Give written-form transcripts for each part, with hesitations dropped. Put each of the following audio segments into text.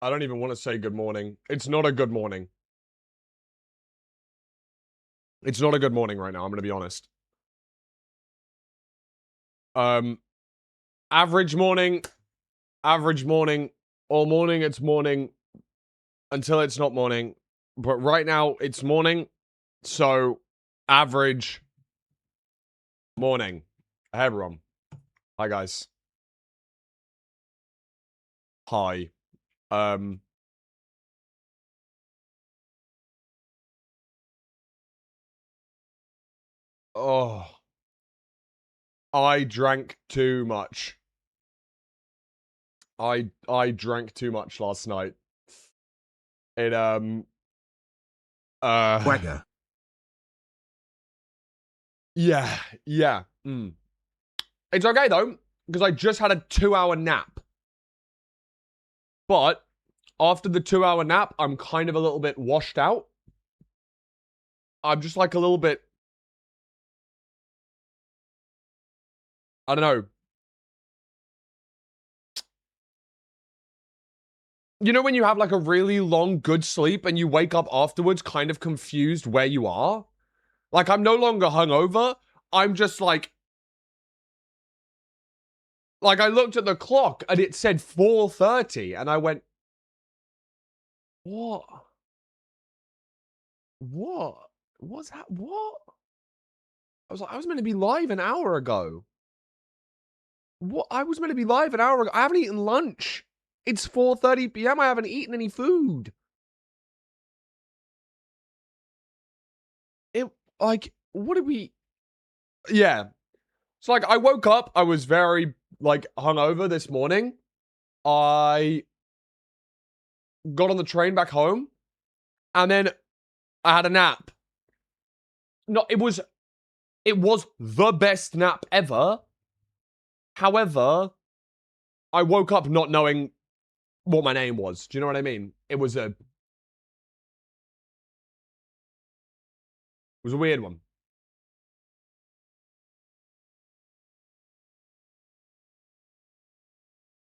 I don't even want to say good morning. It's not a good morning. It's not a good morning right now, I'm going to be honest. Average morning, all morning it's morning, until it's not morning. But right now, it's morning, so average morning. Hey, everyone. Hi, guys. Hi. Oh. I drank too much. I drank too much last night. It, Wagger. Yeah. It's okay, though, because I just had a 2-hour nap. But, after the 2-hour nap, I'm kind of a little bit washed out. I'm just like a little bit... I don't know. You know when you have like a really long good sleep and you wake up afterwards kind of confused where you are? Like, I'm no longer hungover. I'm just like... Like, I looked at the clock and it said 4:30 and I went... What? What's that? What? I was like, I was meant to be live an hour ago. What? I was meant to be live an hour ago. I haven't eaten lunch. It's 4:30 p.m. I haven't eaten any food. It, like, what did we... Yeah. So, like, I woke up. I was very, like, hungover this morning. I got on the train back home. And then I had a nap. No, it was the best nap ever. However, I woke up not knowing what my name was. Do you know what I mean? It was a weird one.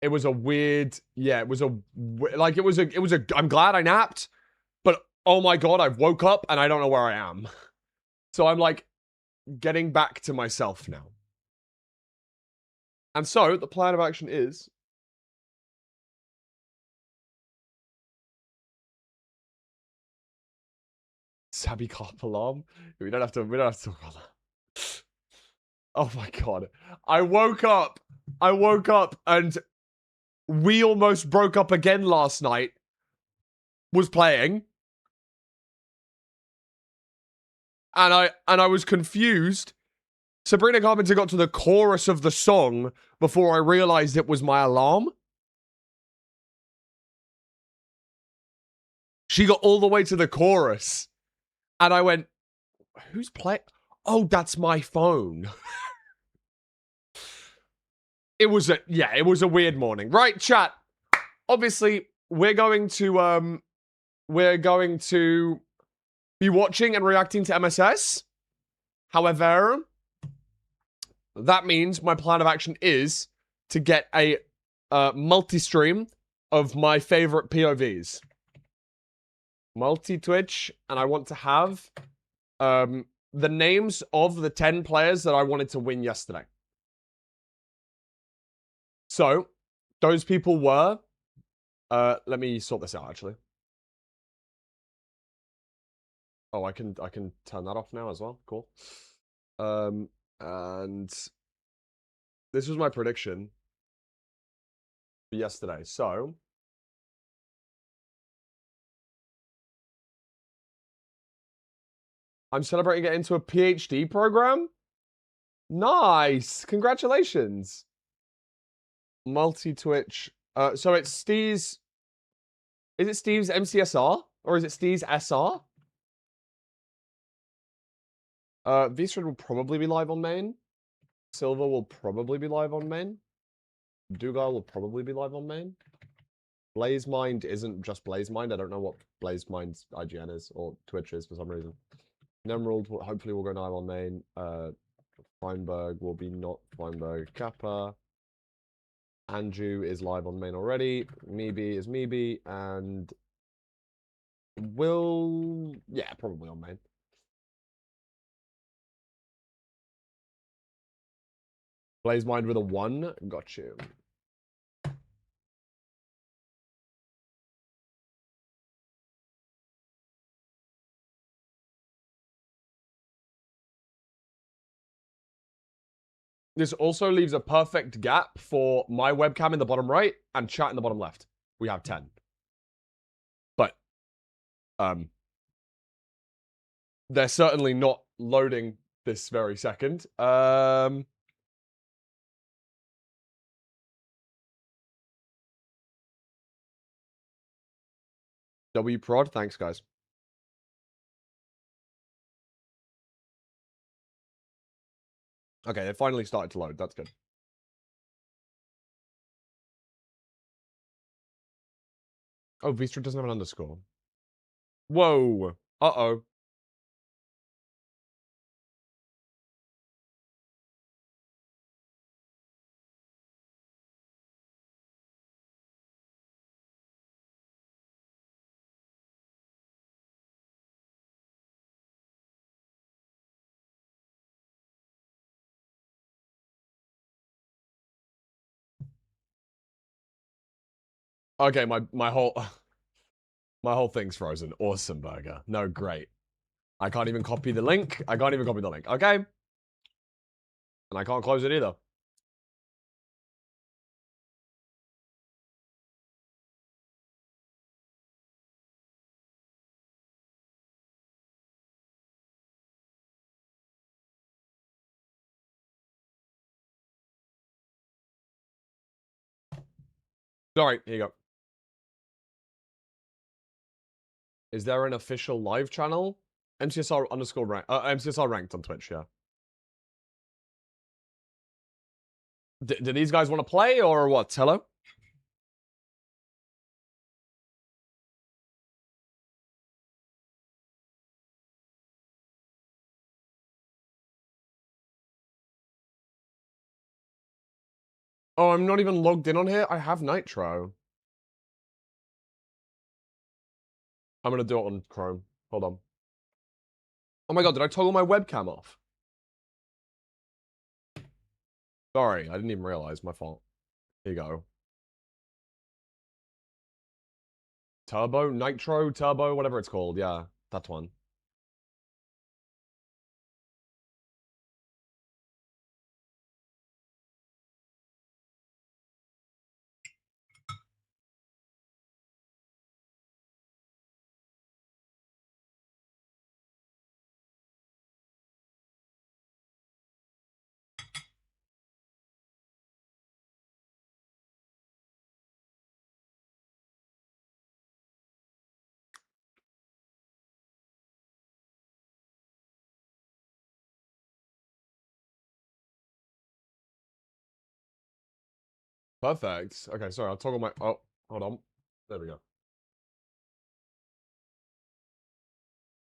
It was a weird, yeah, it was a, like, it was a, I'm glad I napped, but oh my God, I've woke up and I don't know where I am. So I'm like getting back to myself now. And so the plan of action is Sabby Cop alarm. We don't have to talk about that. Oh my God. I woke up and We Almost Broke Up Again last night was playing. And I was confused. Sabrina Carpenter got to the chorus of the song before I realized it was my alarm. She got all the way to the chorus. And I went, who's playing? Oh, that's my phone. It was a weird morning. Right, chat. Obviously, we're going to be watching and reacting to MSS. However, that means my plan of action is to get a multi-stream of my favorite POVs. Multi-Twitch, and I want to have the names of the 10 players that I wanted to win yesterday. So, those people were... let me sort this out, actually. Oh, I can turn that off now as well. Cool. And this was my prediction for yesterday. So, I'm celebrating getting into a PhD program. Nice. Congratulations. Multi-Twitch. So it's Steve's... Is it Steve's MCSR? Or is it Steve's SR? V-Thread will probably be live on main. Silver will probably be live on main. Dougal will probably be live on main. BlazeMind isn't just BlazeMind. I don't know what BlazeMind's IGN is or Twitch is for some reason. Nemrald hopefully will go live on main. Feinberg will be not Feinberg. Kappa. Andrew is live on main already. Meeby is Meeby. And Will... Yeah, probably on main. Blaze Mind with a 1. Got you. This also leaves a perfect gap for my webcam in the bottom right and chat in the bottom left. We have 10. But, they're certainly not loading this very second. W prod, thanks guys. Okay, it finally started to load. That's good. Oh, Vistra doesn't have an underscore. Whoa. Uh-oh. Okay, my whole my whole thing's frozen. Awesome burger. No, great. I can't even copy the link. I can't even copy the link. Okay. And I can't close it either. Sorry, here you go. Is there an official live channel? MCSR underscore rank. MCSR ranked on Twitch, yeah. Do these guys want to play or what? Hello? Oh, I'm not even logged in on here. I have Nitro. I'm going to do it on Chrome. Hold on. Oh my god, did I toggle my webcam off? Sorry, I didn't even realize. My fault. Here you go. Turbo? Nitro? Turbo? Whatever it's called. Yeah, that one. Perfect. Okay, sorry, I'll toggle my... Oh, hold on. There we go.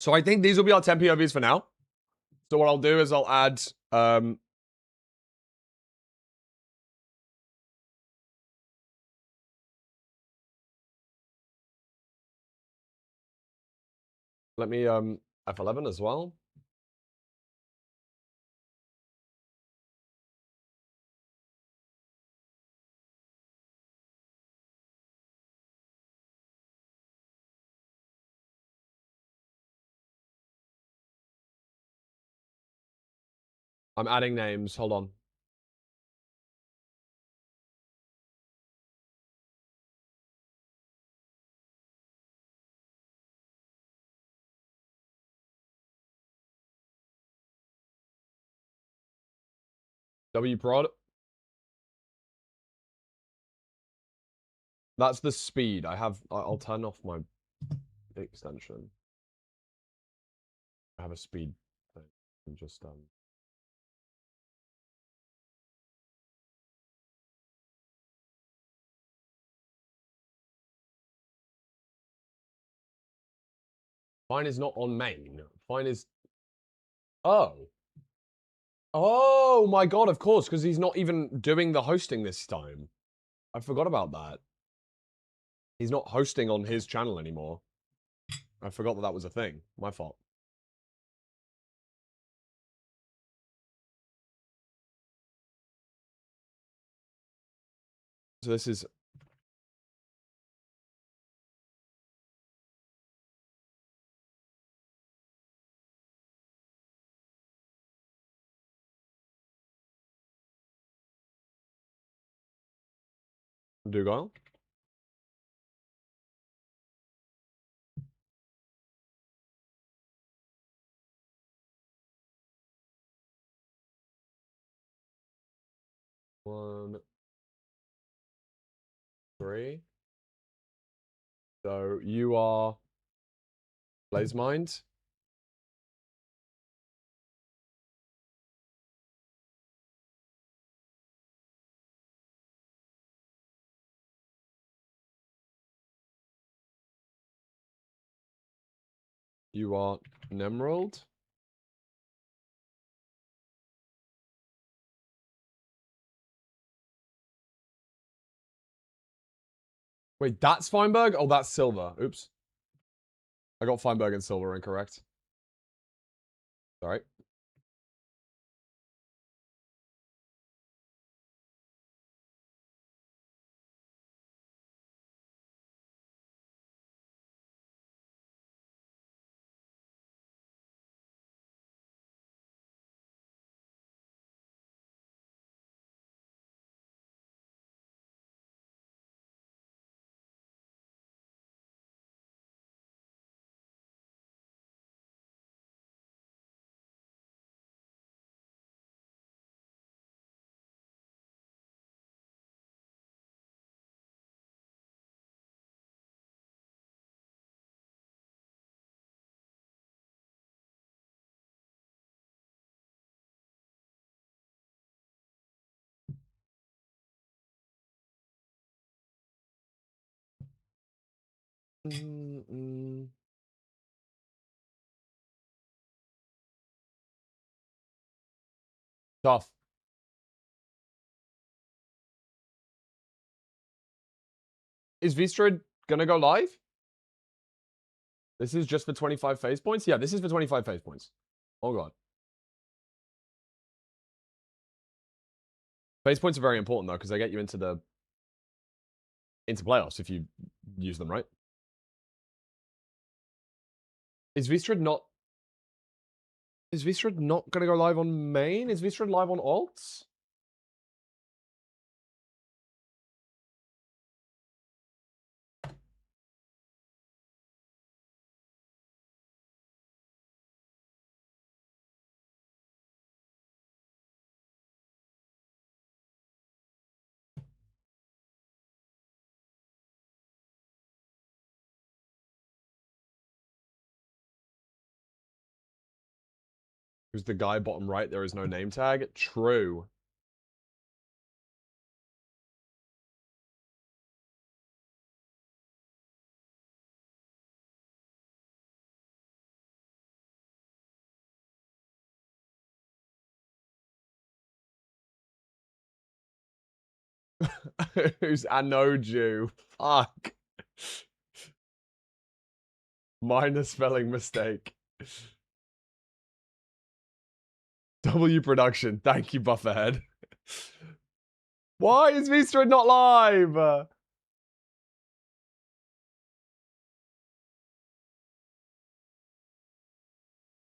So I think these will be our 10 POVs for now. So what I'll do is I'll add... Let me F11 as well. I'm adding names. Hold on. W prod. That's the speed. I'll turn off my extension. I have a speed thing. I'm just Fine is not on main. Fine is... Oh. Oh my god, of course, because he's not even doing the hosting this time. I forgot about that. He's not hosting on his channel anymore. I forgot that that was a thing. My fault. So this is... Dougal? One, three. So you are Blaze Mind. You are Nemerald. Wait, that's Feinberg? Oh, that's Silver. Oops. I got Feinberg and Silver incorrect. Sorry. Tough. Is Vistrid gonna go live? This is just for 25 phase points? Yeah, this is for 25 phase points. Oh god. Phase points are very important though, because they get you into the playoffs if you use them, right? Is Vistrid not gonna go live on main? Is Vistrid live on alts? Who's the guy bottom right? There is no name tag. True. Who's Anoju? Fuck. Minor spelling mistake. W production. Thank you, Bufferhead. Why is Vistrid not live?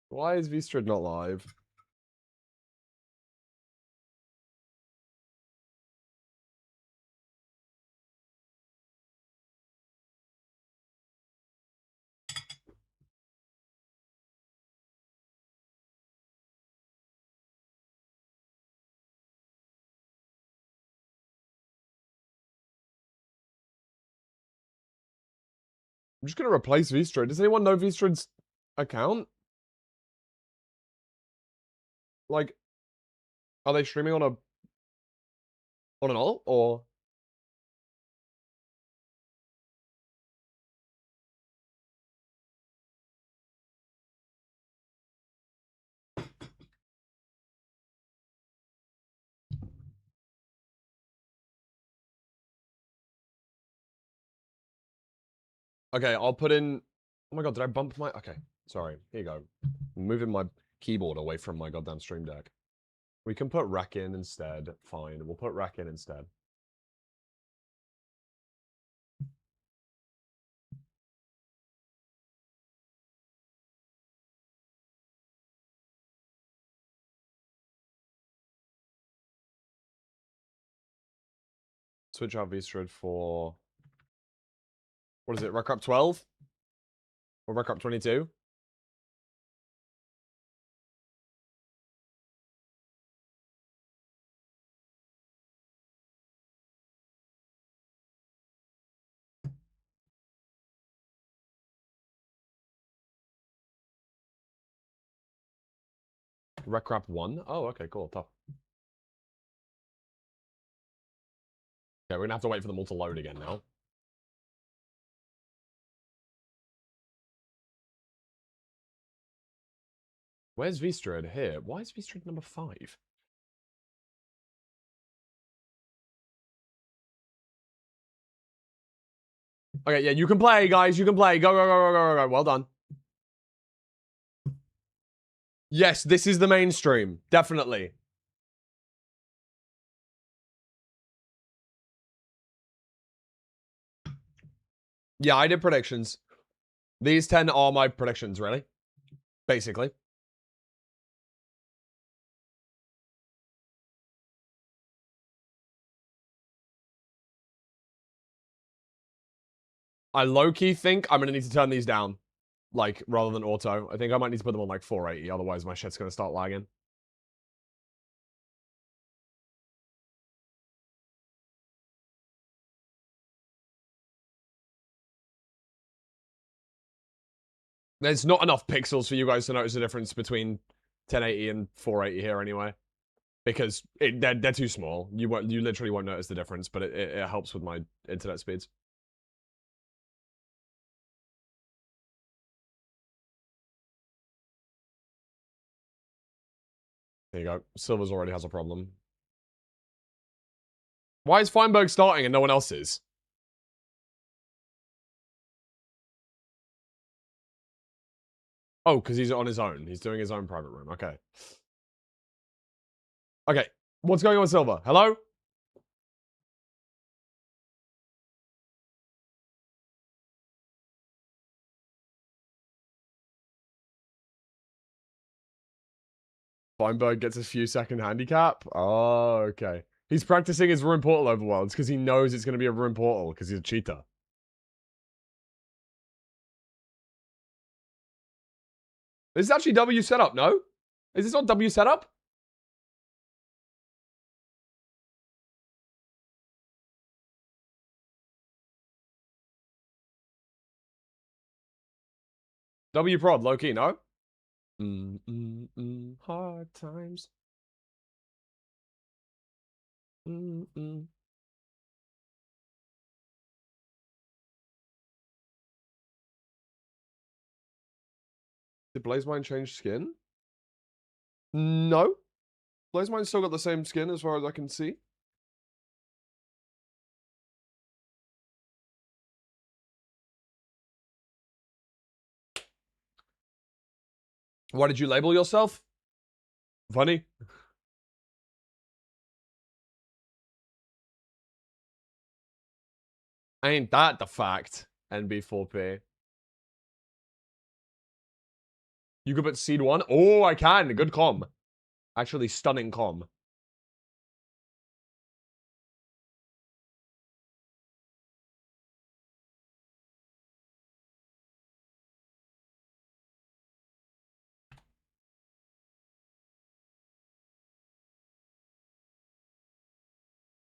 Why is Vistrid not live? I'm just gonna replace Vistrid. Does anyone know Vistrid's account? Like, are they streaming on an alt or? Okay, I'll put in... Oh my god, did I bump my... Okay, sorry. Here you go. I'm moving my keyboard away from my goddamn stream deck. We can put rec in instead. Fine, we'll put rec in instead. Switch out vstrid for... What is it, rec up 12? Or rec up 22? Rec rap 1? Oh, okay, cool, tough. Okay, we're gonna have to wait for them all to load again now. Where's vstrid? Here. Why is vstrid number 5? Okay, yeah, you can play, guys. You can play. Go, go, go, go, go, go. Well done. Yes, this is the mainstream. Definitely. Yeah, I did predictions. These 10 are my predictions, really. Basically. I low-key think I'm gonna need to turn these down. Like, rather than auto. I think I might need to put them on, like, 480. Otherwise, my shit's gonna start lagging. There's not enough pixels for you guys to notice the difference between 1080 and 480 here anyway. Because they're too small. You literally won't notice the difference, but it helps with my internet speeds. There you go. Silvers already has a problem. Why is Feinberg starting and no one else is? Oh, because he's on his own. He's doing his own private room. Okay. Okay. What's going on with Silver? Hello? Feinberg gets a few second handicap? Oh, okay. He's practicing his room portal overworlds because he knows it's going to be a room portal because he's a cheater. This is actually W setup, no? Is this not W setup? W prod, low key, no? Hard times. Did Blazemine change skin? No. Blazemine's still got the same skin as far as I can see. Why did you label yourself? Funny. Ain't that the fact, NB4P? You could put seed 1? Oh, I can. Good comm. Actually, stunning comm.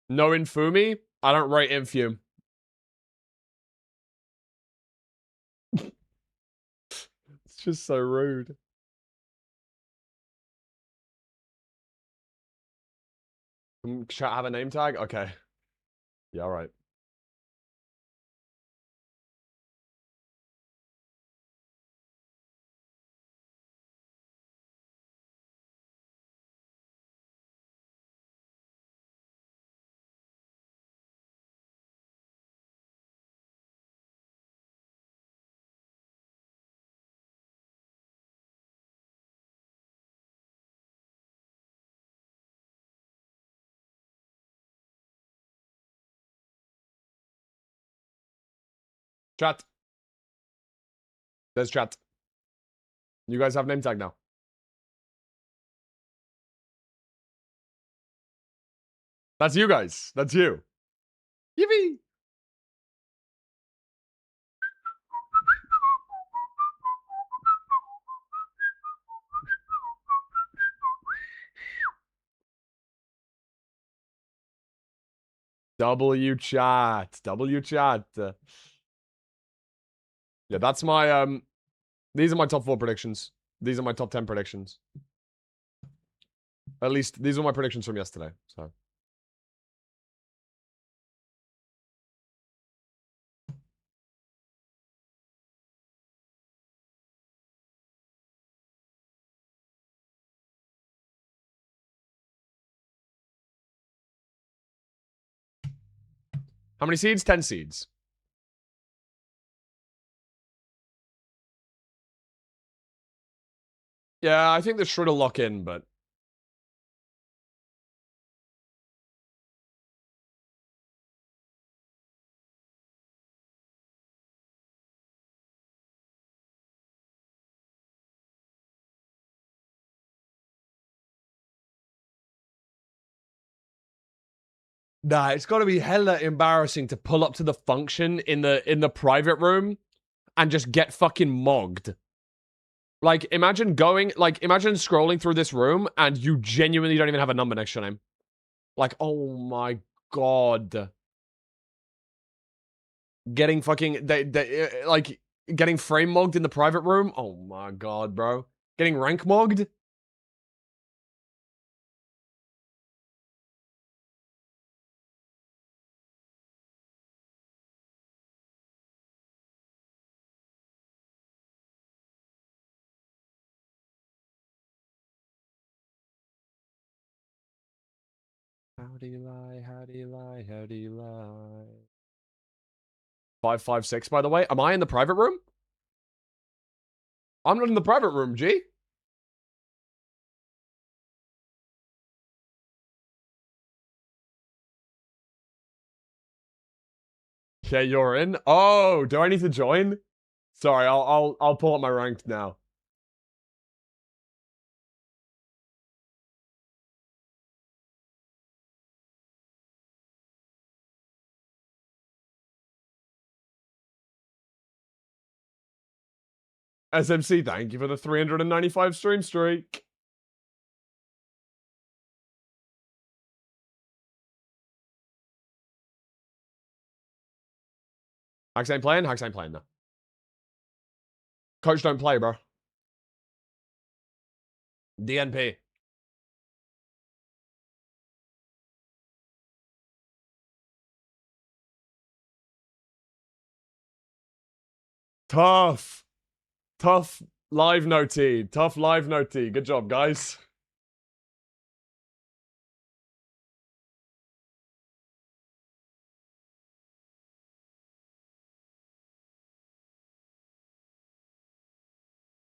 No Infumi? I don't rate Infume. It's just so rude. Should I have a name tag? Okay. Yeah, alright. Chat. There's chat. You guys have name tag now. That's you guys. That's you. Yippee! W chat. W chat. Yeah, that's my these are my top 4 predictions. These are my top 10 predictions. At least these are my predictions from yesterday. So how many seeds? 10 seeds. Yeah, I think this should have lock in, but nah, it's got to be hella embarrassing to pull up to the function in the private room and just get fucking mogged. Like, imagine scrolling through this room and you genuinely don't even have a number next to your name. Like, oh my god. Getting fucking, like, getting frame mogged in the private room? Oh my god, bro. Getting rank mogged? How do you lie? How do you lie? How do you lie? 556, by the way. Am I in the private room? I'm not in the private room, G. Yeah, you're in. Oh, do I need to join? Sorry, I'll pull up my ranked now. SMC, thank you for the 395 stream streak. Hax ain't playing? Hax ain't playing, no. Coach don't play, bro. DNP. Tough. Tough live no T. Tough live no T. Good job, guys.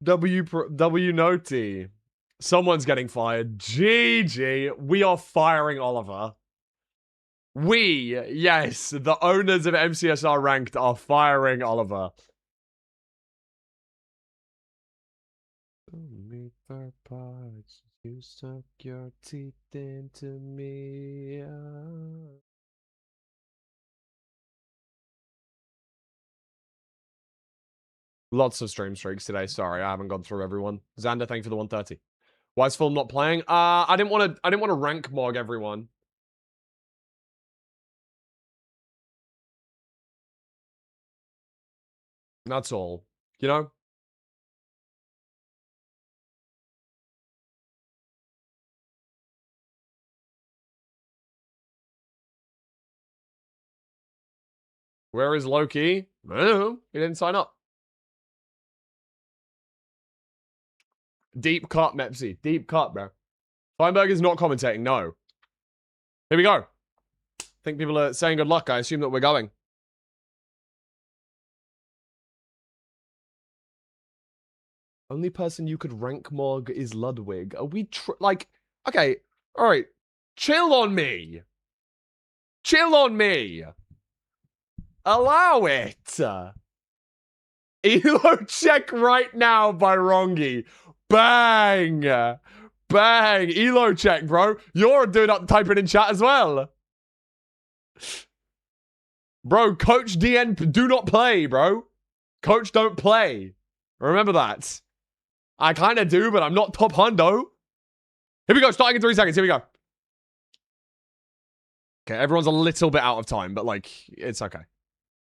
W no T. Someone's getting fired. GG. We are firing Oliver. We, yes, the owners of MCSR Ranked are firing Oliver. Me for parts, you suck your teeth into me. Lots of stream streaks today. Sorry, I haven't gone through everyone. Xander, thank you for the 130. Why is Film not playing? I didn't want to rank mog everyone. That's all. You know? Where is Loki? I don't know. He didn't sign up. Deep cut, Mepsy. Deep cut, bro. Feinberg is not commentating, no. Here we go. I think people are saying good luck. I assume that we're going. Only person you could rank mog is Ludwig. Are we like, okay, all right. Chill on me. Chill on me. Allow it. Elo check right now by Rongi. Bang. Bang. Elo check, bro. You're doing up typing in chat as well. Bro, Coach DN, do not play, bro. Coach don't play. Remember that. I kind of do, but I'm not top hundo. Here we go. Starting in 3 seconds. Here we go. Okay, everyone's a little bit out of time, but, like, it's okay.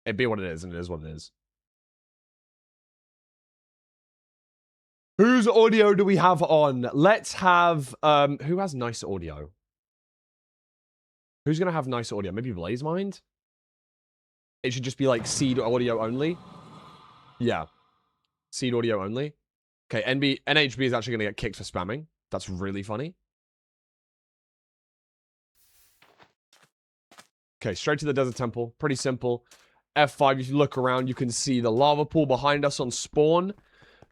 It be what it is, and it is what it is. Whose audio do we have on? Let's have, who has nice audio? Who's going to have nice audio? Maybe BlazeMind? It should just be, like, seed audio only. Yeah. Seed audio only. Okay, NHB is actually going to get kicked for spamming. That's really funny. Okay, straight to the Desert Temple. Pretty simple. F5, if you look around, you can see the lava pool behind us on spawn.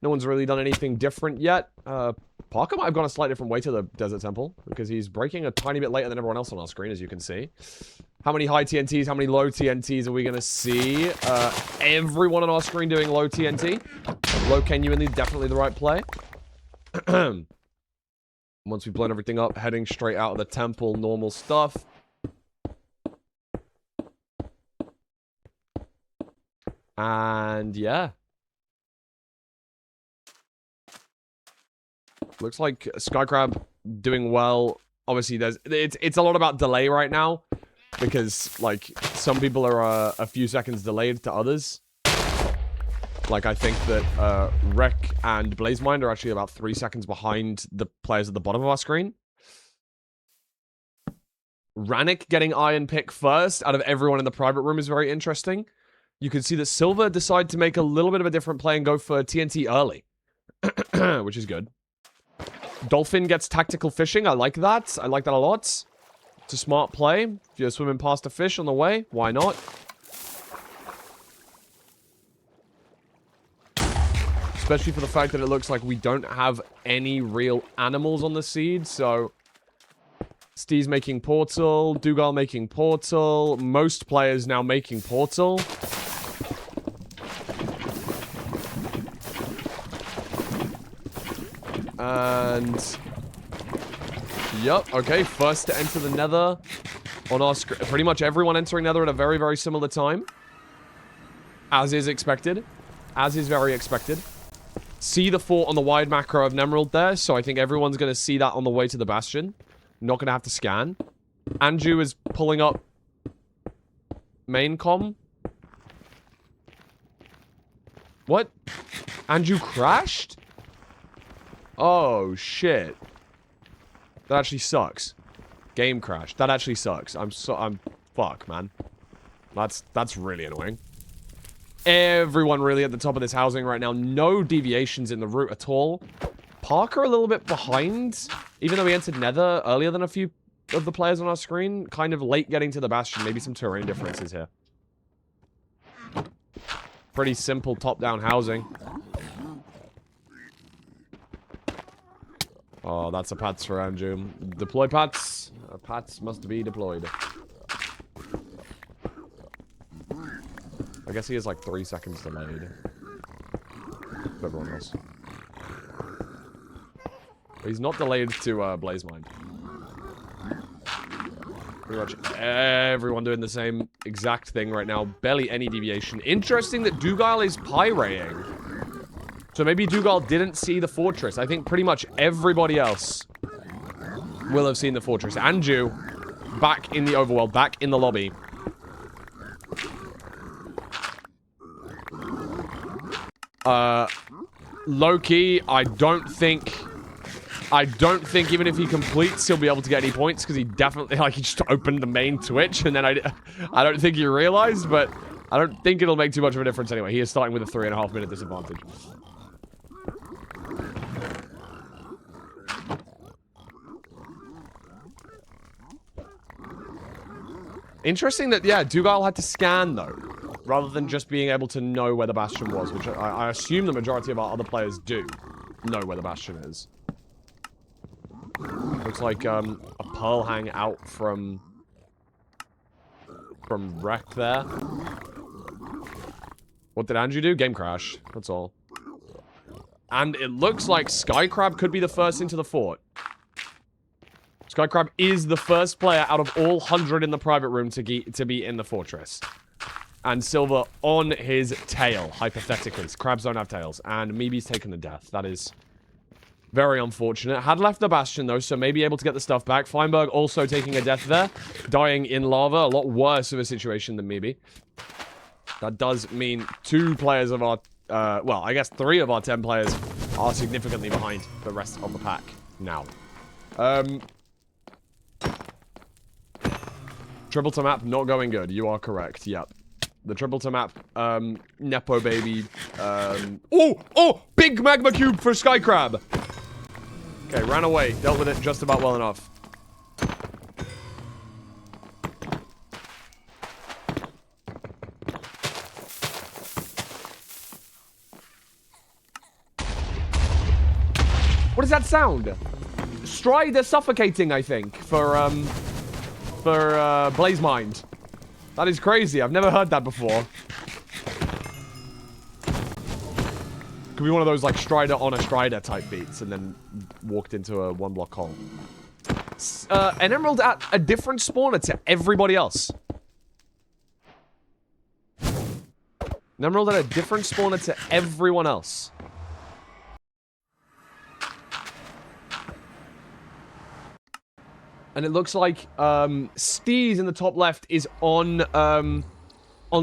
No one's really done anything different yet. Parker might have gone a slightly different way to the Desert Temple, because he's breaking a tiny bit later than everyone else on our screen, as you can see. How many high TNTs, how many low TNTs are we going to see? Everyone on our screen doing low TNT. Low genuinely, definitely the right play. Once we've blown everything up, heading straight out of the temple, normal stuff. And yeah. Looks like Skycrab doing well. Obviously, it's a lot about delay right now. Because, like, some people are a few seconds delayed to others. Like, I think that Rek and BlazeMind are actually about 3 seconds behind the players at the bottom of our screen. Rannick getting Iron Pick first out of everyone in the private room is very interesting. You can see that Silver decided to make a little bit of a different play and go for TNT early. Which is good. Dolphin gets tactical fishing. I like that. I like that a lot. It's a smart play. If you're swimming past a fish on the way, why not? Especially for the fact that it looks like we don't have any real animals on the seed, so... Steve's making Portal, Dougal making Portal, most players now making Portal. And... Yup, okay, first to enter the Nether on our screen. Pretty much everyone entering Nether at a very, very similar time. As is expected. As is very expected. See the fort on the wide macro of Nemerald there, so I think everyone's going to see that on the way to the Bastion. Not going to have to scan. Andrew is pulling up main comm. What? Andrew crashed? Oh, shit. That actually sucks. Game crashed. That actually sucks. Fuck, man. That's really annoying. Everyone really at the top of this housing right now. No deviations in the route at all. Parker a little bit behind. Even though we entered Nether earlier than a few of the players on our screen. Kind of late getting to the Bastion. Maybe some terrain differences here. Pretty simple top-down housing. Oh, that's a pats for Andrew. Deploy pats. Pats must be deployed. I guess he is like 3 seconds delayed. Everyone else. But he's not delayed to BlazeMind. Pretty much everyone doing the same exact thing right now. Barely any deviation. Interesting that Dougal is pyraying. So maybe Dougal didn't see the fortress. I think pretty much everybody else will have seen the fortress. Andrew, back in the overworld, back in the lobby. Low-key, I don't think even if he completes, he'll be able to get any points, because he definitely, like, he just opened the main Twitch, and then I don't think he realized, but I don't think it'll make too much of a difference anyway. He is starting with a 3.5 minute disadvantage. Interesting that, yeah, Dougal had to scan, though, rather than just being able to know where the Bastion was, which I assume the majority of our other players do know where the Bastion is. Looks like a Pearl hang out from Wreck there. What did Andrew do? Game crash. That's all. And it looks like Skycrab could be the first into the fort. Skycrab is the first player out of all 100 in the private room to be in the fortress. And Silver on his tail, hypothetically. Crabs don't have tails. And Meeby's taken the death. That is very unfortunate. Had left the Bastion, though, so maybe able to get the stuff back. Feinberg also taking a death there. Dying in lava. A lot worse of a situation than Meeby. That does mean 2 players of our... well, I guess 3 of our 10 players are significantly behind the rest of the pack now. Triple to map, not going good. You are correct. Yep. The triple to map, Nepo baby, oh! Big magma cube for Skycrab! Okay, ran away. Dealt with it just about well enough. What does that sound? Stride is suffocating, I think, for Blaze Mind. That is crazy. I've never heard that before. Could be one of those, like, Strider on a Strider type beats and then walked into a 1-block hole. An emerald at a different spawner to everybody else. An emerald at a different spawner to everyone else. And it looks like Steez in the top left is on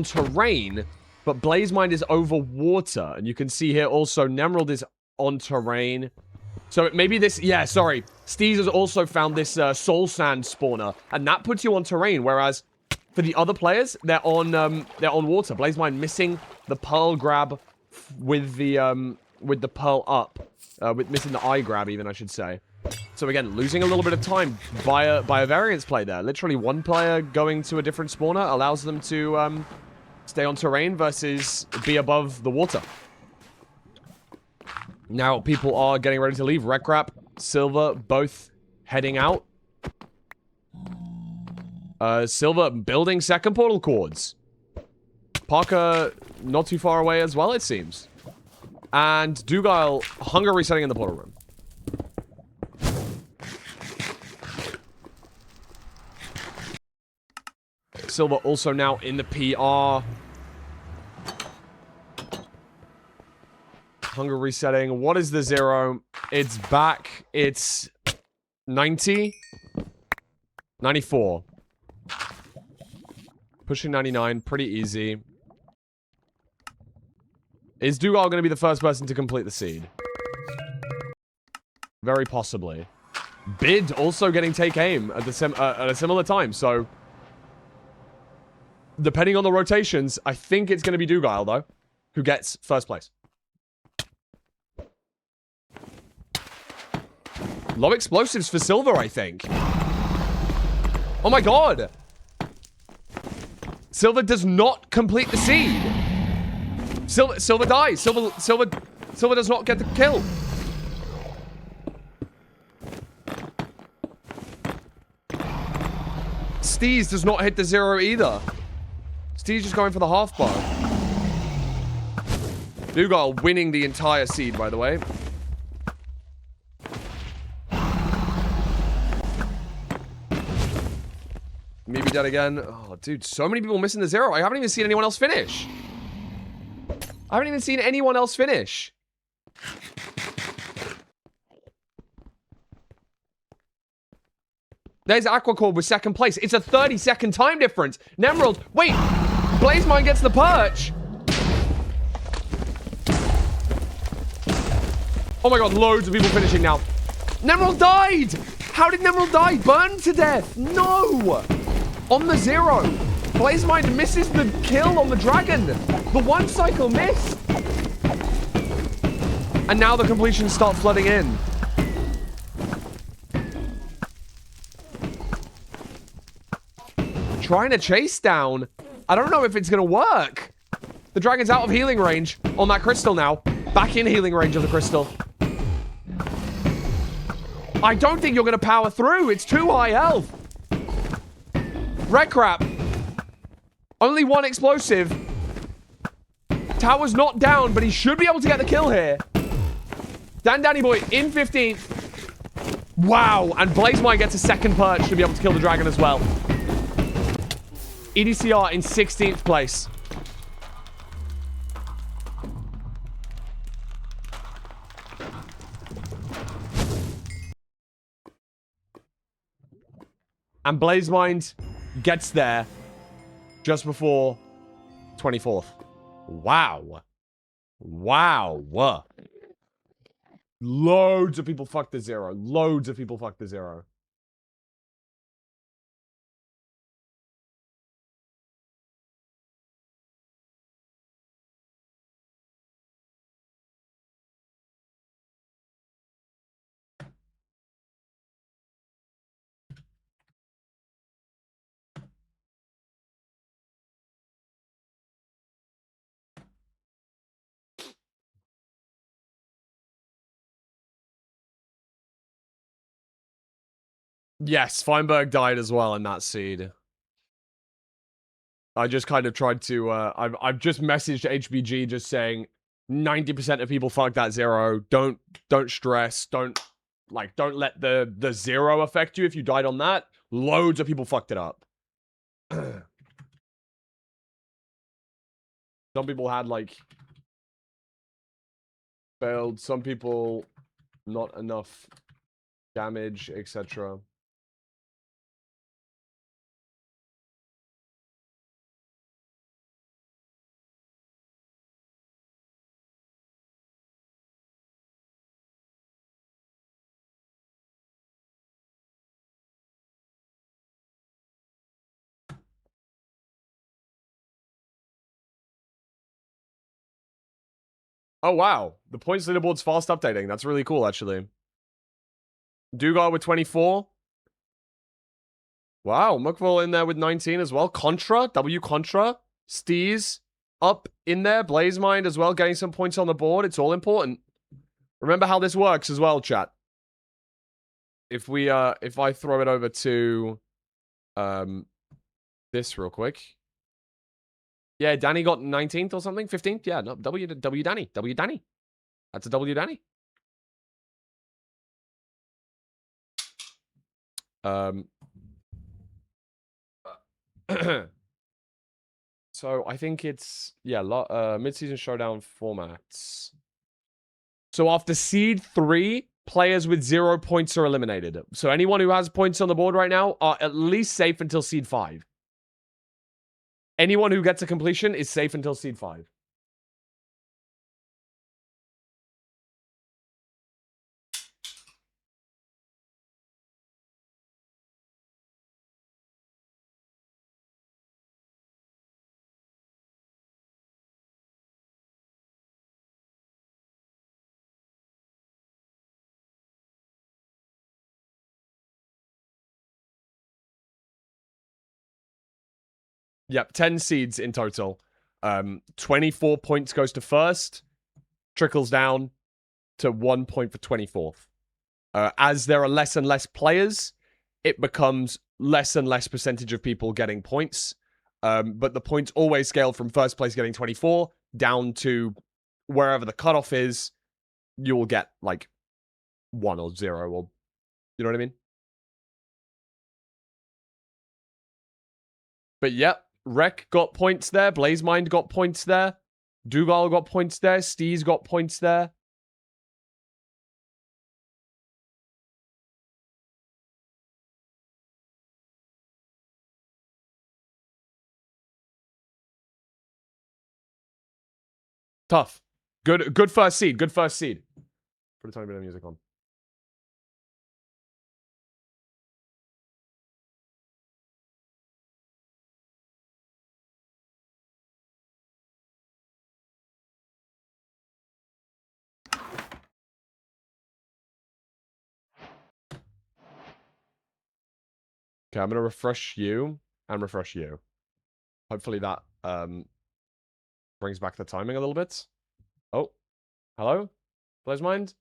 terrain, but Blazemind is over water. And you can see here also Nemerald is on terrain. So maybe this... Yeah, sorry. Steez has also found this Soul Sand spawner, and that puts you on terrain, whereas for the other players, they're on water. Blazemind missing the pearl grab with the pearl up. Missing the eye grab, even, I should say. So again, losing a little bit of time by a variance play there. Literally one player going to a different spawner allows them to stay on terrain versus be above the water. Now people are getting ready to leave. Recrap, Silver, both heading out. Silver building second portal cords. Parker not too far away as well, it seems. And Dugile, hunger resetting in the portal room. Silver also now in the PR. Hunger resetting. What is the 0? It's back. It's 90. 94. Pushing 99. Pretty easy. Is Dougal going to be the first person to complete the seed? Very possibly. Bid also getting take aim at a similar time, so... Depending on the rotations, I think it's going to be Dougal, though, who gets first place. Low explosives for Silver, I think. Oh my god! Silver does not complete the seed. Silver dies. Silver does not get the kill. Steez does not hit the 0 either. Steez just going for the half bar. Dougal winning the entire seed, by the way. Maybe dead again. Oh, dude, so many people missing the 0. I haven't even seen anyone else finish. There's Aquacord with second place. It's a 30-second time difference. Nemerald, wait! Blazemind gets the perch! Oh my god, loads of people finishing now. Nemerald died! How did Nemerald die? Burned to death! No! On the 0. Blazemind misses the kill on the dragon. The 1 cycle missed. And now the completions start flooding in. Trying to chase down. I don't know if it's going to work. The dragon's out of healing range on that crystal now. Back in healing range of the crystal. I don't think you're going to power through. It's too high health. Red crap. Only 1 explosive. Tower's not down, but he should be able to get the kill here. Danny Boy in 15th. Wow, and Blazemine gets a second perch to be able to kill the dragon as well. EDCR in 16th place. And Blazemine gets there just before 24th. Wow. Wow. Loads of people fucked the 0. Loads of people fucked the 0. Yes, Feinberg died as well in that seed. I just kind of tried to, I've just messaged HBG just saying 90% of people fuck that 0. Don't stress. Don't let the 0 affect you if you died on that. Loads of people fucked it up. Some people had, like, failed. Some people, not enough damage, etc. Oh, wow. The points leaderboard's fast updating. That's really cool, actually. Dugar with 24. Wow, Muckville in there with 19 as well. Contra, W Contra. Steez up in there. Blazemind as well, getting some points on the board. It's all important. Remember how this works as well, chat. If I throw it over to this real quick. Yeah, Danny got 19th or something? 15th? Yeah, no, W Danny. W Danny. That's a W Danny. So I think it's, yeah, mid-season showdown formats. So after seed 3, players with 0 points are eliminated. So anyone who has points on the board right now are at least safe until seed 5. Anyone who gets a completion is safe until seed 5. Yep, 10 seeds in total. 24 points goes to first, trickles down to 1 point for 24th. As there are less and less players, it becomes less and less percentage of people getting points. But the points always scale from first place getting 24 down to wherever the cutoff is. You will get like 1 or 0, or you know what I mean? But yep, Rek got points there. Blazemind got points there. Dougal got points there. Steez got points there. Tough. Good first seed. Good first seed. Put a tiny bit of music on. Okay, I'm gonna refresh you and refresh you. Hopefully that brings back the timing a little bit. Oh, hello, Blazemind.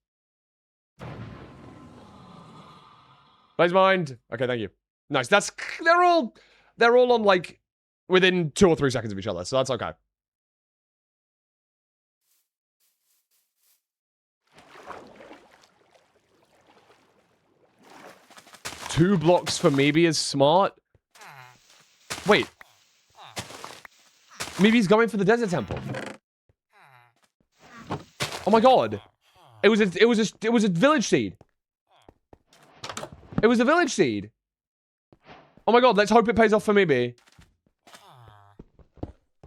Blazemind. Okay, thank you. Nice. They're all on like within 2 or 3 seconds of each other, so that's okay. 2 blocks for maybe is smart. Wait. Maybe he's going for the desert temple. Oh my god. It was a village seed. It was a village seed. Oh my god, let's hope it pays off for maybe.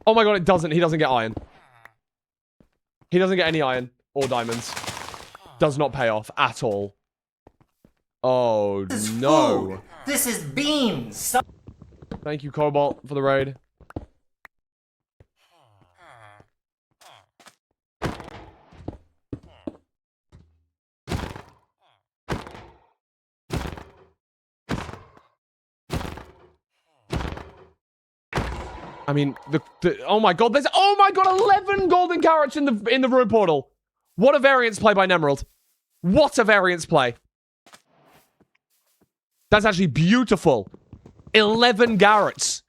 Oh my god, it doesn't. He doesn't get iron. He doesn't get any iron or diamonds. Does not pay off at all. Oh no. Food. This is beans. Thank you, Cobalt, for the raid. I mean, oh my god, there's 11 golden carrots in the ruin portal. What a variance play by Nemerald. What a variance play. That's actually beautiful. 11 carrots.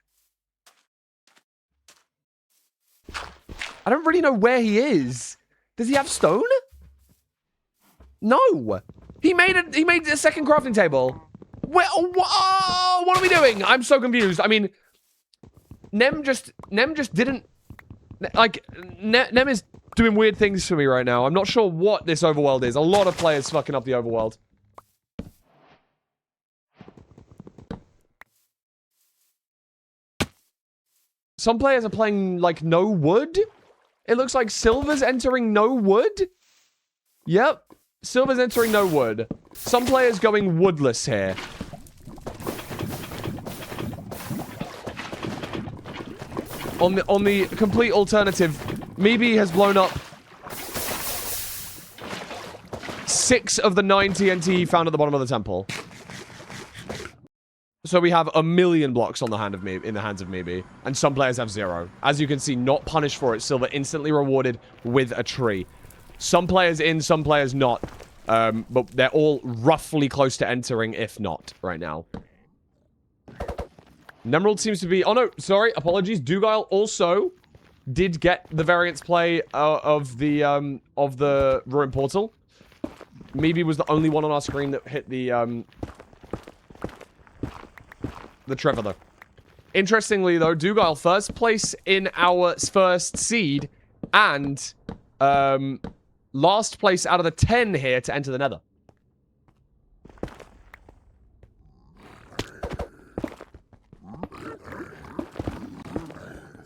I don't really know where he is. Does he have stone? No. He made a second crafting table. Where, oh, what are we doing? I'm so confused. I mean, Nem just didn't, like, Nem is doing weird things for me right now. I'm not sure what this overworld is. A lot of players fucking up the overworld. Some players are playing, like, no wood. It looks like Silver's entering no wood. Yep. Silver's entering no wood. Some players going woodless here. On the complete alternative, Meebe has blown up 6 of the 9 TNT he found at the bottom of the temple. So we have 1,000,000 blocks on the hand of Meebe, in the hands of Meebe, and some players have 0. As you can see, not punished for it. Silver instantly rewarded with a tree. Some players in, some players not. But they're all roughly close to entering, if not, right now. Nemerald seems to be... Oh, no. Sorry. Apologies. Dugile also did get the variance play of the ruin portal. Meebe was the only one on our screen that hit the Trevor, though. Interestingly, though, Dugile first place in our first seed and last place out of the 10 here to enter the Nether.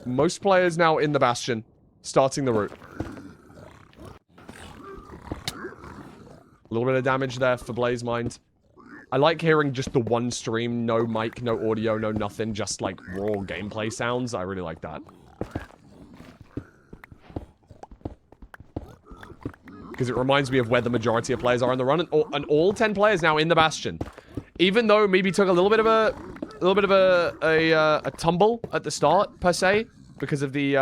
Most players now in the Bastion, starting the route. A little bit of damage there for Blaze Mind. I like hearing just the one stream, no mic, no audio, no nothing, just like raw gameplay sounds. I really like that. Because it reminds me of where the majority of players are in the run, and all 10 players now in the Bastion. Even though maybe took a little bit of a tumble at the start per se, because of the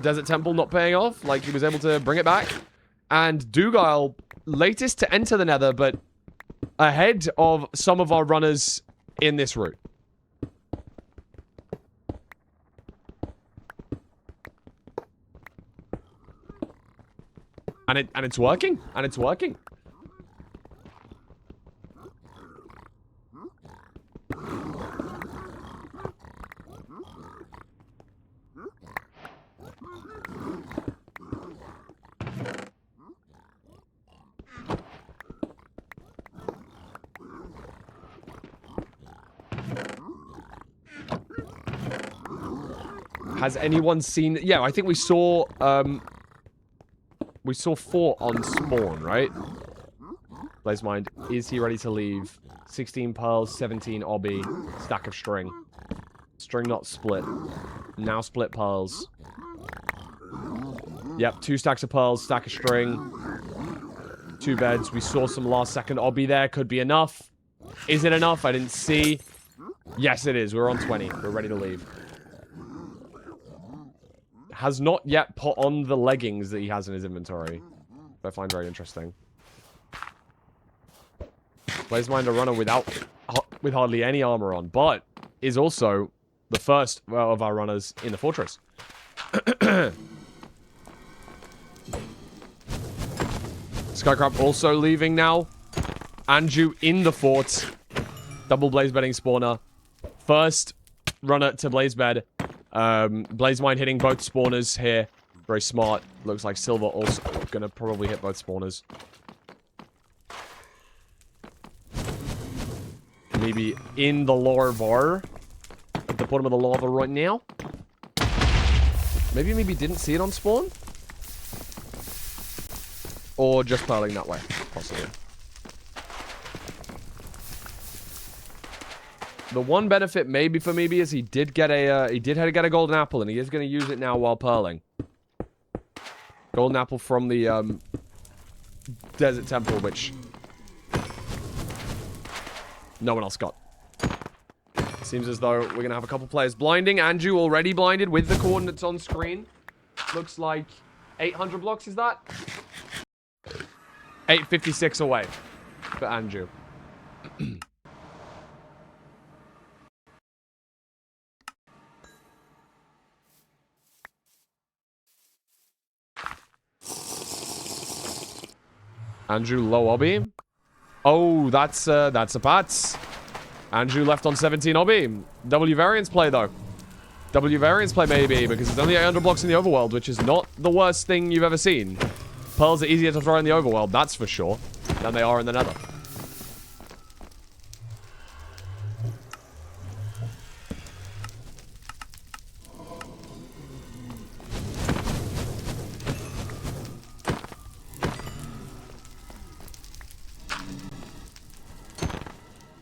Desert Temple not paying off, like he was able to bring it back. And Dugile, latest to enter the Nether, but ahead of some of our runners in this route. And it's working. And it's working. Has anyone seen... Yeah, I think we saw 4 on spawn, right? Blaze Mind, is he ready to leave? 16 pearls, 17 obby, stack of string. String not split. Now split pearls. Yep, 2 stacks of pearls, stack of string. 2 beds. We saw some last second obby there. Could be enough. Is it enough? I didn't see. Yes, it is. We're on 20. We're ready to leave. Has not yet put on the leggings that he has in his inventory. I find very interesting. Blaze Mind a runner with hardly any armor on, but is also the first of our runners in the fortress. Skycrab also leaving now. Anju in the fort. Double blaze bedding spawner. First runner to blaze bed. Blaze mine hitting both spawners here. Very smart. Looks like Silver also gonna probably hit both spawners. Maybe in the lava. At the bottom of the lava right now. Maybe didn't see it on spawn. Or just pearling that way. Possibly. The one benefit maybe for Maybe is he did get a golden apple, and he is going to use it now while pearling. Golden apple from the desert temple, which no one else got. Seems as though we're going to have a couple players blinding. Anju already blinded with the coordinates on screen. Looks like 800 blocks, is that? 856 away for Anju. Andrew low obby. Oh, that's a Pats. Andrew left on 17 obby. W variance play though. W variance play maybe, because it's only 800 blocks in the overworld, which is not the worst thing you've ever seen. Pearls are easier to throw in the overworld, that's for sure, than they are in the nether.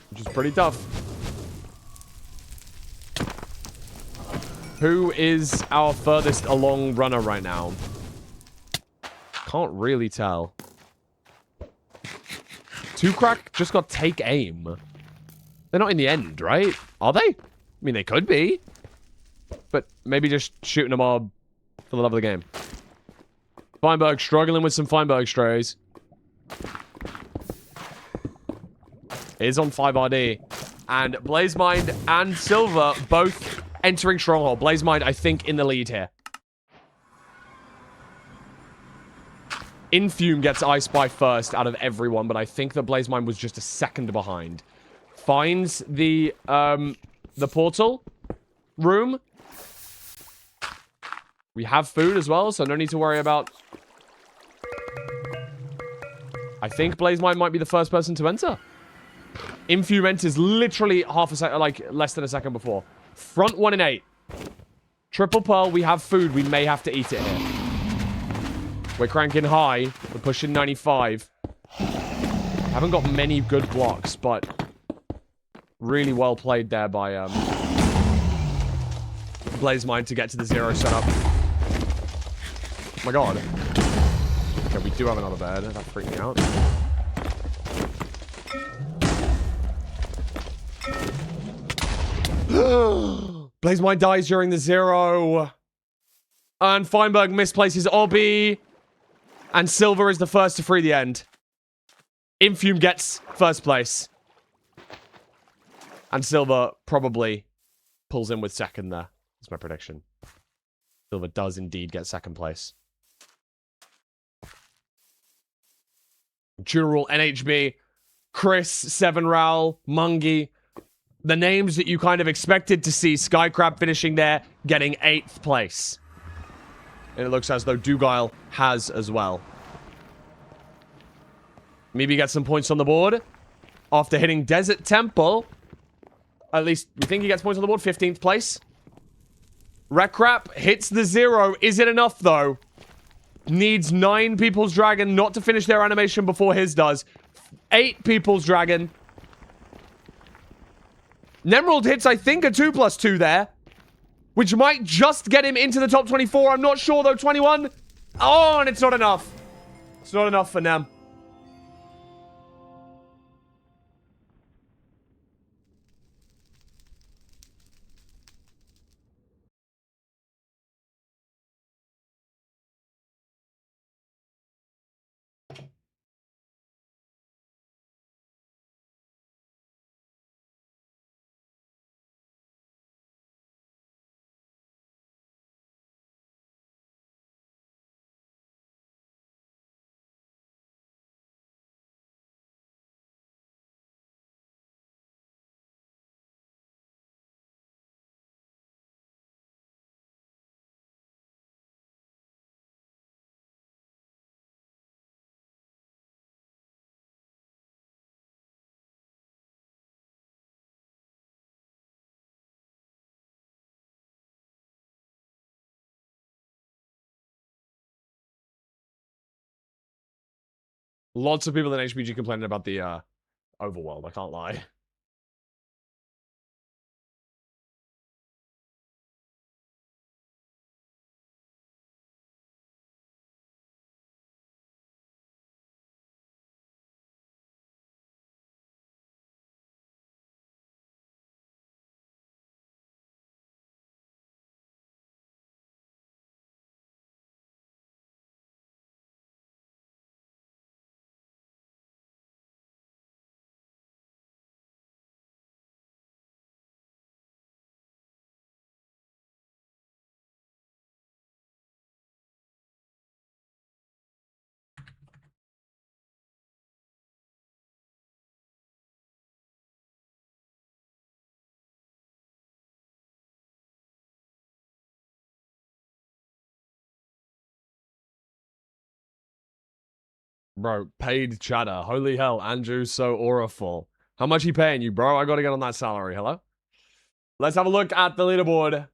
Which is pretty tough. Who is our furthest along runner right now? Can't really tell. Two Crack just got take aim. They're not in the end, right? Are they? I mean, they could be. But maybe just shooting a mob for the love of the game. Feinberg struggling with some Feinberg strays. Is on 5 RD. And Blazemind and Silver both entering Stronghold. Blazemind, I think, in the lead here. Infume gets I Spy first out of everyone, but I think that Blazemind was just a second behind. Finds the portal room. We have food as well, so no need to worry about... I think Blazemind might be the first person to enter. Infume enters literally half a second, like less than a second before. Front 1 in 8. Triple Pearl, we have food. We may have to eat it here. We're cranking high. We're pushing 95. Haven't got many good blocks, but really well played there by Blazemind to get to the 0 setup. Oh my god. Okay, we do have another bed. That freaked me out. Blazemind dies during the 0. And Feinberg misplaces Obby. And Silver is the first to free the end. Infume gets first place. And Silver probably pulls in with second there. That's my prediction. Silver does indeed get second place. Jurul, NHB, Chris, 7Ral, Mungie. The names that you kind of expected to see. Skycrab finishing there, getting 8th place. And it looks as though Dugile has as well. Maybe gets some points on the board. After hitting Desert Temple. At least, we think he gets points on the board. 15th place. Rekrap hits the 0. Is it enough, though? Needs 9 People's Dragon not to finish their animation before his does. 8 People's Dragon. Nemrald hits, I think, a 2+2 there. Which might just get him into the top 24. I'm not sure, though. 21. Oh, and it's not enough. It's not enough for Nem. Lots of people in HBG complaining about the overworld, I can't lie. Bro, paid chatter. Holy hell, Andrew's so auraful. How much he paying you, bro? I gotta get on that salary. Hello? Let's have a look at the leaderboard.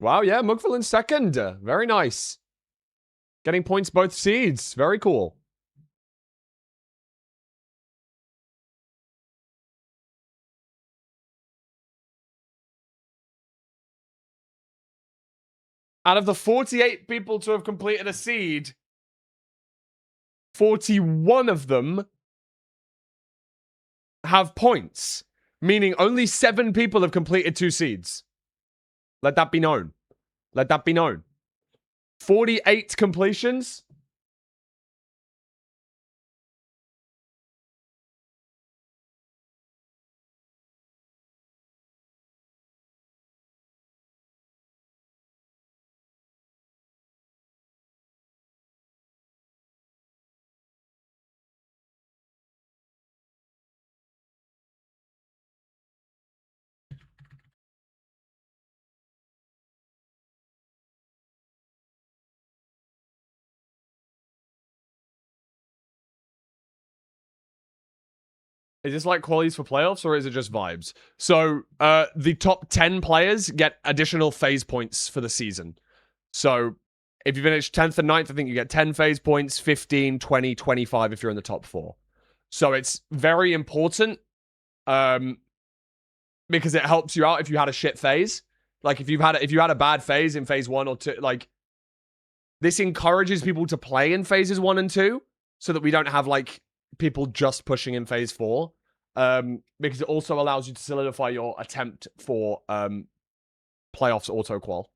Wow, yeah, Mugful in second. Very nice. Getting points both seeds. Very cool. Out of the 48 people to have completed a seed, 41 of them have points, meaning only 7 people have completed 2 seeds. Let that be known. Let that be known. 48 completions. Is this like qualities for playoffs or is it just vibes? So, the top 10 players get additional phase points for the season. So, if you finish 10th and 9th, I think you get 10 phase points, 15, 20, 25 if you're in the top 4. So, it's very important because it helps you out if you had a shit phase. Like, if you had a bad phase in phase 1 or 2, like, this encourages people to play in phases 1 and 2 so that we don't have, like, people just pushing in phase 4. Because it also allows you to solidify your attempt for playoffs auto qual.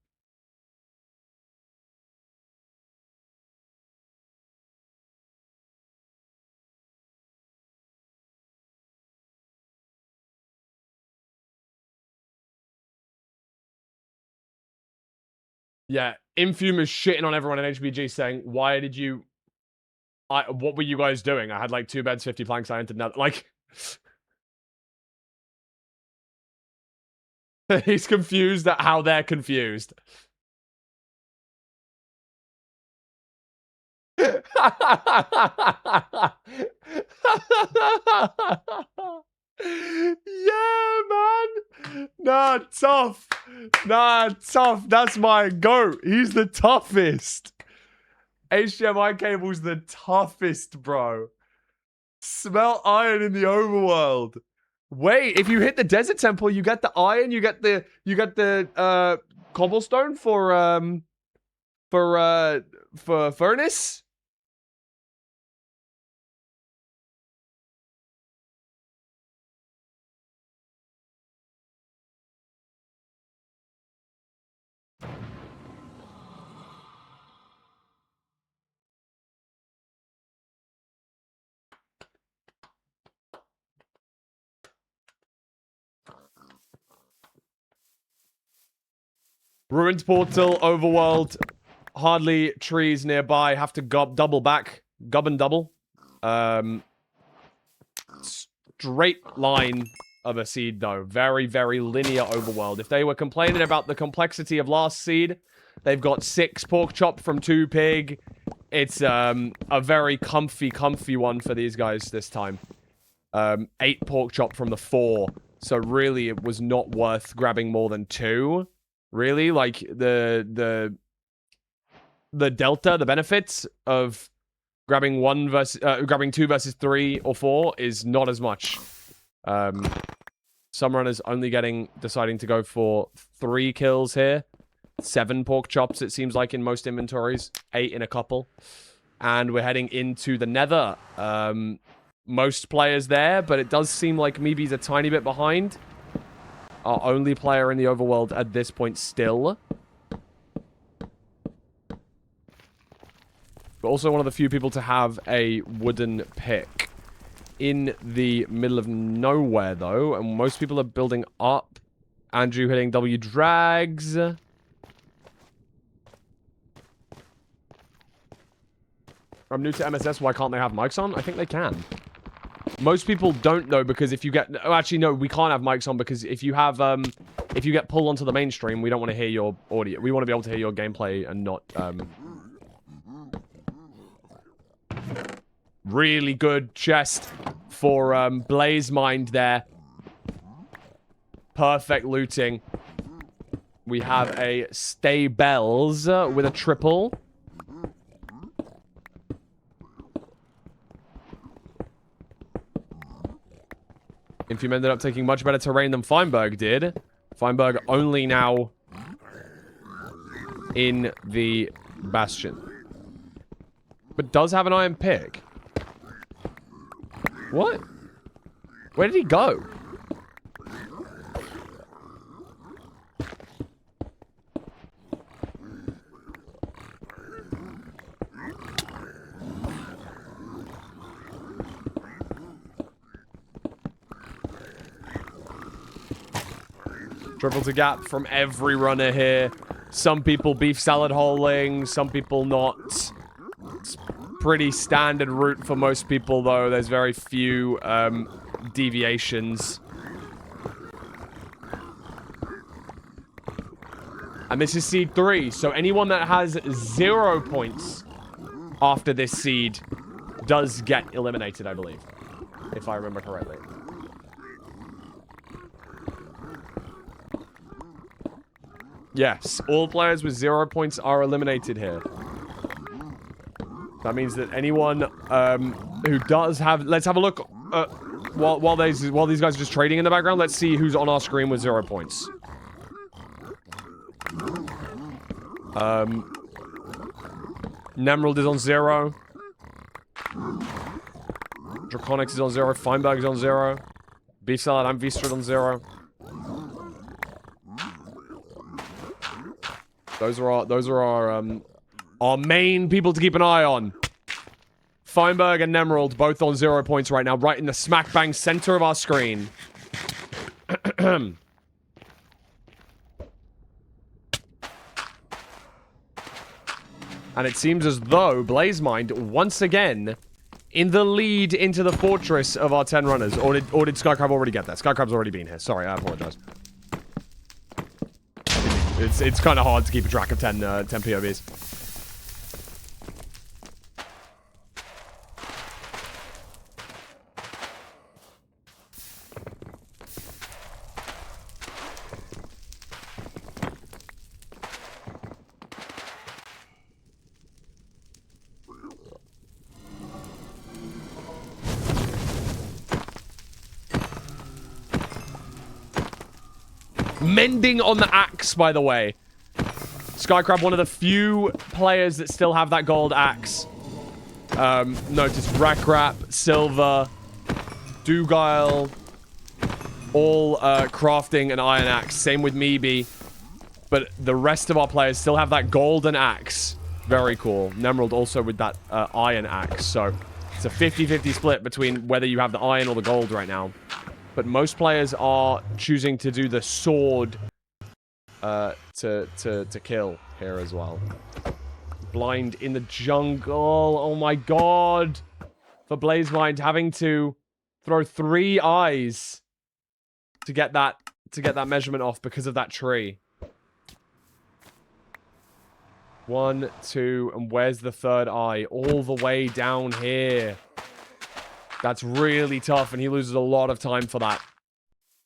Yeah, Infume is shitting on everyone in HBG saying, why did you... what were you guys doing? I had like 2 beds, 50 planks, I entered another... Like... He's confused at how they're confused. Yeah, man. Nah, tough. Nah, tough. That's my goat. He's the toughest. HDMI cable's the toughest, bro. Smelt iron in the overworld. Wait, if you hit the desert temple, you get the iron, you get the cobblestone for furnace. Ruined portal, overworld, hardly trees nearby. Have to double back, gub and double. Straight line of a seed though, very very linear overworld. If they were complaining about the complexity of last seed, they've got 6 pork chop from 2 pig. It's a very comfy one for these guys this time. 8 pork chop from the 4. So really, it was not worth grabbing more than 2. Really, like the the delta, the benefits of grabbing grabbing 2 versus 3 or 4 is not as much. Some runners only deciding to go for 3 kills here. 7 pork chops, it seems like, in most inventories. 8 in a couple. And we're heading into the nether. Most players there, but it does seem like Meeby's a tiny bit behind. Our only player in the overworld at this point still. But also one of the few people to have a wooden pick. In the middle of nowhere, though. And most people are building up. Andrew hitting W drags. I'm new to MSS. Why can't they have mics on? I think they can. Most people don't know because if you get... Oh, actually, no. We can't have mics on because if you have... if you get pulled onto the mainstream, we don't want to hear your audio. We want to be able to hear your gameplay and not... Really good chest for Blaze Mind there. Perfect looting. We have a Stay Bells with a triple. Infium ended up taking much better terrain than Feinberg did. Feinberg only now in the Bastion. But does have an iron pick. What? Where did he go? Triple to gap from every runner here. Some people beef salad holing, some people not. It's pretty standard route for most people, though. There's very few deviations. And this is seed 3, so anyone that has 0 points after this seed does get eliminated, I believe. If I remember correctly. Yes, all players with 0 points are eliminated here. That means that anyone who does have... Let's have a look while these guys are just trading in the background. Let's see who's on our screen with 0 points. Nemerald is on 0. Draconics is on 0. Feinberg is on 0. Beef Salad and Vistrid on 0. Those are our main people to keep an eye on. Feinberg and Nemerald both on 0 points right now, right in the smack bang center of our screen. And it seems as though Blazemind once again in the lead into the fortress of our 10 runners. Or did Skycrab already get there? Skycrab's already been here. Sorry, I apologize. It's kind of hard to keep a track of 10 POVs. Mending on the axe, by the way. Skycrab, one of the few players that still have that gold axe. Notice Rakrap, Silver, Dugile, all crafting an iron axe. Same with Meeby. But the rest of our players still have that golden axe. Very cool. Nemerald also with that iron axe. So it's a 50-50 split between whether you have the iron or the gold right now. But most players are choosing to do the sword to kill here as well. Blind in the jungle. Oh my god. For Blazemind having to throw 3 eyes to get that measurement off because of that tree. 1, 2, and where's the 3rd eye? All the way down here. That's really tough, and he loses a lot of time for that.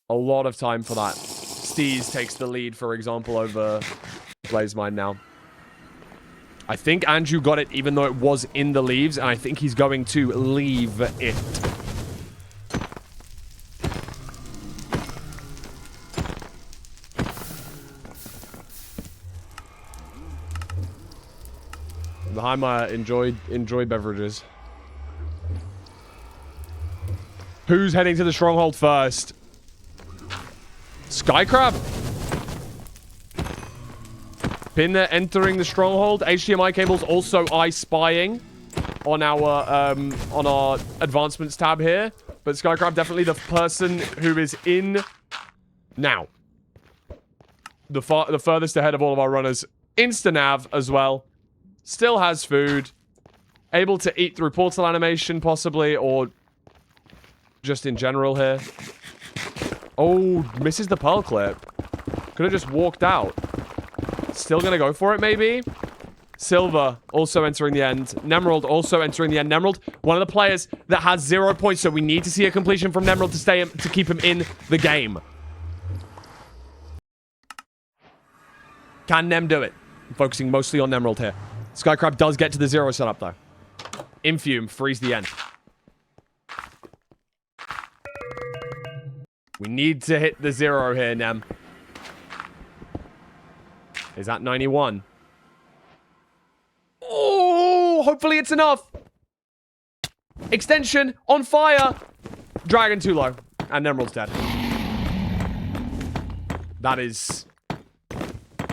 A lot of time for that. Steez takes the lead, for example, over Blazemind now. I think Andrew got it even though it was in the leaves, and I think he's going to leave it. Heimer, enjoy beverages. Who's heading to the stronghold first? Skycrab? Pinner entering the stronghold. HDMI cables also eye spying on our advancements tab here. But Skycrab definitely the person who is in now. The furthest ahead of all of our runners. Insta-nav as well. Still has food. Able to eat through portal animation possibly, or just in general here. Oh, misses the pearl clip. Could have just walked out. Still gonna go for it, maybe? Silver also entering the end. Nemerald also entering the end. Nemerald, one of the players that has 0 points, so we need to see a completion from Nemerald to keep him in the game. Can Nem do it? I'm focusing mostly on Nemerald here. Skycrab does get to the 0 setup, though. Infume frees the end. We need to hit the 0 here, Nem. Is that 91? Oh, hopefully it's enough. Extension on fire. Dragon too low. And Emerald's dead. That is...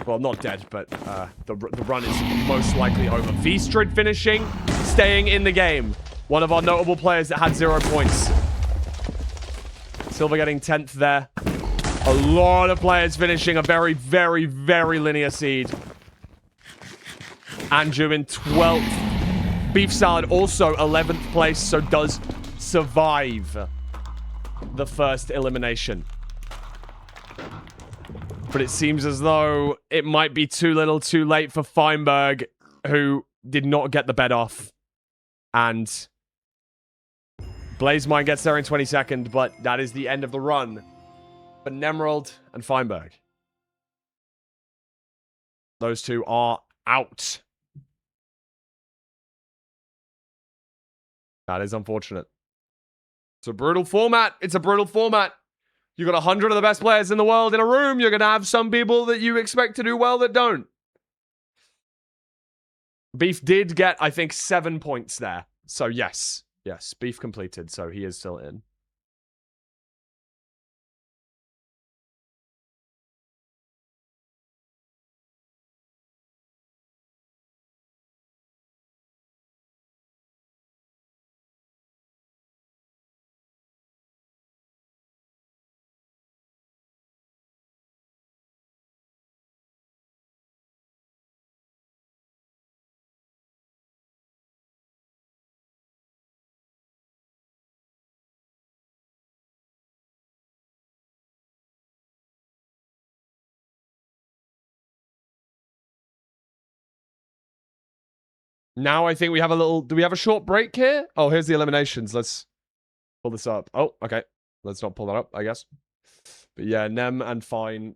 Well, not dead, but the run is most likely over. V-Strid finishing, staying in the game. One of our notable players that had 0 points. Silver getting 10th there. A lot of players finishing a very, very, very linear seed. Andrew in 12th. Beef Salad also 11th place, so does survive the first elimination. But it seems as though it might be too little too late for Feinberg, who did not get the bed off. And Blazemine gets there in 22nd, but that is the end of the run for Nemerald and Feinberg. Those two are out. That is unfortunate. It's a brutal format. It's a brutal format. You got 100 of the best players in the world in a room. You're going to have some people that you expect to do well that don't. Beef did get, I think, 7 points there. So, yes. Yes, Beef completed, so he is still in. Now I think we have a little... Do we have a short break here? Oh, here's the eliminations. Let's pull this up. Oh, okay. Let's not pull that up, I guess. But yeah, Nem and Fine.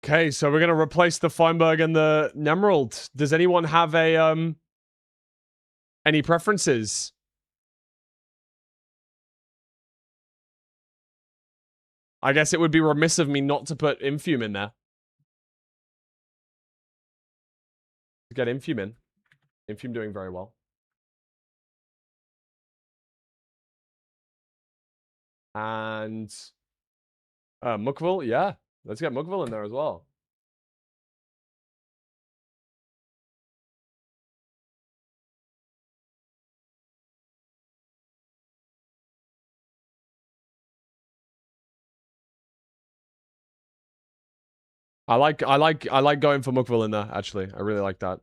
Okay, so we're going to replace the Feinberg and the Nemerald. Does anyone have a Any preferences? I guess it would be remiss of me not to put Infume in there. Get Infume in. Infume doing very well. And Mukville, yeah. Let's get Mukville in there as well. I like going for Mukville in there, actually. I really like that.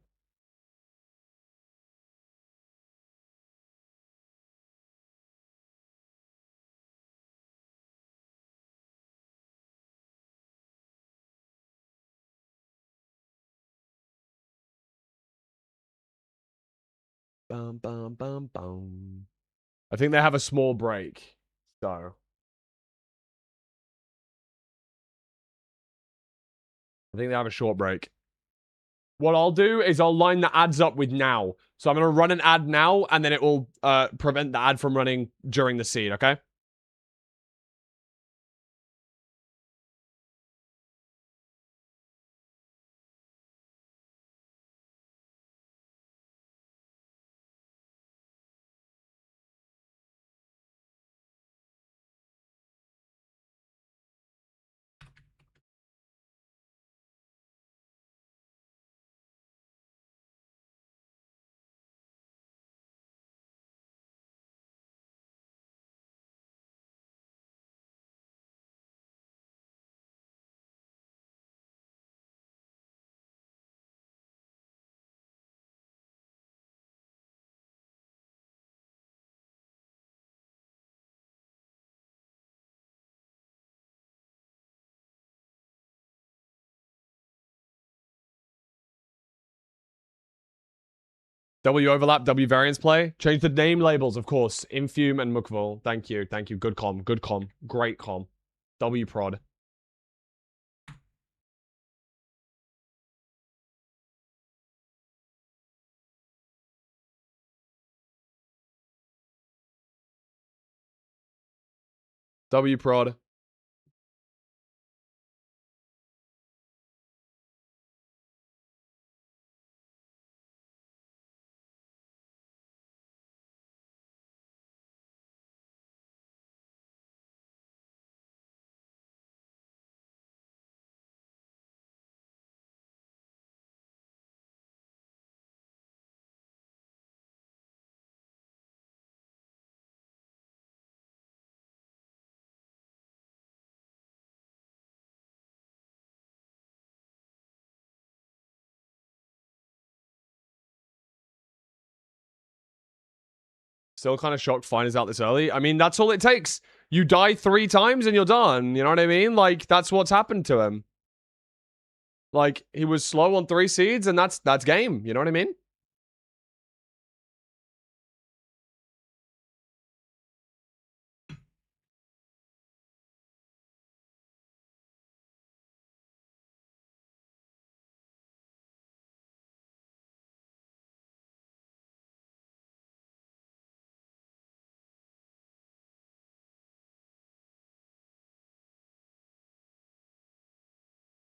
Bum, bum, bum, bum. I think they have a small break. So I think they have a short break. What I'll do is I'll line the ads up with now. So I'm going to run an ad now, and then it will prevent the ad from running during the seed, okay? W overlap, W variance play. Change the name labels, of course. Infume and Mukville. Thank you. Thank you. Good com. Good com. Great com. W prod. W prod. Still kind of shocked Fine is out this early. I mean, that's all it takes. You die 3 times and you're done. You know what I mean? Like, that's what's happened to him. Like, he was slow on 3 seeds, and that's game. You know what I mean?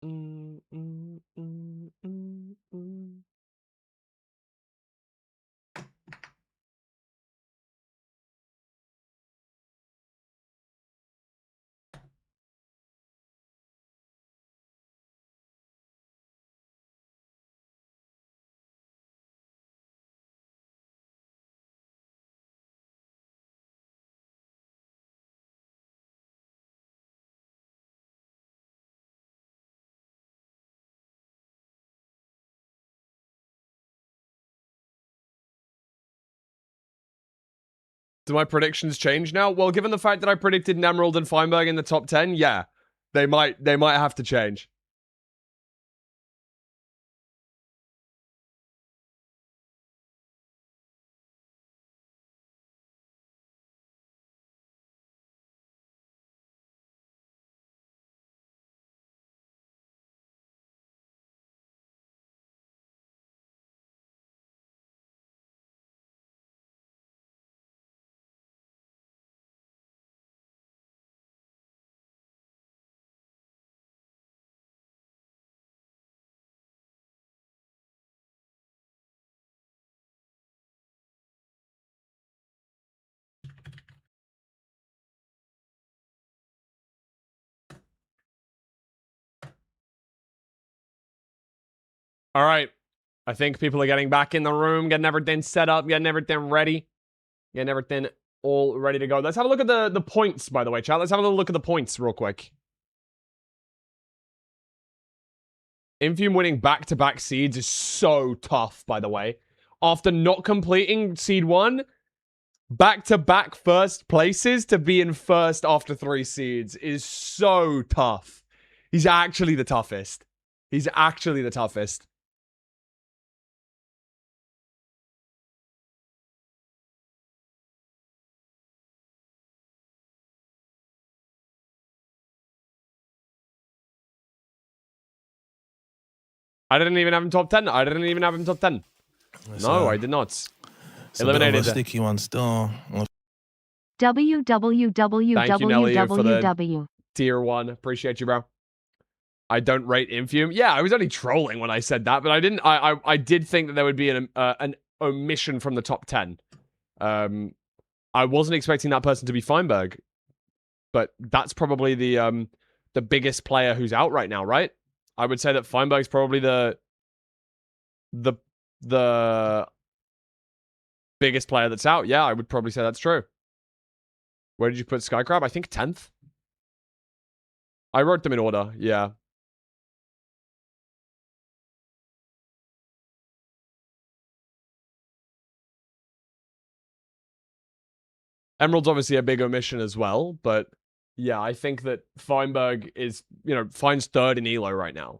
Mm, mm, mm, mm, mm. Do my predictions change now? Well, given the fact that I predicted Nemerald and Feinberg in the top 10, yeah. They might have to change. All right. I think people are getting back in the room, getting everything set up, getting everything ready, getting everything all ready to go. Let's have a look at the points, by the way, chat. Let's have a little look at the points real quick. Infume winning back-to-back seeds is so tough, by the way. After not completing seed 1, back-to-back first places to be in first after 3 seeds is so tough. He's actually the toughest. He's actually the toughest. I didn't even have him top 10. I didn't even have him top 10. No, I did not. It's Eliminated. a bit of a sticky one still. www. Tier 1. Appreciate you, bro. I don't rate Infume. Yeah, I was only trolling when I said that, but I didn't. I did think that there would be an omission from the top 10. I wasn't expecting that person to be Feinberg, but that's probably the biggest player who's out right now, right? I would say that Feinberg's probably the biggest player that's out. Yeah, I would probably say that's true. Where did you put Skycrab? I think 10th. I wrote them in order. Yeah. Emerald's obviously a big omission as well, but yeah, I think that Feinberg is, Fein's 3rd in ELO right now.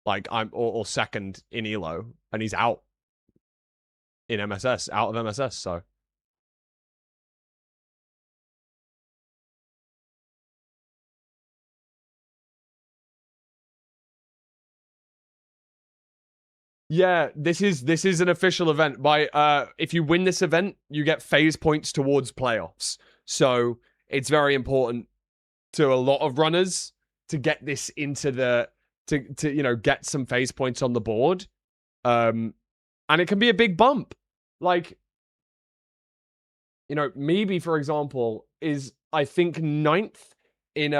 Like, or 2nd in ELO, and he's out in MSS, out of MSS, so. Yeah, this is an official event. If you win this event, you get phase points towards playoffs. So it's very important to a lot of runners to get this into to get some phase points on the board. And it can be a big bump. Like, maybe for example is I think 9th in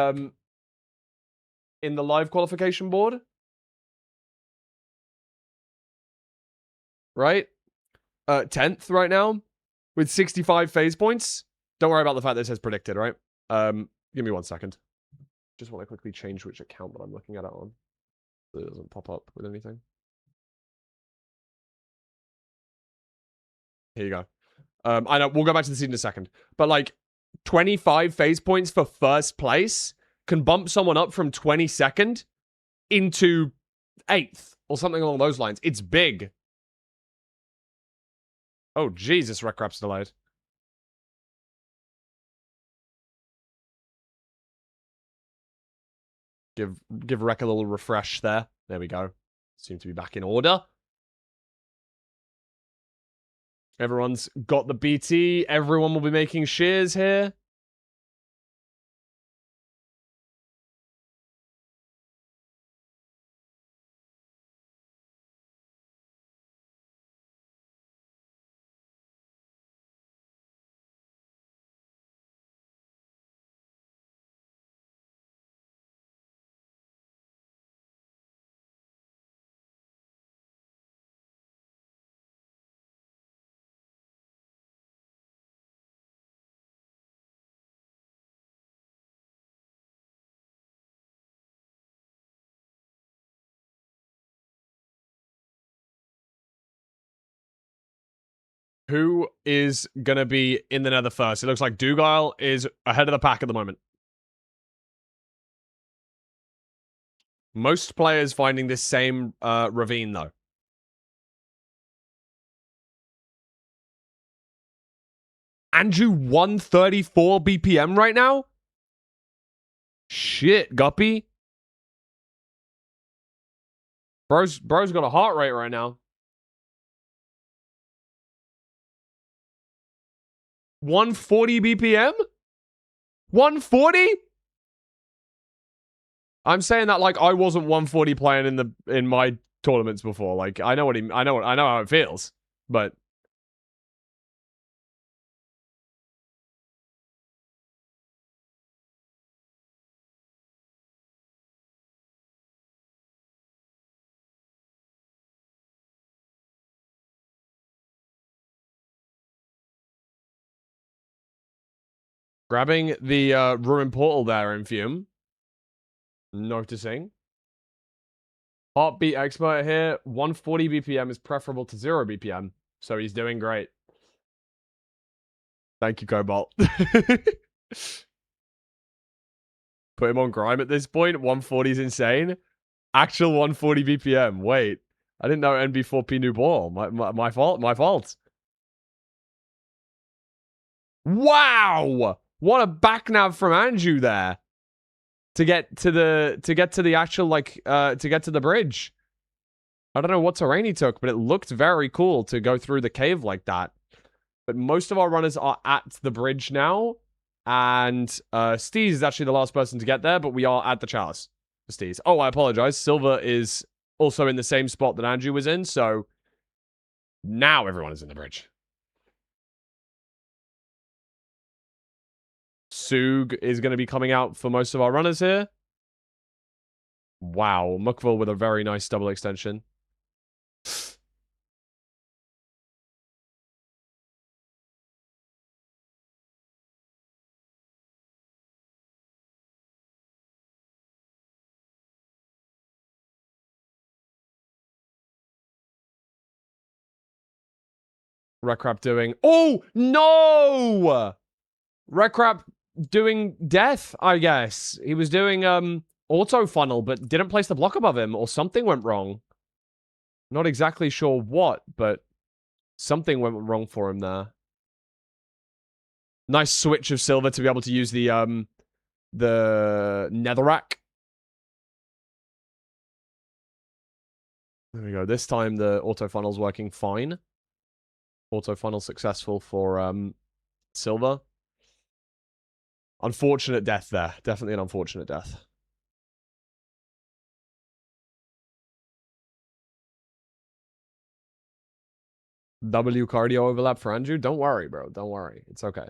the live qualification board. Right? 10th right now with 65 phase points. Don't worry about the fact that it says predicted, right? Give me 1 second. Just want to quickly change which account that I'm looking at it on, so it doesn't pop up with anything. Here you go. I know we'll go back to the seed in a second, but like 25 phase points for first place can bump someone up from 22nd into 8th or something along those lines. It's big. Oh, Jesus, Rec Rap's delayed. Give Rec a little refresh there. There we go. Seem to be back in order. Everyone's got the BT. Everyone will be making shares here. Who is going to be in the nether first? It looks like Dugile is ahead of the pack at the moment. Most players finding this same ravine, though. Andrew 134 BPM right now? Shit, Guppy. Bro's got a heart rate right now. 140 BPM? 140? I'm saying that like I wasn't 140 playing in my tournaments before. Like I know how it feels, but Grabbing the ruin portal there in Fume. Noticing. Heartbeat expert here. 140 BPM is preferable to 0 BPM. So he's doing great. Thank you, Cobalt. Put him on Grime at this point. 140 is insane. Actual 140 BPM. Wait. I didn't know NB4P new ball. My fault. My fault. Wow! What a back nav from Andrew there. To get to the actual to get to the bridge. I don't know what terrain he took, but it looked very cool to go through the cave like that. But most of our runners are at the bridge now. And Steez is actually the last person to get there, but we are at the chalice. Steez. Oh, I apologize. Silver is also in the same spot that Andrew was in, so now everyone is in the bridge. Sug is going to be coming out for most of our runners here. Wow, Mukville with a very nice double extension. Recrap doing... Oh, no! Recrap doing death, I guess. He was doing auto funnel, but didn't place the block above him, or something went wrong. Not exactly sure what, but something went wrong for him there. Nice switch of Silver to be able to use the netherrack. There we go. This time the auto funnel's working fine. Auto funnel successful for Silver. Unfortunate death there. Definitely an unfortunate death. W cardio overlap for Andrew? Don't worry, bro. Don't worry. It's okay.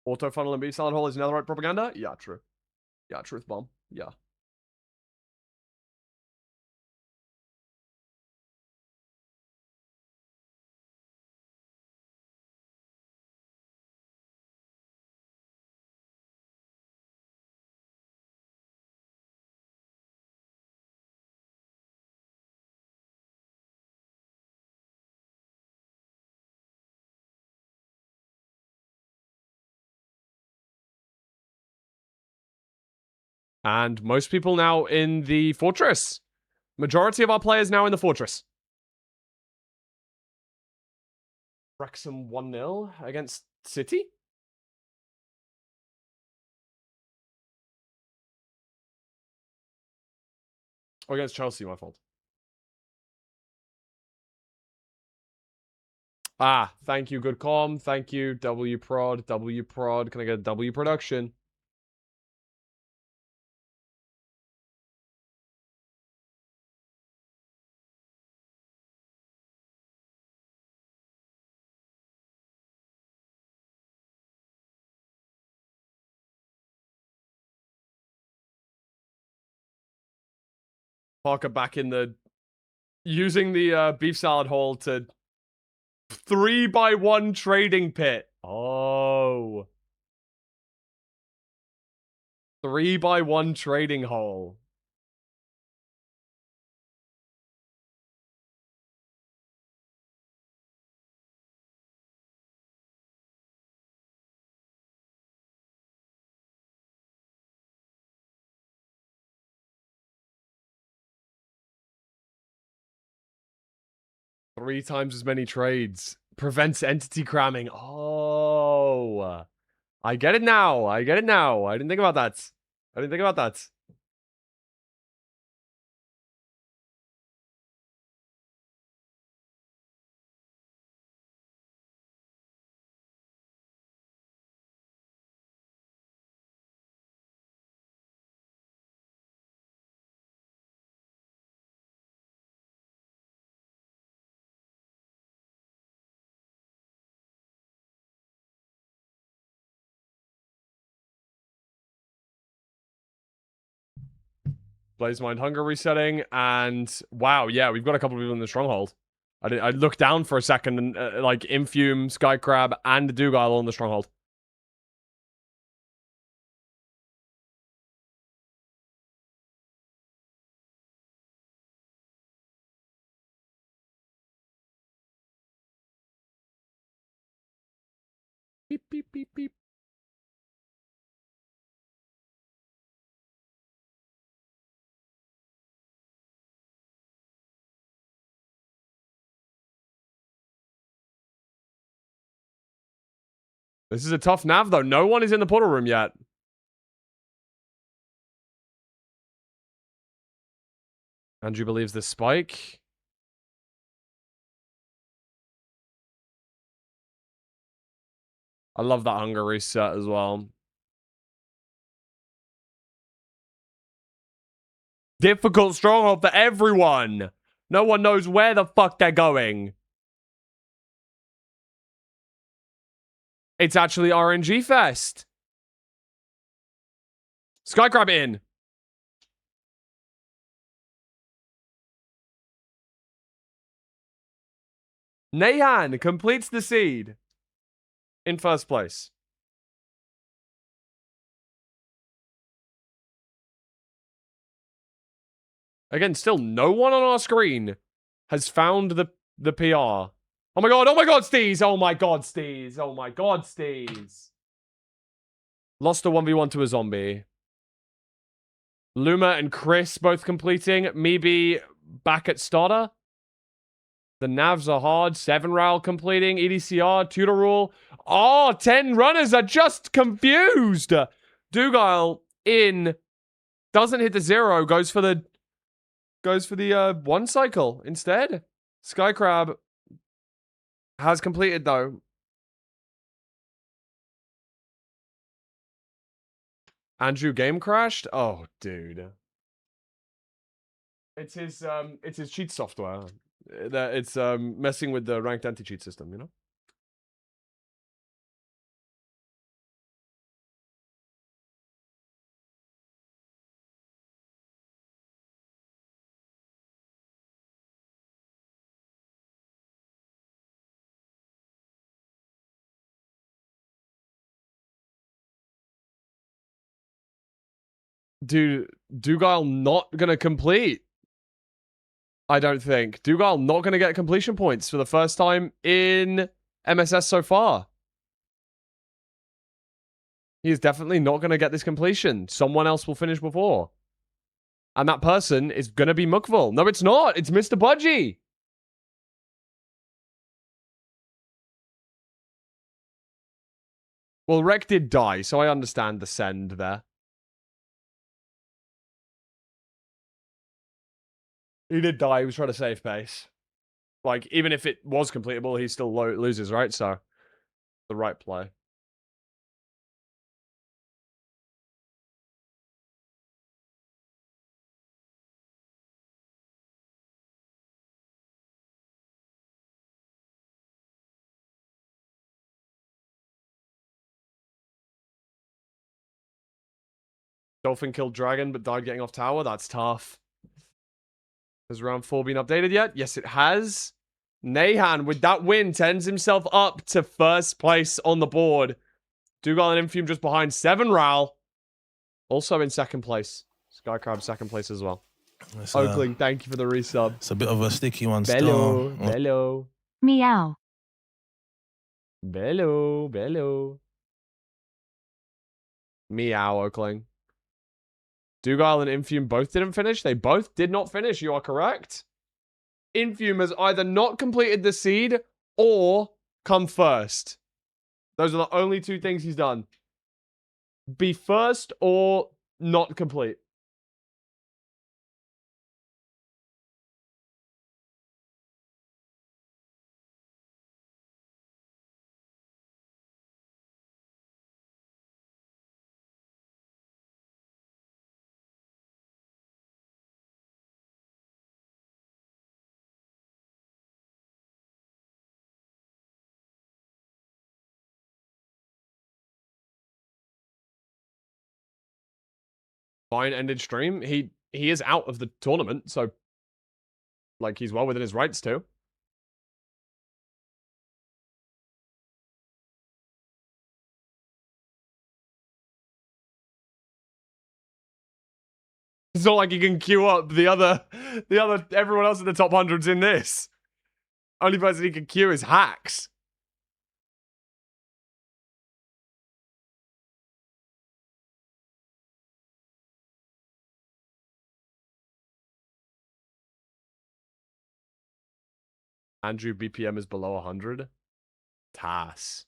Auto funnel and B solid hole is netherite propaganda? Yeah, true. Yeah, truth bomb. Yeah. And most people now in the fortress. Majority of our players now in the fortress. Wrexham 1-0 against City? Or against Chelsea, my fault. Ah, thank you, good com. Thank you, W Prod. W Prod. Can I get a W production? Parker back in the... Using the beef salad hole to... 3x1 trading pit. Oh. 3x1 trading hole. Three times as many trades. Prevents entity cramming. Oh. I get it now. I get it now. I didn't think about that. I didn't think about that. Blaze Mind Hunger resetting, and wow, yeah, we've got a couple of people in the stronghold. I looked down for a second and like Infume, Skycrab, and Dugile all in the stronghold. Beep, beep, beep, beep. This is a tough nav, though. No one is in the portal room yet. Andrew believes the spike. I love that hunger reset as well. Difficult stronghold for everyone. No one knows where the fuck they're going. It's actually RNG Fest. Skycrab in. Nahan completes the seed in first place. Again, still no one on our screen has found the PR. Oh my god, Steez! Oh my god, Steez! Oh my god, Steez! Lost a 1v1 to a zombie. Luma and Chris both completing. Maybe back at starter. The navs are hard. 7 Raul completing. EDCR, tutor rule. Oh, 10 runners are just confused. Dugile in. Doesn't hit the 0. Goes for the 1 cycle instead. Skycrab has completed though. Andrew game crashed? Oh, dude. It's his cheat software. It's messing with the ranked anti-cheat system, you know? Dude, Dugile not gonna complete. I don't think. Dugile not gonna get completion points for the first time in MSS so far. He is definitely not gonna get this completion. Someone else will finish before. And that person is gonna be Mukval. No, it's not. It's Mr. Budgie. Well, Rek did die, so I understand the send there. He did die. He was trying to save pace. Like, even if it was completable, he still loses, right? So, the right play. Dolphin killed Dragon, but died getting off tower. That's tough. Has round 4 been updated yet? Yes, it has. Nahan, with that win, turns himself up to first place on the board. Dugile and Infume just behind. 7 Ral. Also in second place. Skycrab second place as well. Oakling, thank you for the resub. It's a bit of a sticky one Bello, still. bello. Meow. Bello, bello. Meow, Oakling. Dugile and Infume both didn't finish. They both did not finish. You are correct. Infume has either not completed the seed or come first. Those are the only 2 things he's done. Be first or not complete. Fine ended stream. He is out of the tournament, so like he's well within his rights to. It's not like you can queue up the other, everyone else in the top 100's in this. Only person he can queue is Hacks. Andrew BPM is below 100. TAS.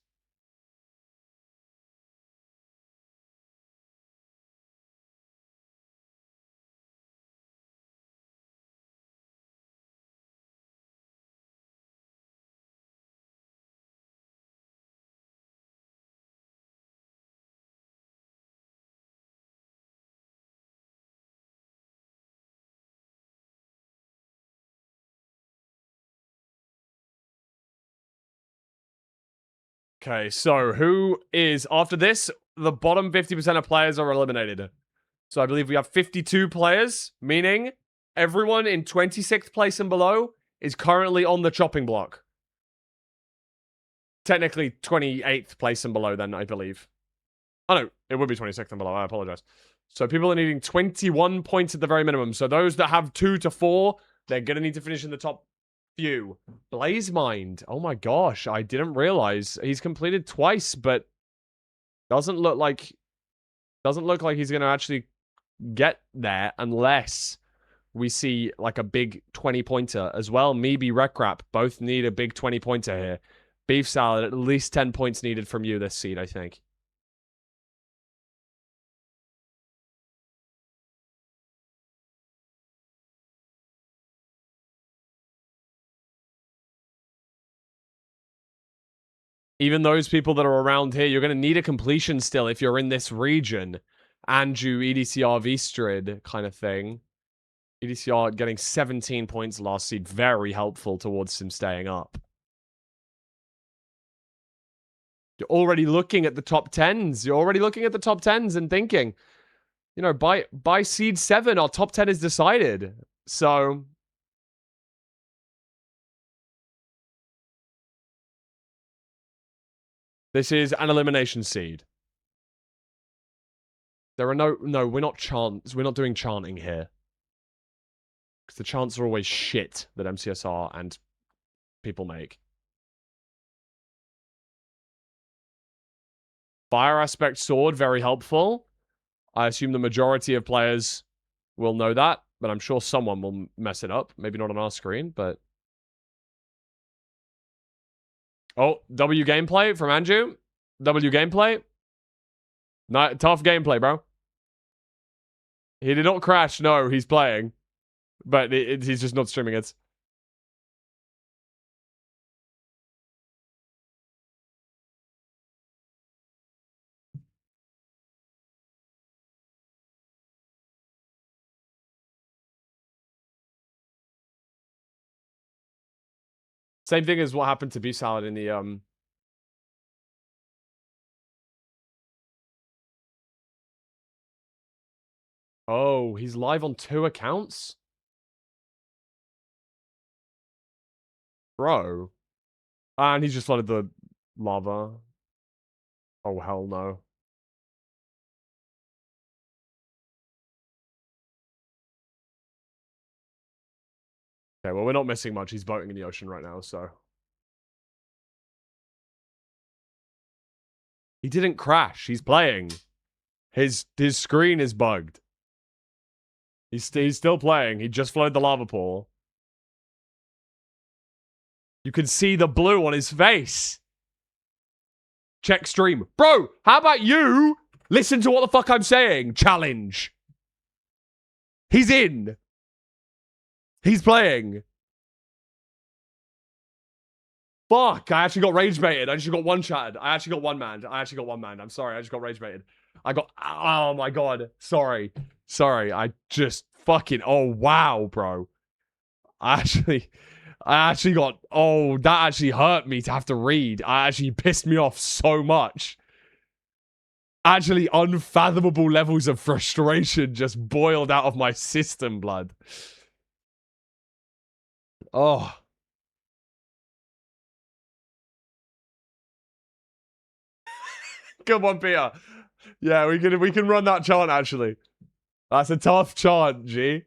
Okay, so who is, after this, the bottom 50% of players are eliminated. So I believe we have 52 players, meaning everyone in 26th place and below is currently on the chopping block. Technically 28th place and below then, I believe. Oh no, it would be 26th and below, I apologize. So people are needing 21 points at the very minimum. So those that have 2 to 4, they're going to need to finish in the top few. Blaze Mind. Oh my gosh, I didn't realize. He's completed twice, but doesn't look like he's going to actually get there unless we see like a big 20-pointer as well. Maybe Recrap both need a big 20-pointer here. Beef Salad, at least 10 points needed from you this seed, I think. Even those people that are around here, you're going to need a completion still if you're in this region. Andrew, EDCR, Vstrid kind of thing. EDCR getting 17 points last seed. Very helpful towards him staying up. You're already looking at the top 10s. You're already looking at the top 10s and thinking, you know, by seed 7, our top 10 is decided. So this is an elimination seed. There are no, we're not doing chanting here. Because the chants are always shit that MCSR and people make. Fire Aspect Sword, very helpful. I assume the majority of players will know that, but I'm sure someone will mess it up. Maybe not on our screen, but... Oh, W gameplay from Andrew. W gameplay. Not, tough gameplay, bro. He did not crash. No, he's playing. But he's just not streaming it. Same thing as what happened to Beef Salad in the Oh, he's live on 2 accounts? Bro. And he's just flooded the lava. Oh, hell no. Okay, well, we're not missing much. He's boating in the ocean right now, so... He didn't crash. He's playing. His screen is bugged. He's still playing. He just flooded the lava pool. You can see the blue on his face. Check stream. Bro, how about you listen to what the fuck I'm saying? Challenge. He's in. He's playing. Fuck, I actually got rage baited. I just got one-shotted. I actually got one-manned. I'm sorry, I just got rage baited. Oh my god. Sorry. I just fucking, oh wow, bro. I actually got, oh, that actually hurt me to have to read. I actually pissed me off so much. Actually, unfathomable levels of frustration just boiled out of my system, blood. Oh. Good one, Peter. Yeah, we can run that chant, actually. That's a tough chant, G.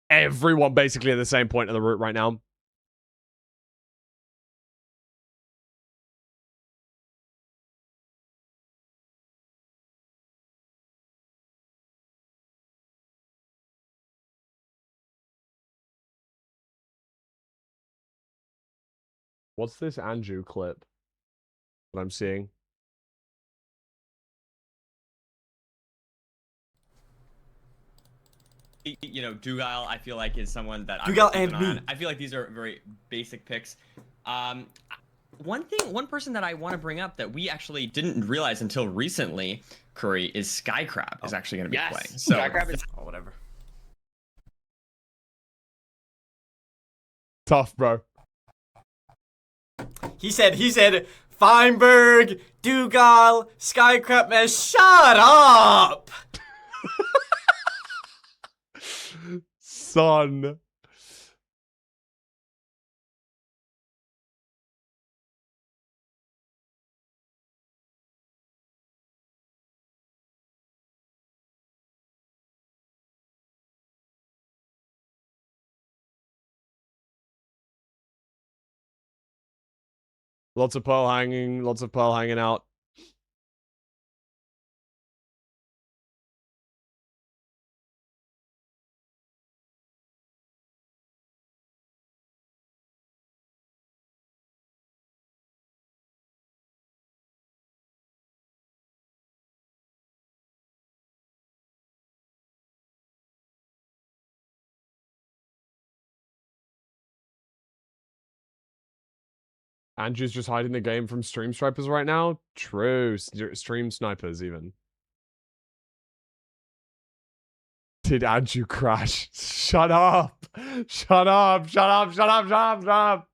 Everyone basically at the same point of the route right now. What's this Andrew clip that I'm seeing? You know, Dougal, I feel like is someone that Dougal I'm and keeping an eye me. on. I feel like these are very basic picks. One person that I want to bring up that we actually didn't realize until recently, Curry, is Skycrab is actually going to be playing. So Skycrab is whatever. Tough, bro. He said, Feinberg, Dougal, Skycrab, man, shut up! Son. Lots of pearl hanging out. Andrew's just hiding the game from stream snipers right now. True. Stream snipers, even. Did Andrew crash? Shut up. Shut up. Shut up. Shut up. Shut up. Shut up.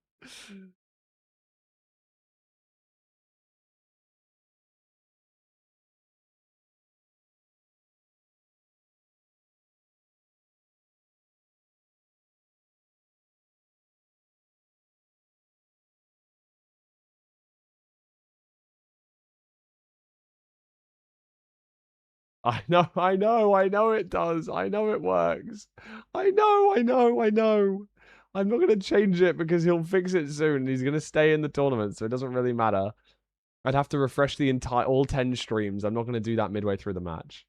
I know it does. I know it works. I know. I'm not going to change it because he'll fix it soon. He's going to stay in the tournament, so it doesn't really matter. I'd have to refresh the entire all 10 streams. I'm not going to do that midway through the match.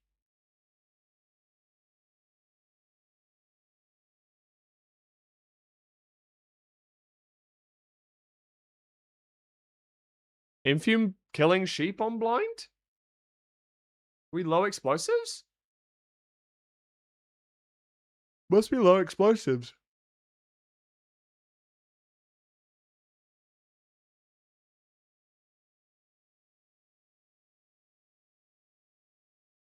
Infume killing sheep on blind? We low explosives? Must be low explosives.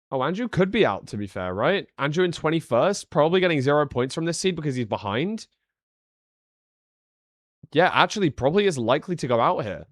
Oh, Andrew could be out, to be fair, right? Andrew in 21st, probably getting 0 points from this seed because he's behind. Yeah, actually, probably is likely to go out here.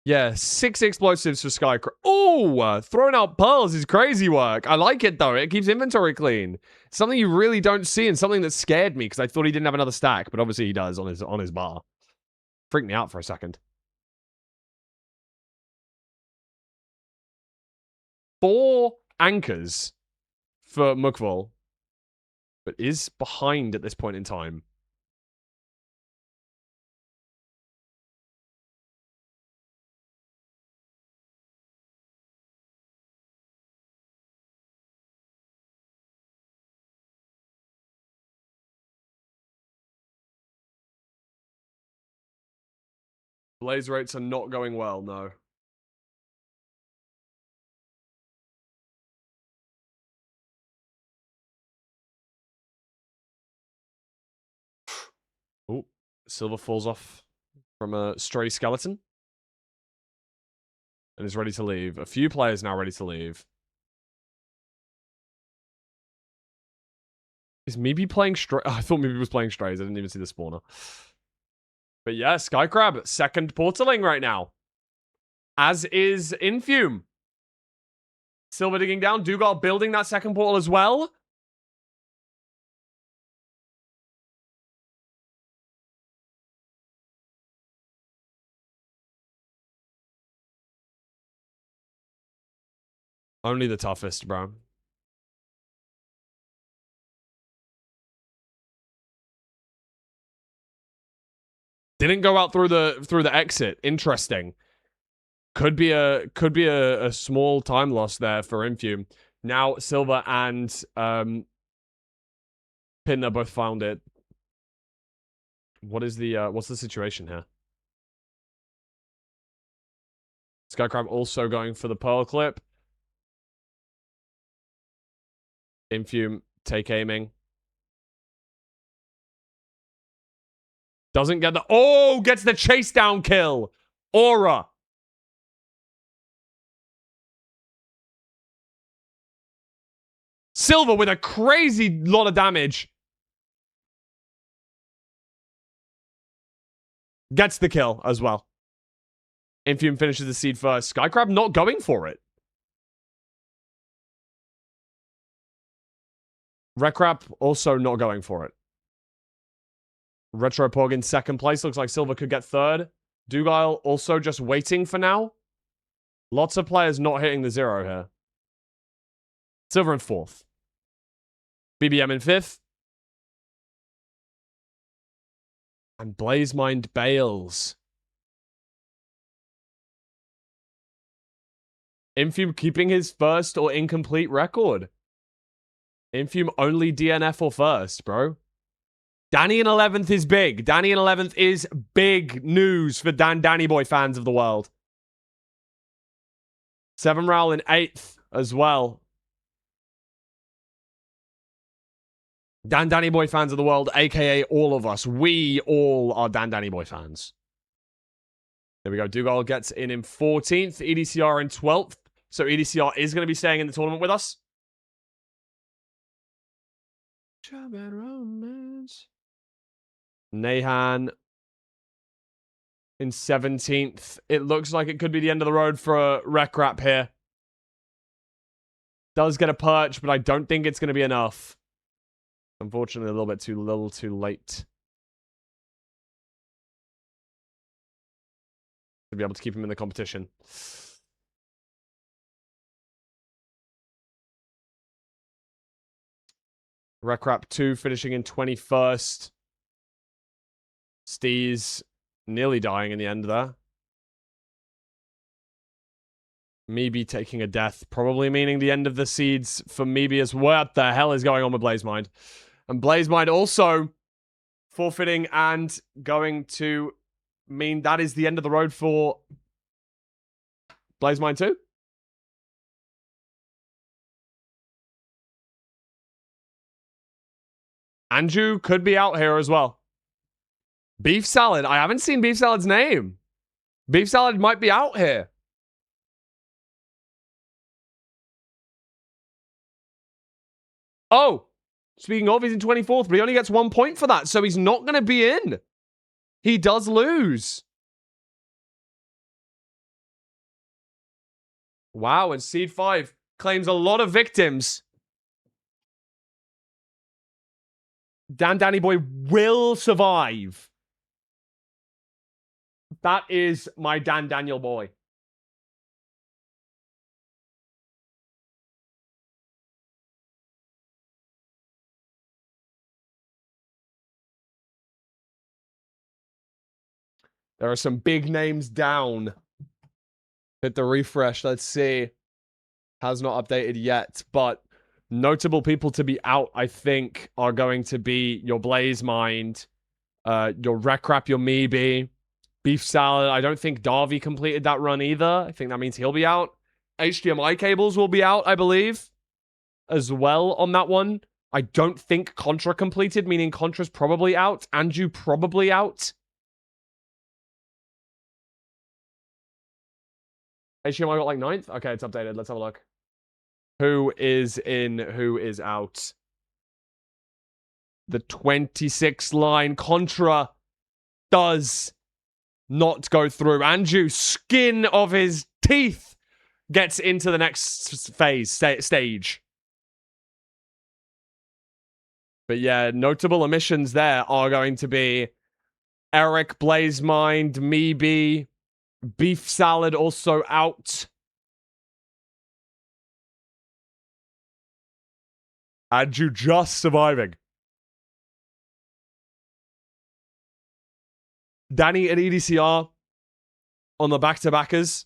Yeah, 6 explosives for Skycrab. Oh, throwing out pearls is crazy work. I like it, though. It keeps inventory clean. Something you really don't see and something that scared me because I thought he didn't have another stack, but obviously he does on his bar. Freaked me out for a second. 4 anchors for Mukval, but is behind at this point in time. Blaze rates are not going well, no. Oh, Silver falls off from a stray skeleton. And is ready to leave. A few players now ready to leave. Is Meebe playing straight? I thought Meebe was playing strays. I didn't even see the spawner. But yeah, Skycrab, second portaling right now. As is Infume. Silver digging down. Dougal building that second portal as well. Only the toughest, bro. Didn't go out through the exit. Interesting. Could be a small time loss there for Infume. Now Silver and Pinner both found it. What is the what's the situation here? Skycrab also going for the pearl clip. Infume take aiming. Doesn't get the... Oh! Gets the chase down kill. Aura. Silver with a crazy lot of damage. Gets the kill as well. Infume finishes the seed first. Skycrab not going for it. Recrap also not going for it. Retropog in second place. Looks like Silver could get third. Dougal also just waiting for now. Lots of players not hitting the 0 here. Silver in fourth. BBM in fifth. And Blazemind bails. Infume keeping his first or incomplete record. Infume only DNF or first, bro. Danny in 11th is big. Danny in 11th is big news for Danny Boy fans of the world. 7 Raul in 8th as well. Danny Boy fans of the world, aka all of us. We all are Danny Boy fans. There we go. Dougal gets in 14th. EDCR in 12th. So EDCR is going to be staying in the tournament with us. Nahan in 17th. It looks like it could be the end of the road for Recrap here. Does get a perch, but I don't think it's going to be enough. Unfortunately, a little too late. To be able to keep him in the competition. Recrap 2 finishing in 21st. Steez nearly dying in the end there. Meebe taking a death, probably meaning the end of the seeds for Meebe as well. What the hell is going on with Blazemind? And Blazemind also forfeiting and going to mean that is the end of the road for Blazemind too. Andrew could be out here as well. Beef Salad. I haven't seen Beef Salad's name. Beef Salad might be out here. Oh, speaking of, he's in 24th, but he only gets 1 point for that, so he's not going to be in. He does lose. Wow, and Seed 5 claims a lot of victims. Danny Boy will survive. That is my Daniel boy. There are some big names down. Hit the refresh. Let's see. Has not updated yet, but notable people to be out, I think, are going to be your Blazemind, your Recrap, your Meebe, Beef Salad. I don't think Darby completed that run either. I think that means he'll be out. HDMI cables will be out, I believe, as well on that one. I don't think Contra completed, meaning Contra's probably out. Andrew probably out. HDMI got like 9th? Okay, it's updated. Let's have a look. Who is in? Who is out? The 26 line contra does not go through. Andrew, skin of his teeth, gets into the next phase, stage. But yeah, notable omissions there are going to be Eric, Blazemind, Meebe, Beef Salad also out. Andrew just surviving. Danny and EDCR on the back-to-backers.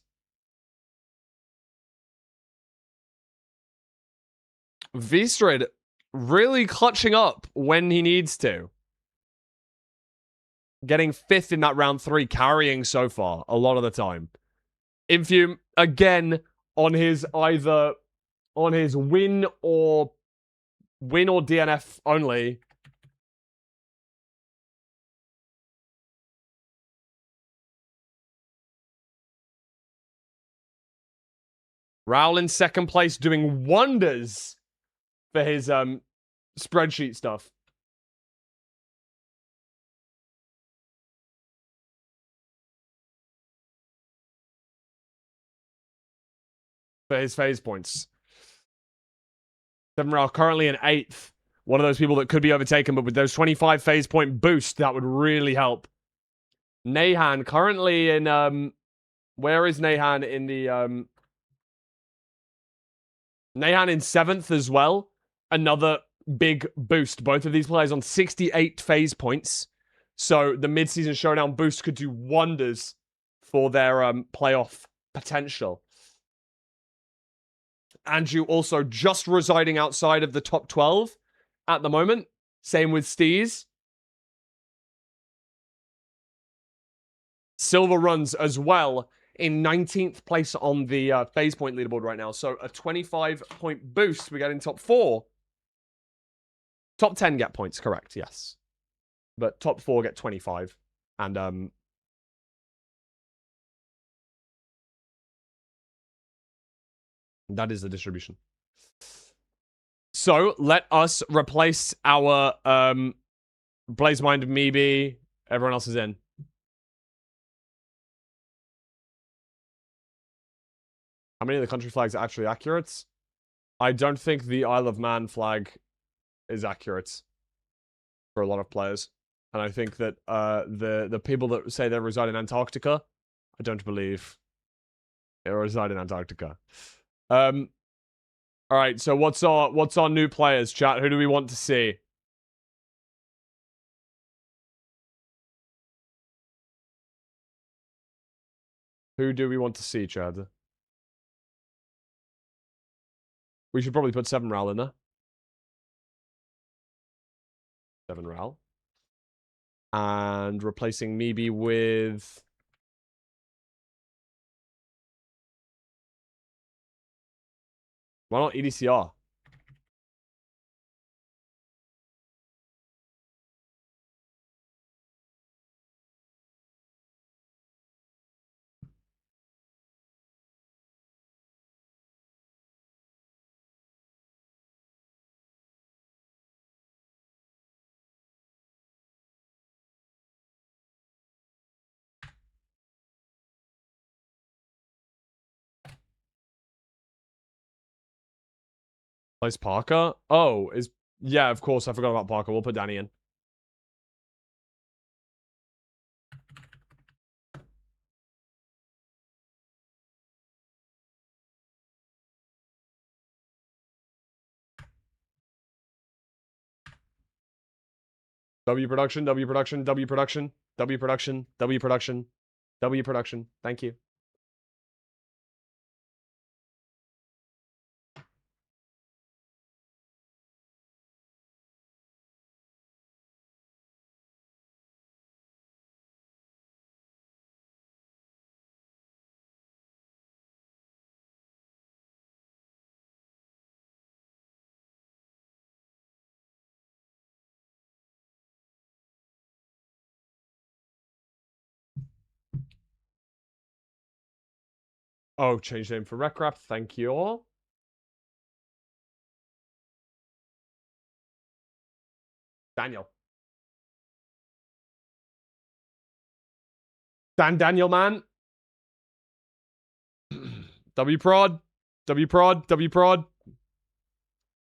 V-Strid really clutching up when he needs to. Getting 5th in that round 3, carrying so far a lot of the time. Infume, again, on his either on his win or DNF only. Raul in second place doing wonders for his spreadsheet stuff. For his phase points. 7 Raul currently in 8th. One of those people that could be overtaken, but with those 25 phase point boost, that would really help. Nahan currently in where is Nahan in the Nahan in 7th as well. Another big boost. Both of these players on 68 phase points. So the mid-season showdown boost could do wonders for their playoff potential. Andrew also just residing outside of the top 12 at the moment. Same with Steez. Silver runs as well in 19th place on the phase point leaderboard right now. So a 25-point boost. We get in top 4. Top 10 get points, correct, yes. But top 4 get 25. And that is the distribution. So let us replace our Blazemind, Meebe. Everyone else is in. How many of the country flags are actually accurate? I don't think the Isle of Man flag is accurate for a lot of players. And I think that the people that say they reside in Antarctica, I don't believe they reside in Antarctica. All right, so what's our new players, chat? Who do we want to see? Who do we want to see, Chad? We should probably put 7 Ral in there. 7 Ral. And replacing Meebe with... Why not EDCR? Place Parker? Oh, is... Yeah, of course, I forgot about Parker. We'll put Danny in. W production, W production, W production, W production, W production, W production. Thank you. Oh, change name for Recrap. Thank you all. Daniel. Daniel, man. W prod. W prod. W prod.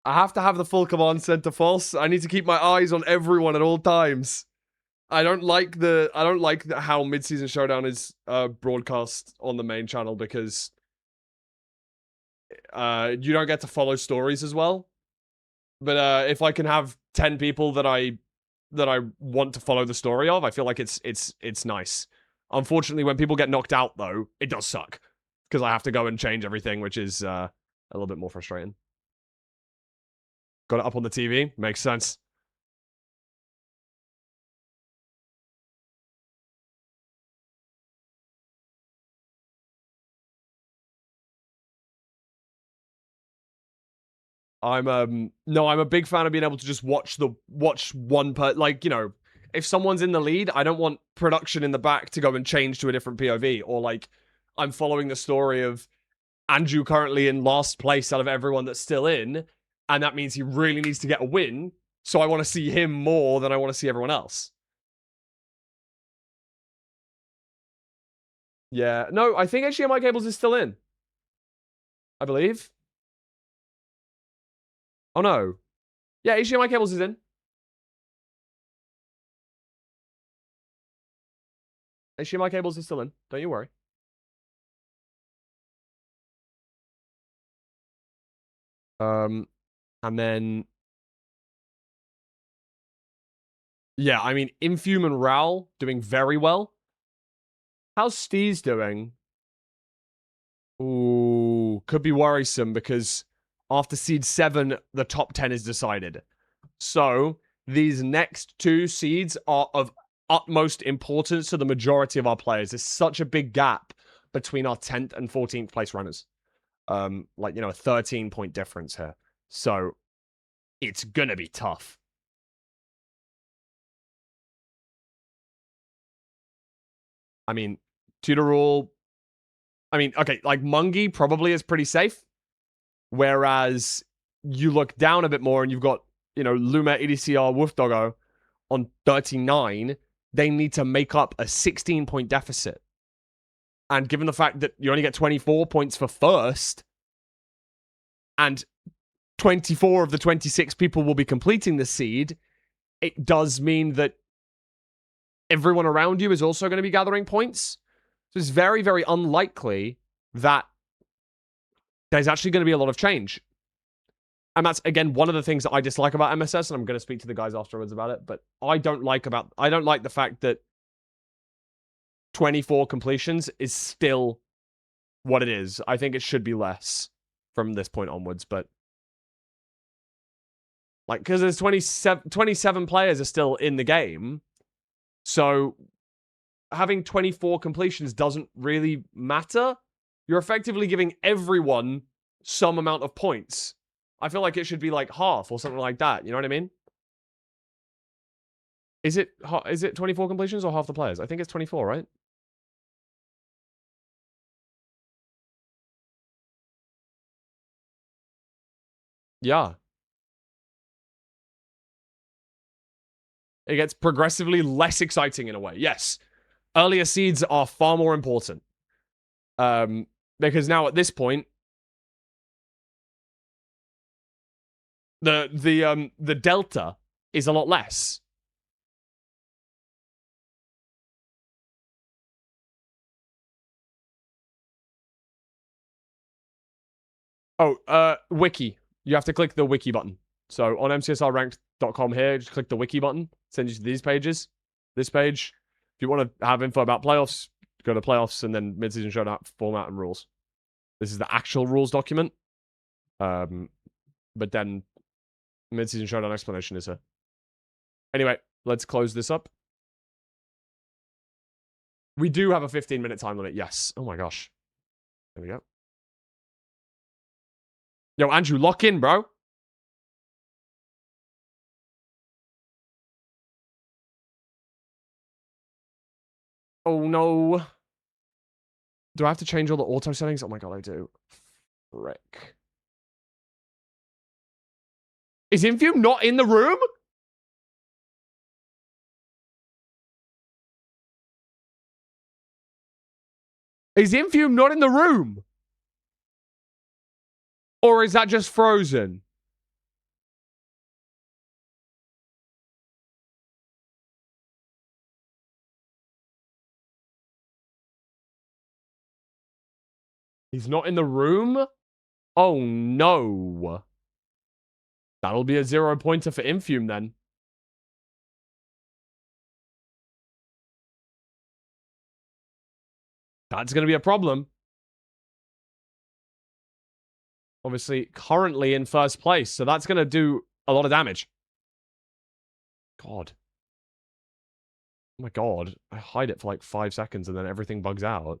I have to have the full command center false. I need to keep my eyes on everyone at all times. I don't like how mid-season showdown is broadcast on the main channel because you don't get to follow stories as well. But if I can have 10 people that I want to follow the story of, I feel like it's nice. Unfortunately, when people get knocked out though, it does suck because I have to go and change everything, which is a little bit more frustrating. Got it up on the TV. Makes sense. I'm a big fan of being able to just watch one like, you know, if someone's in the lead, I don't want production in the back to go and change to a different POV, or like I'm following the story of Andrew currently in last place out of everyone that's still in, and that means he really needs to get a win, so I want to see him more than I want to see everyone else. Yeah, no, I think HDMI cables is still in. I believe. Oh no. Yeah, HDMI cables is in. HDMI cables is still in. Don't you worry. And then... Yeah, I mean, Infume and Raul doing very well. How's Steez doing? Ooh, could be worrisome because after Seed 7, the top 10 is decided. So, these next 2 seeds are of utmost importance to the majority of our players. There's such a big gap between our 10th and 14th place runners. Like, you know, a 13-point difference here. So, it's gonna be tough. I mean, tutor rule. I mean, okay, like Mungie probably is pretty safe. Whereas you look down a bit more and you've got, you know, Luma, EDCR, Wolf Doggo on 39. They need to make up a 16-point deficit. And given the fact that you only get 24 points for first, and 24 of the 26 people will be completing the seed, it does mean that everyone around you is also going to be gathering points. So it's very, very unlikely that there's actually going to be a lot of change. And that's, again, one of the things that I dislike about MSS, and I'm going to speak to the guys afterwards about it, but I don't like the fact that 24 completions is still what it is. I think it should be less from this point onwards, but like, because there's 27 players are still in the game, so having 24 completions doesn't really matter. You're effectively giving everyone some amount of points. I feel like it should be like half or something like that. You know what I mean? Is it 24 completions or half the players? I think it's 24, right? Yeah. It gets progressively less exciting in a way. Yes. Earlier seeds are far more important. Because now at this point, the delta is a lot less. Oh, wiki. You have to click the wiki button. So on mcsrranked.com here, just click the wiki button. Send you to these pages. This page. If you want to have info about playoffs, go to playoffs and then mid-season showdown format and rules. This is the actual rules document. But then mid-season showdown explanation is here. Anyway, let's close this up. We do have a 15-minute time limit. Yes. Oh my gosh. There we go. Yo, Andrew, lock in, bro. Oh, no. Do I have to change all the auto settings? Oh my god, I do. Frick. Is Infume not in the room? Is Infume not in the room? Or is that just frozen? He's not in the room? Oh, no. That'll be a 0-pointer for Infume then. That's going to be a problem. Obviously, currently in first place, so that's going to do a lot of damage. God. Oh my god. I hide it for like 5 seconds and then everything bugs out.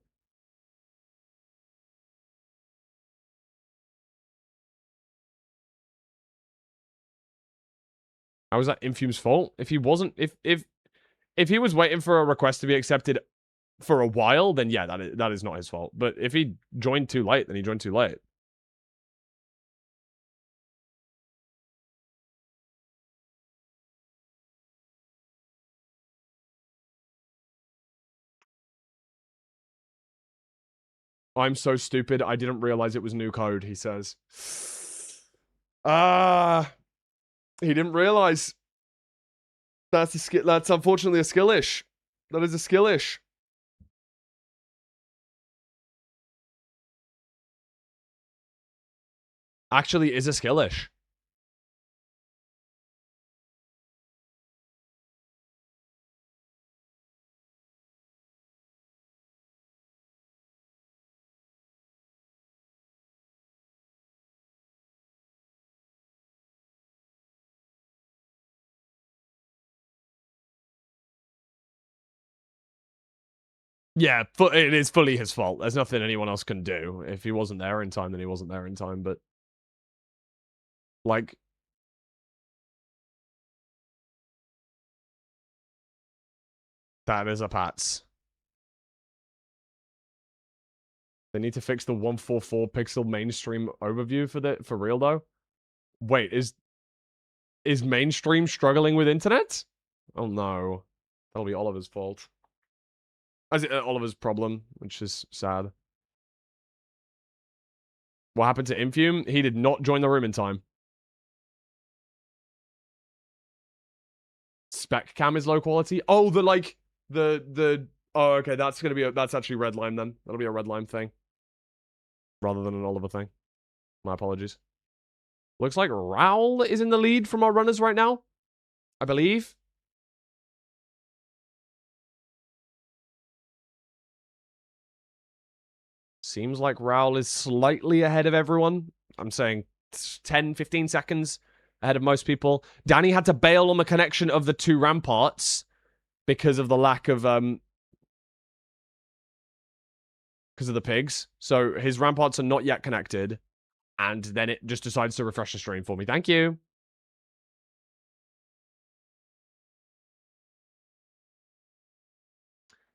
How was that Infume's fault? If he wasn't, if he was waiting for a request to be accepted for a while, then yeah, that is not his fault. But if he joined too late, then he joined too late. I'm so stupid. I didn't realize it was new code, he says. He didn't realize. That's unfortunately a skillish. That is a skillish. Actually is a skillish. Yeah, it is fully his fault. There's nothing anyone else can do. If he wasn't there in time, then he wasn't there in time. But, like, that is a Pats. They need to fix the 144 pixel mainstream overview for real though. Wait, is mainstream struggling with internet? Oh no, that'll be Oliver's fault. Oliver's problem, which is sad. What happened to Infume? He did not join the room in time. Spec cam is low quality. Oh, oh, okay, that's actually red lime then. That'll be a red lime thing. Rather than an Oliver thing. My apologies. Looks like Raul is in the lead from our runners right now. I believe. Seems like Raul is slightly ahead of everyone. I'm saying 10, 15 seconds ahead of most people. Danny had to bail on the connection of the 2 ramparts because of the lack of because of the pigs. So his ramparts are not yet connected. And then it just decides to refresh the stream for me. Thank you.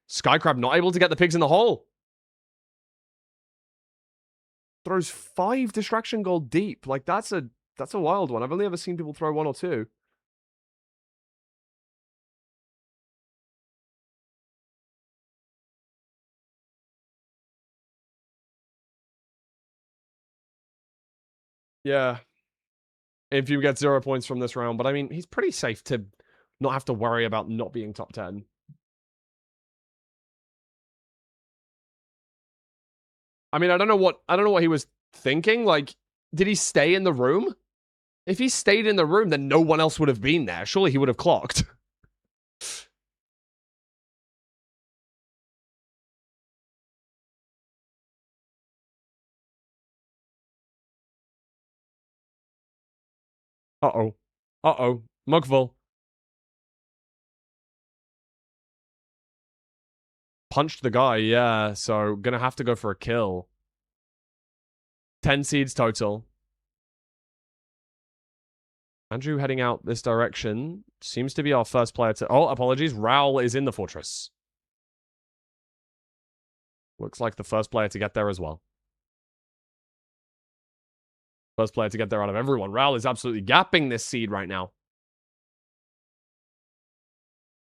Skycrab not able to get the pigs in the hole. Throws 5 distraction gold deep. Like, that's a wild one. I've only ever seen people throw 1 or 2. Yeah. If you get 0 points from this round. But I mean, he's pretty safe to not have to worry about not being top 10. I mean, I don't know what he was thinking. Like, did he stay in the room? If he stayed in the room, then no one else would have been there. Surely he would have clocked. Uh-oh. Uh-oh. Mugville. Punched the guy, yeah. So, gonna have to go for a kill. 10 seeds total. Andrew heading out this direction. Seems to be our first player to... Oh, apologies. Raul is in the fortress. Looks like the first player to get there as well. First player to get there out of everyone. Raul is absolutely gapping this seed right now.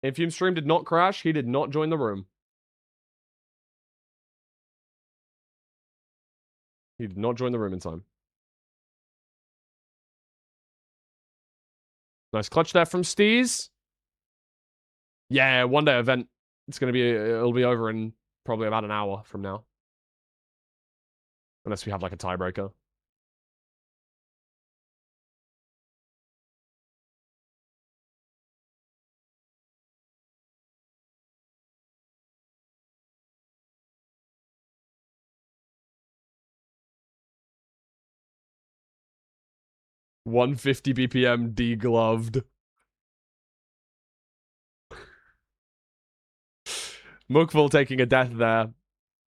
Infume stream did not crash. He did not join the room. He did not join the room in time. Nice clutch there from Steez. Yeah, one day event. It's gonna be. It'll be over in probably about an hour from now, unless we have like a tiebreaker. $150 BPM degloved. Mukvul taking a death there.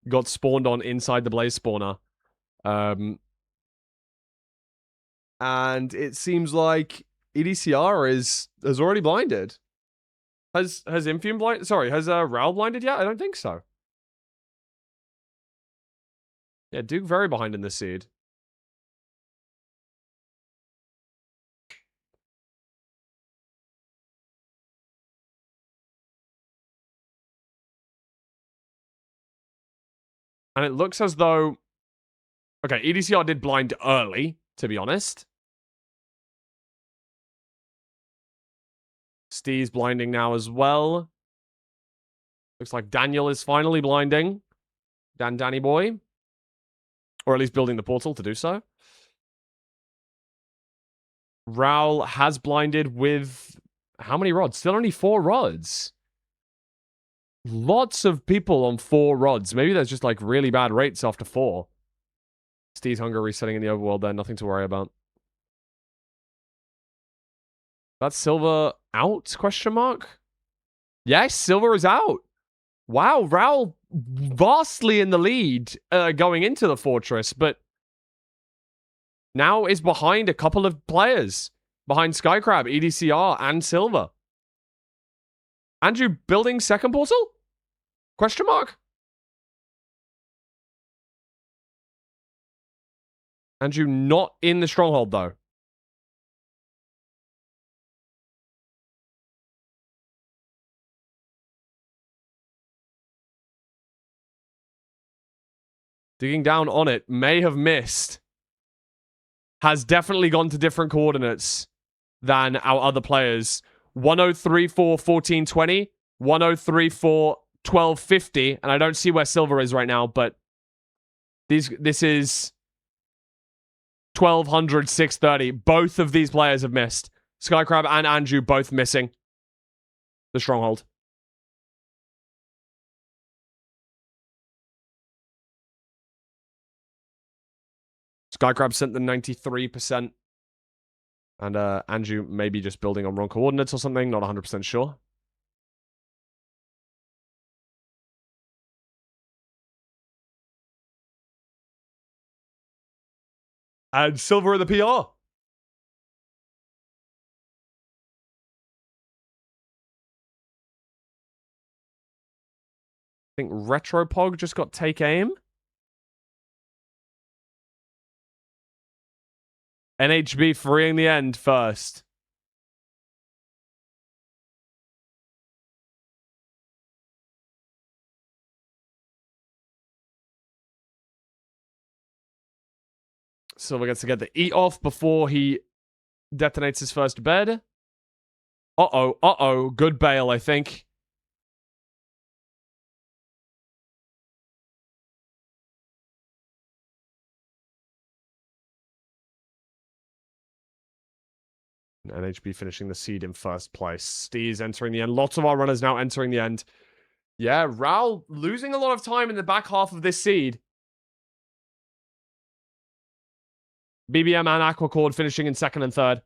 Got spawned on inside the Blaze spawner. And it seems like EDCR has already blinded. Has Infium blinded? Sorry, has Raul blinded yet? I don't think so. Yeah, Duke very behind in this seed. And it looks as though... Okay, EDCR did blind early, to be honest. Steve's blinding now as well. Looks like Daniel is finally blinding. Danny boy. Or at least building the portal to do so. Raul has blinded with... How many rods? Still only 4 rods. Lots of people on 4 rods. Maybe there's just like really bad rates after 4. Steve's hunger resetting in the overworld there. Nothing to worry about. That's Silver out? Question mark? Yes, Silver is out. Wow, Raul vastly in the lead going into the fortress, but now is behind a couple of players. Behind Skycrab, EDCR, and Silver. Andrew building second portal? Question mark? Andrew not in the stronghold, though. Digging down on it. May have missed. Has definitely gone to different coordinates than our other players. 1034 1420, 1034 1250, and I don't see where Silver is right now, but this is 1200 630. Both of these players have missed. Skycrab and Andrew both missing the stronghold. Skycrab sent the 93%. And Andrew maybe just building on wrong coordinates or something. Not 100% sure. And Silver at the PR. I think Retropog just got take aim. NHB freeing the end first. Silver gets to get the eat off before he detonates his first bed. Uh-oh. Good bail, I think. NHB finishing the seed in first place. Steez entering the end. Lots of our runners now entering the end. Yeah, Raul losing a lot of time in the back half of this seed. BBM and Aquacord finishing in second and third.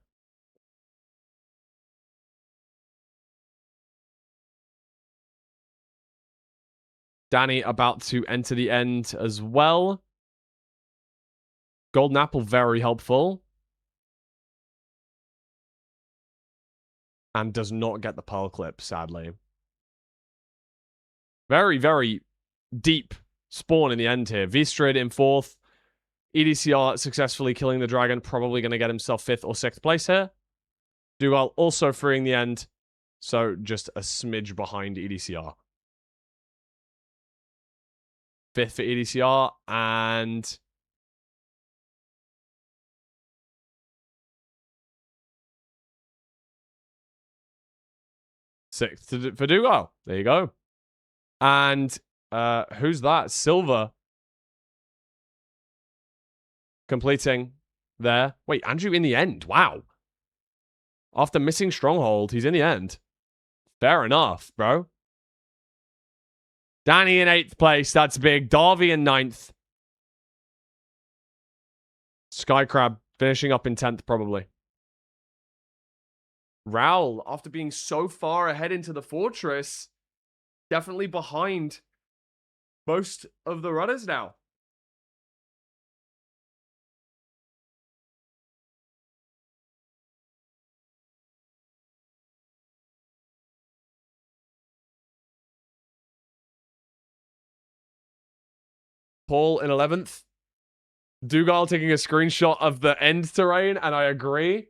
Danny about to enter the end as well. Golden Apple very helpful. And does not get the Pearl Clip, sadly. Very, very deep spawn in the end here. Vistrid in fourth. EDCR successfully killing the dragon. Probably going to get himself 5th or 6th place here. Dugal also freeing the end. So just a smidge behind EDCR. 5th for EDCR. And 6th for Dougal. There you go. And who's that? Silver. Completing there. Wait, Andrew in the end. Wow. After missing Stronghold, he's in the end. Fair enough, bro. Danny in 8th place. That's big. Darby in 9th. Skycrab finishing up in 10th, probably. Raul, after being so far ahead into the fortress, definitely behind most of the runners now. Paul in 11th. Dougal taking a screenshot of the end terrain, and I agree.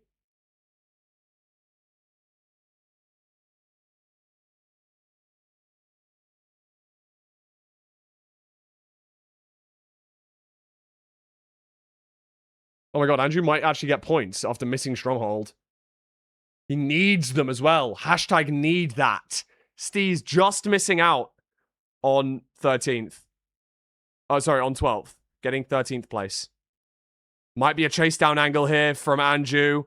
Oh my god, Andrew might actually get points after missing Stronghold. He needs them as well. Hashtag need that. Steve's just missing out on 13th. Oh, sorry, on 12th. Getting 13th place. Might be a chase down angle here from Andrew.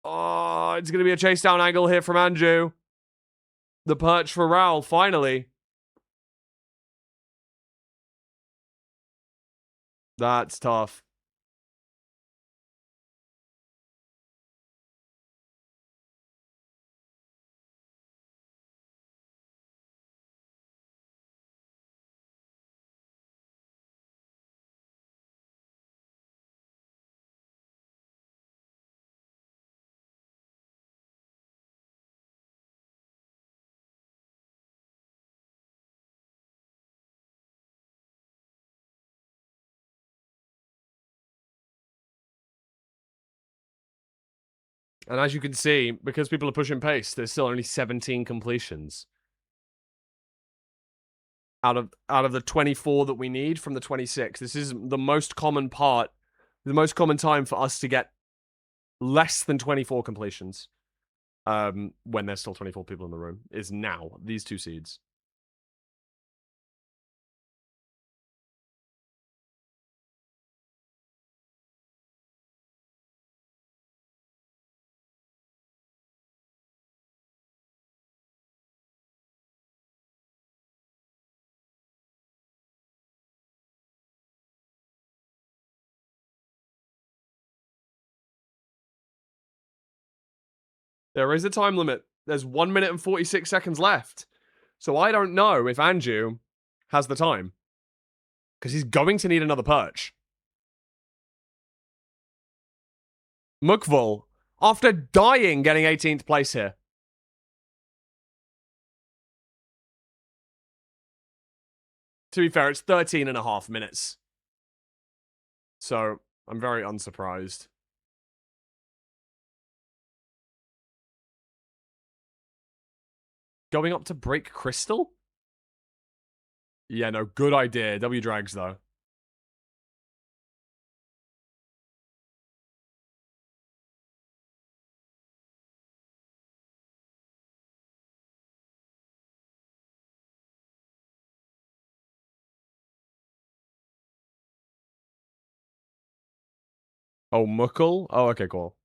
Oh, it's going to be a chase down angle here from Andrew. The perch for Raul, finally. That's tough. And as you can see, because people are pushing pace, there's still only 17 completions. Out of the 24 that we need from the 26. This is the most common part, the most common time for us to get less than 24 completions. When there's still 24 people in the room, is now, these 2 seeds. There is a time limit. There's 1 minute and 46 seconds left. So I don't know if Andrew has the time. Because he's going to need another perch. Mukvul, after dying, getting 18th place here. To be fair, it's 13 and a half minutes. So I'm very unsurprised. Going up to break Crystal? Yeah, no, good idea. W drags, though. Oh, Muckle? Oh, okay, cool.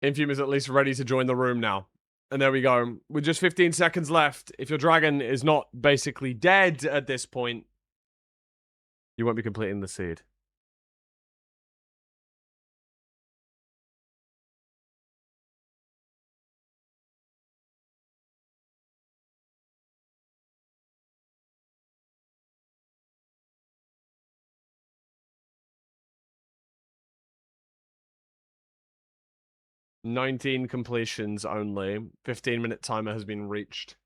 Infume is at least ready to join the room now. And there we go. With just 15 seconds left, if your dragon is not basically dead at this point, you won't be completing the seed. 19 completions only. 15-minute timer has been reached.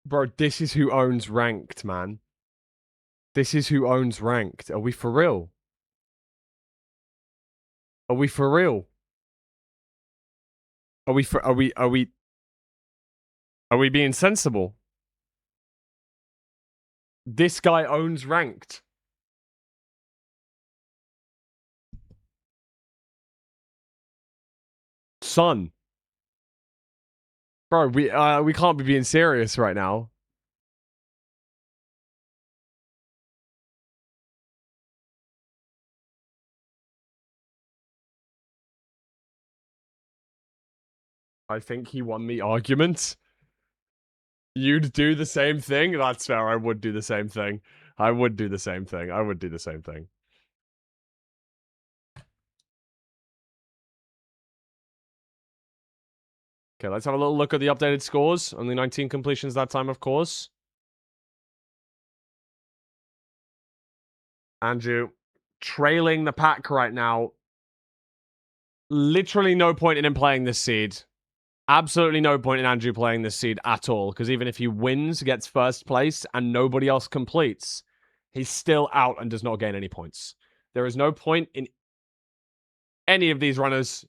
Bro, this is who owns ranked, man. This is who owns ranked. Are we for real? Are we for real? Are we being sensible? This guy owns ranked. Son. Bro, we can't be being serious right now. I think he won the argument. You'd do the same thing? That's fair. I would do the same thing. I would do the same thing. I would do the same thing. Okay, let's have a little look at the updated scores. Only 19 completions that time, of course. Andrew, trailing the pack right now. Literally no point in him playing this seed. Absolutely no point in Andrew playing this seed at all. Because even if he wins, gets first place, and nobody else completes, he's still out and does not gain any points. There is no point in any of these runners.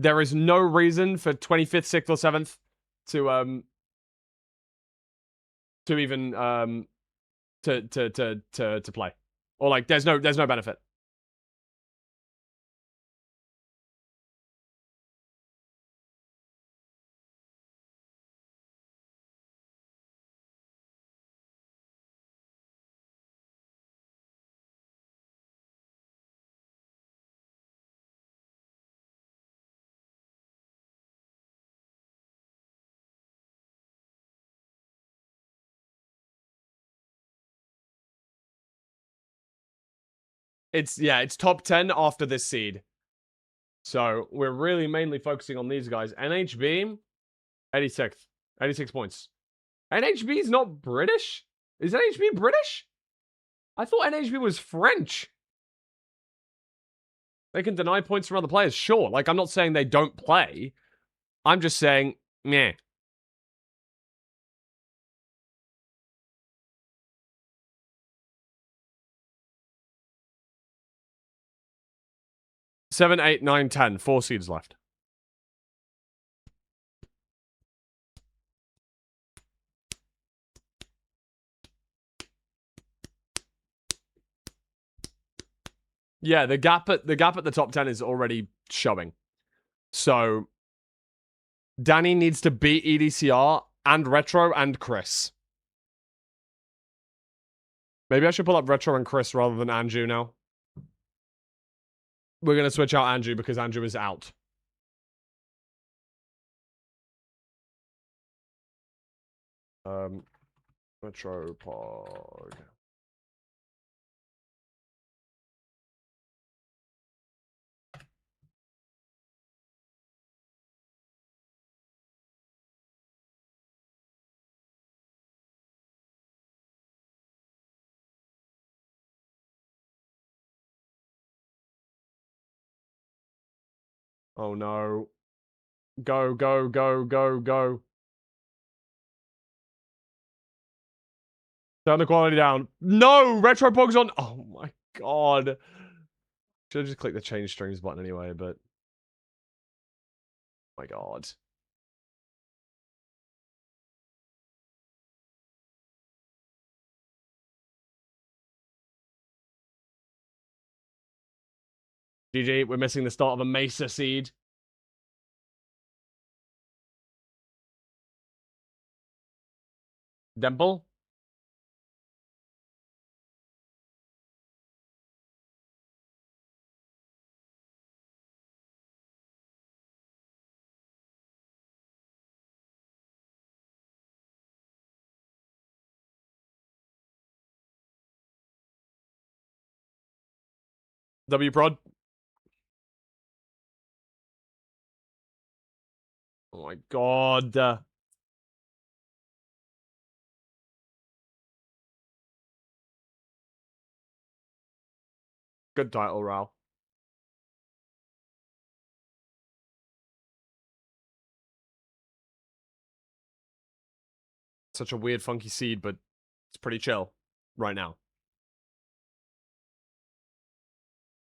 There is no reason for 25th, 6th, or 7th to even to play. Or like there's no benefit. It's top 10 after this seed. So we're really mainly focusing on these guys. NHB, 86th. 86 points. NHB is not British? Is NHB British? I thought NHB was French. They can deny points from other players, sure. Like, I'm not saying they don't play. I'm just saying, meh. Seven, 8, 9, 10. 4 seeds left. Yeah, the gap at the top 10 is already showing. So Danny needs to beat EDCR and Retro and Chris. Maybe I should pull up Retro and Chris rather than Andrew now. We're going to switch out Andrew because Andrew is out. Retro Pog. Oh no. Go, go, go, go, go. Turn the quality down. No! Retro Pog's on. Oh my god. Should have just clicked the change streams button anyway, but. Oh my god. GG, we're missing the start of a Mesa seed. Demple? W prod. Oh my god. Good title, Ral. Such a weird, funky seed, but it's pretty chill right now.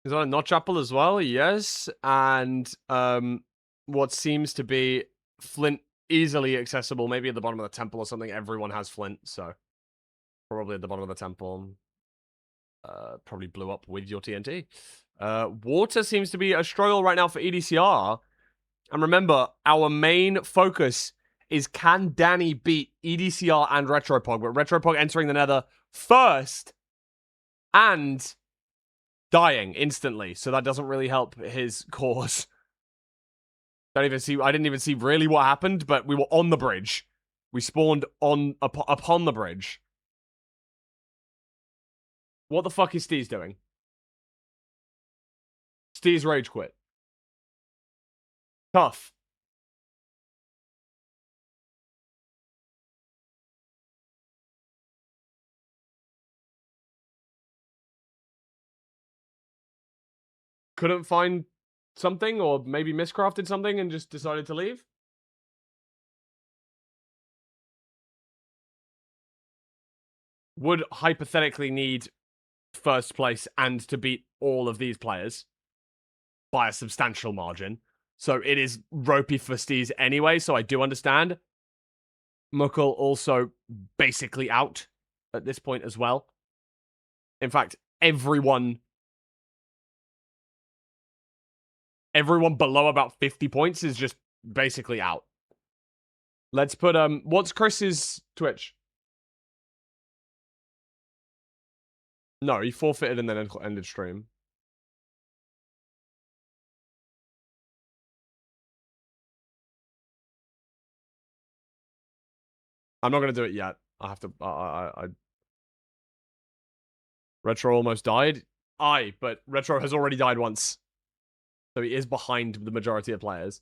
Is that a notch apple as well? Yes. And what seems to be Flint easily accessible, maybe at the bottom of the temple or something. Everyone has Flint, so probably at the bottom of the temple. Probably blew up with your TNT. Water seems to be a struggle right now for EDCR. And remember, our main focus is can Danny beat EDCR and Retropog, but Retropog entering the Nether first and dying instantly, so that doesn't really help his cause. I didn't even see really what happened, but we were on the bridge. We spawned upon the bridge. What the fuck is Steez doing? Steez rage quit. Tough. Couldn't find something, or maybe miscrafted something and just decided to leave? Would hypothetically need first place and to beat all of these players by a substantial margin. So it is ropey for Steez anyway, so I do understand. Mukul also basically out at this point as well. In fact, everyone below about 50 points is just basically out. Let's put what's Chris's Twitch? No, he forfeited and then ended stream. I'm not gonna do it yet. I have to. Retro almost died. But Retro has already died once, so he is behind the majority of players.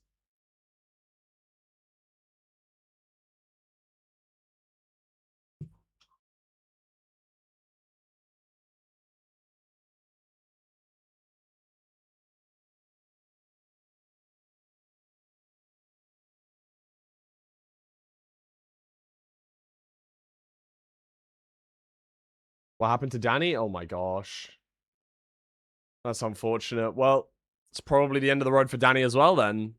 What happened to Danny? Oh my gosh. That's unfortunate. Well, it's probably the end of the road for Danny as well then.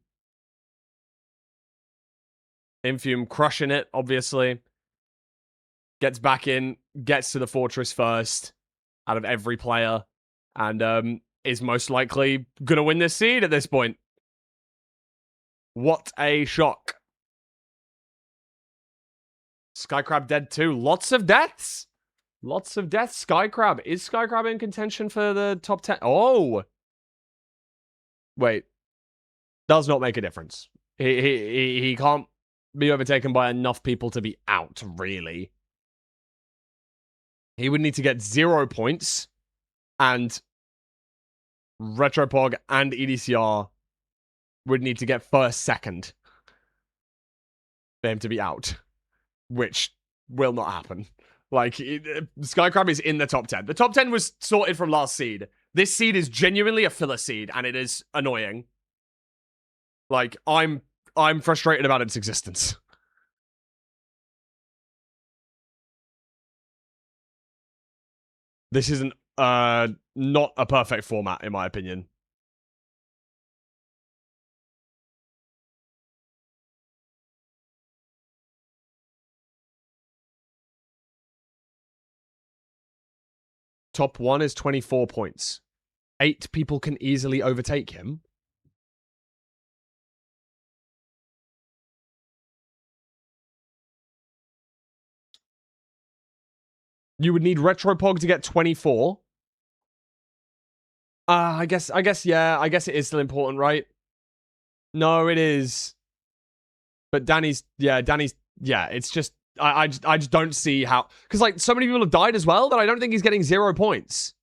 Infume crushing it, obviously. Gets back in, gets to the fortress first out of every player, and is most likely gonna win this seed at this point. What a shock. Skycrab dead too. Lots of deaths. Lots of deaths. Skycrab. Is Skycrab in contention for the top 10? Oh. Wait. Does not make a difference. He can't be overtaken by enough people to be out, really. He would need to get 0 points, and Retropog and EDCR would need to get first, second for him to be out, which will not happen. Like, Skycrab is in the top 10. The top 10 was sorted from last seed. This seed is genuinely a filler seed, and it is annoying. Like, I'm frustrated about its existence. This isn't not a perfect format, in my opinion. Top 1 is 24 points. 8 people can easily overtake him. You would need Retropog to get 24. I guess, yeah. I guess it is still important, right? No, it is. But Danny's, yeah, it's just, I just don't see how, because like so many people have died as well that I don't think he's getting 0 points.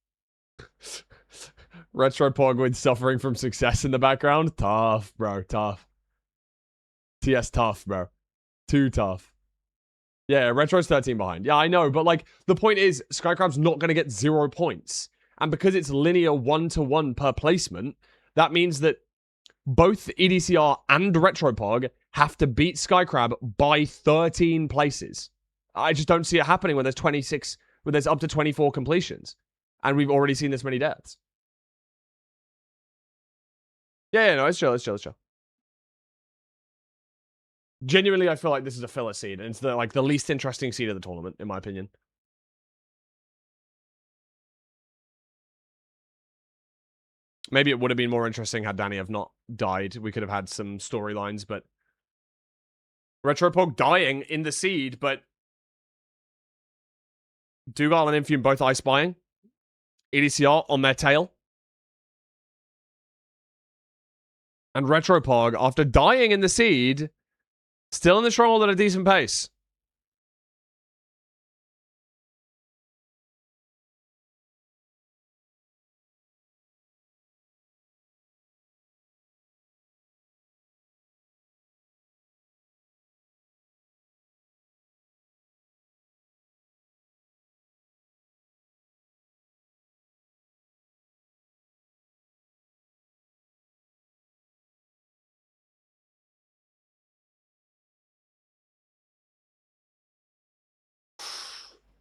Retropog with suffering from success in the background. Tough, bro, tough. TS tough, bro. Too tough. Yeah, Retro's 13 behind. Yeah, I know, but like the point is Skycrab's not going to get 0 points. And because it's linear 1-to-1 per placement, that means that both EDCR and Retropog have to beat Skycrab by 13 places. I just don't see it happening when there's 26, when there's up to 24 completions. And we've already seen this many deaths. Yeah, no, it's chill, it's chill, it's chill. Genuinely, I feel like this is a filler seed, and it's the like the least interesting seed of the tournament, in my opinion. Maybe it would have been more interesting had Danny have not died. We could have had some storylines, but Retropog dying in the seed, but Dougal and Infume both ice spying. EDCR on their tail. And Retropog, after dying in the seed, still in the stronghold at a decent pace.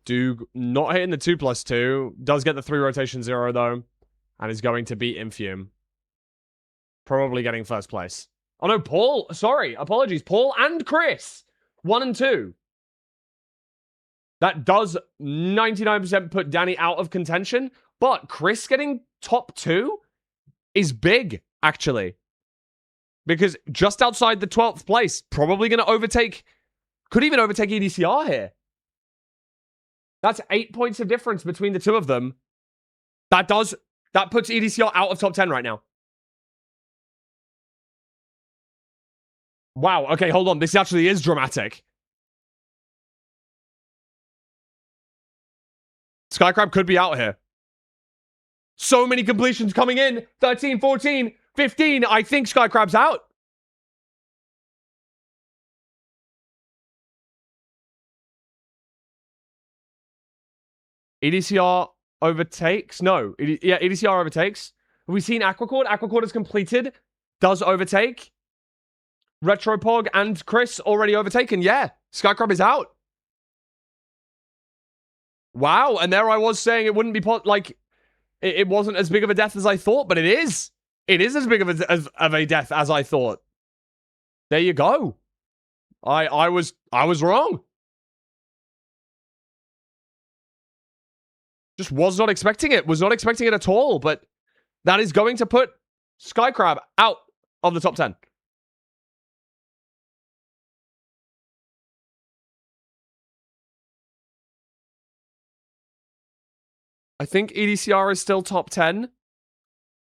Doog not hitting the 2+2. Does get the 3 rotation 0 though. And is going to beat Infume. Probably getting first place. Oh no, Paul. Sorry. Apologies. Paul and Chris. 1 and 2. That does 99% put Danny out of contention. But Chris getting top 2 is big, actually. Because just outside the 12th place, probably going to overtake, could even overtake EDCR here. That's 8 points of difference between the two of them. That puts EDCR out of top 10 right now. Wow, okay, hold on. This actually is dramatic. Skycrab could be out here. So many completions coming in. 13, 14, 15. I think Skycrab's out. EDCR overtakes? No. Yeah, EDCR overtakes. Have we seen Aquacord? Aquacord is completed. Does overtake. Retropog and Chris already overtaken. Yeah. Skycrab is out. Wow. And there I was saying it wouldn't be like it wasn't as big of a death as I thought, but it is. It is as big of a death as I thought. There you go. I was wrong. Just was not expecting it. Was not expecting it at all. But that is going to put Skycrab out of the top 10. I think EDCR is still top 10.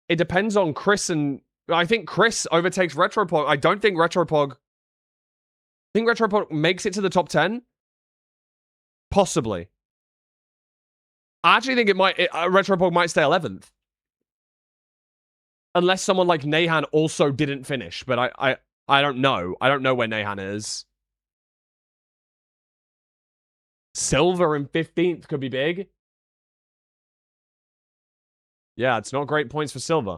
It depends on Chris and... I think Chris overtakes Retropog. I don't think Retropog... I think Retropog makes it to the top 10. Possibly. I actually think Retropog might stay 11th. Unless someone like Nahan also didn't finish. But I don't know. I don't know where Nahan is. Silver in 15th could be big. Yeah, it's not great points for Silver.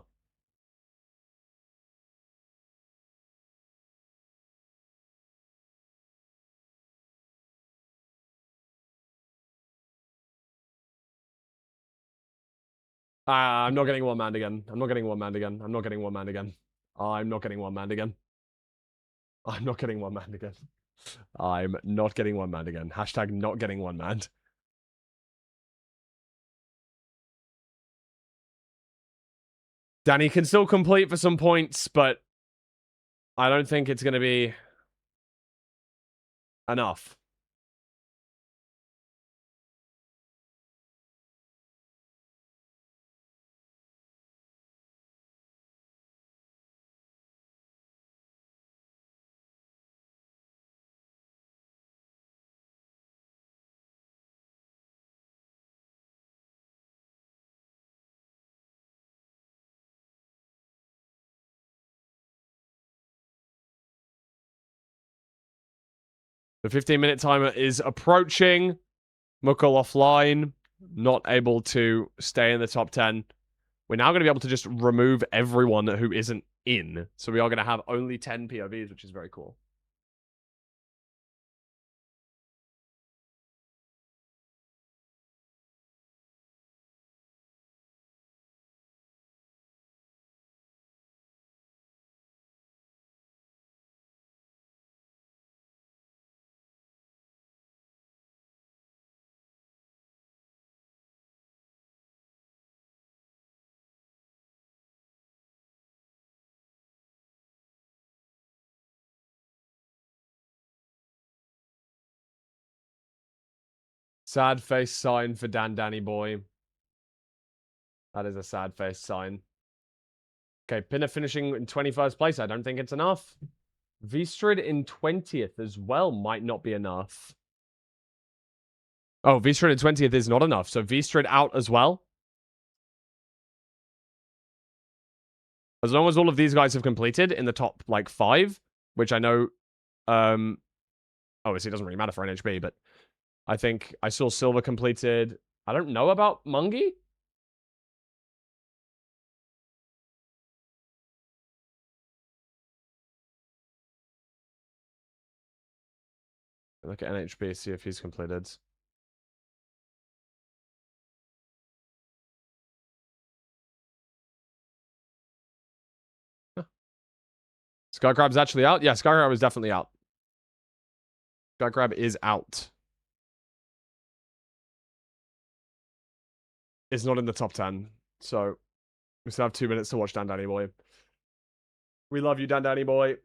I'm not getting one-manned again. I'm not getting one-manned again. I'm not getting one-manned again. I'm not getting one-manned again. I'm not getting one-manned again. I'm not getting one-manned again. Hashtag not getting one-manned. Danny can still complete for some points, but I don't think it's going to be enough. The 15-minute timer is approaching. Mukul offline, not able to stay in the top 10. We're now going to be able to just remove everyone who isn't in. So we are going to have only 10 POVs, which is very cool. Sad face sign for Danny boy. That is a sad face sign. Okay, Pinner finishing in 21st place. I don't think it's enough. Vstrid in 20th as well might not be enough. Oh, Vstrid in 20th is not enough. So Vstrid out as well. As long as all of these guys have completed in the top, like, 5, which I know, obviously it doesn't really matter for NHB, but I think I saw Silver completed. I don't know about Mungie. Look at NHB, see if he's completed. Skycrab's actually out? Yeah, Skycrab is definitely out. Skycrab is out. Is not in the top 10. So we still have 2 minutes to watch Danny boy. We love you, Danny boy.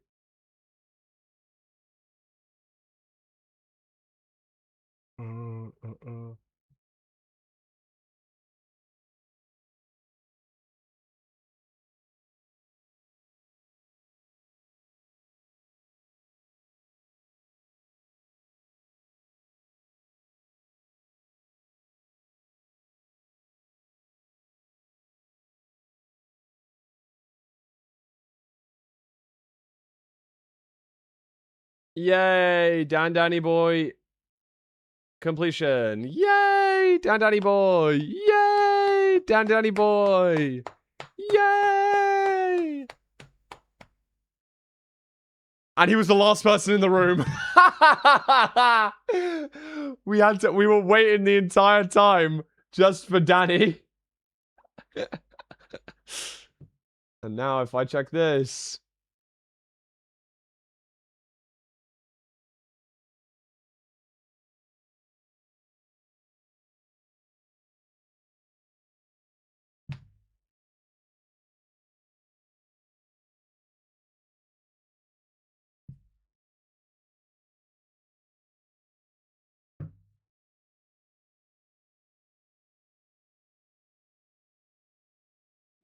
Yay, Danny boy. Completion. Yay, Danny boy. Yay, Danny boy. Yay. And he was the last person in the room. We were waiting the entire time just for Danny. And now if I check this.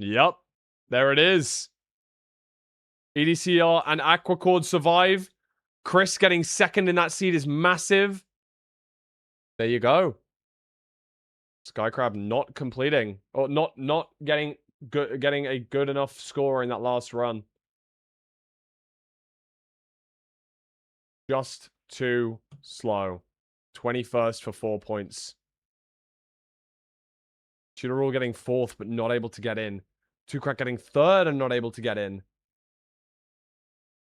Yep. There it is. EDCR and Aquacord survive. Chris getting second in that seed is massive. There you go. Skycrab not completing. Or not getting a good enough score in that last run. Just too slow. 21st for 4 points. Shooter getting 4th, but not able to get in. Two Crack getting 3rd and not able to get in.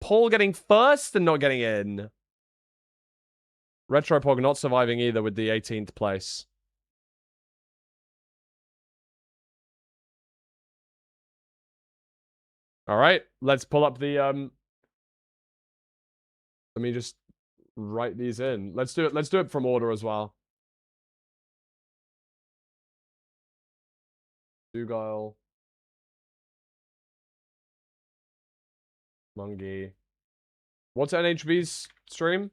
Paul getting 1st and not getting in. Retropog not surviving either with the 18th place. All right, let's pull up the let me just write these in. Let's do it from order as well. Dougal. Mungie. What's NHV's stream?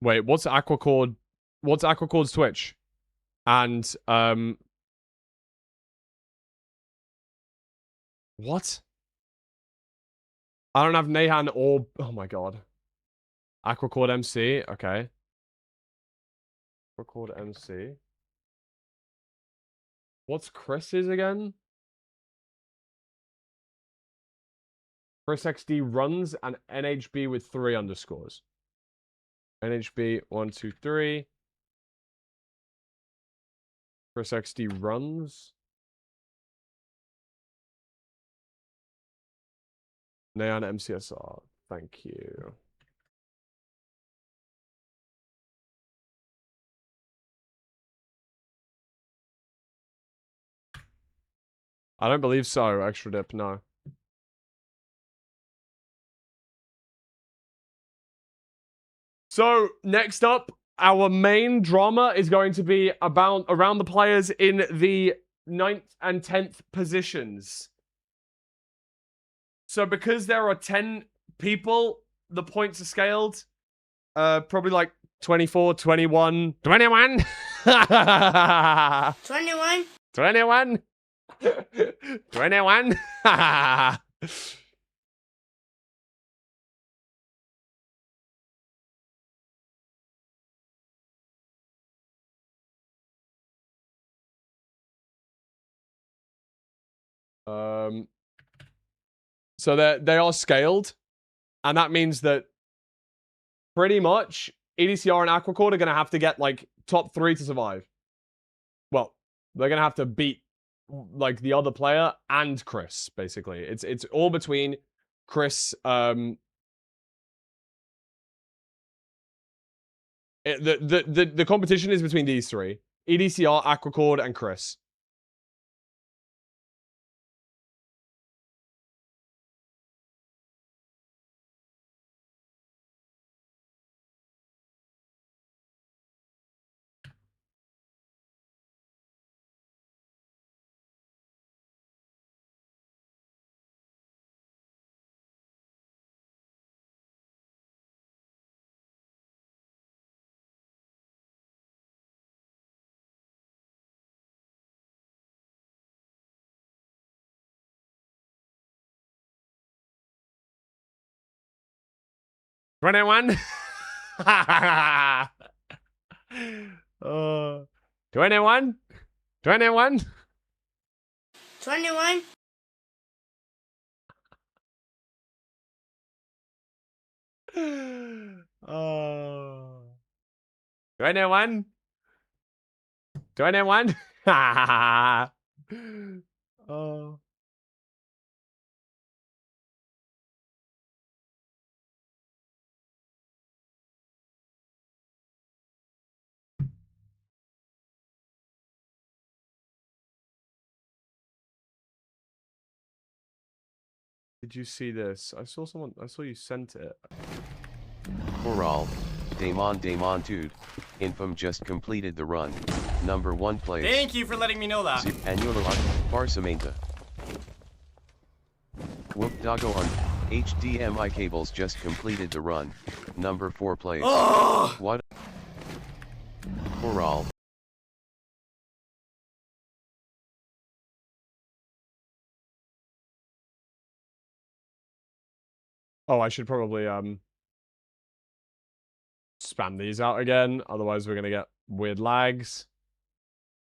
Wait, what's Aquacord? What's Aquacord's Twitch? And what? I don't have Nahan or oh my god. Aquacord MC, okay. Aquacord MC. What's Chris's again? Chris XD runs and NHB with 3 underscores. NHB 1, 2, 3. Chris XD runs. Neon MCSR. Thank you. I don't believe so, extra dip, no. So, next up, our main drama is going to be around the players in the 9th and 10th positions. So, because there are 10 people, the points are scaled. Probably like 24, 21, 21. 21. 21. 21. So they are scaled, and that means that pretty much EDCR and Aquacord are going to have to get like top 3 to survive. Well, they're going to have to beat like the other player and Chris, basically. It's all between Chris. The competition is between these 3: EDCR, Aquacord, and Chris. $21. 21. 21. 21. Oh. 21. 21. Oh. Did you see this? I saw you sent it. Coral, Damon Dude, Infam just completed the run. Number 1 place. Thank you for letting me know that. Annular Barsamenta. Whoop Doggo on HDMI cables just completed the run. Number 4 place. Oh! What? Coral. Oh, I should probably spam these out again. Otherwise, we're gonna get weird lags.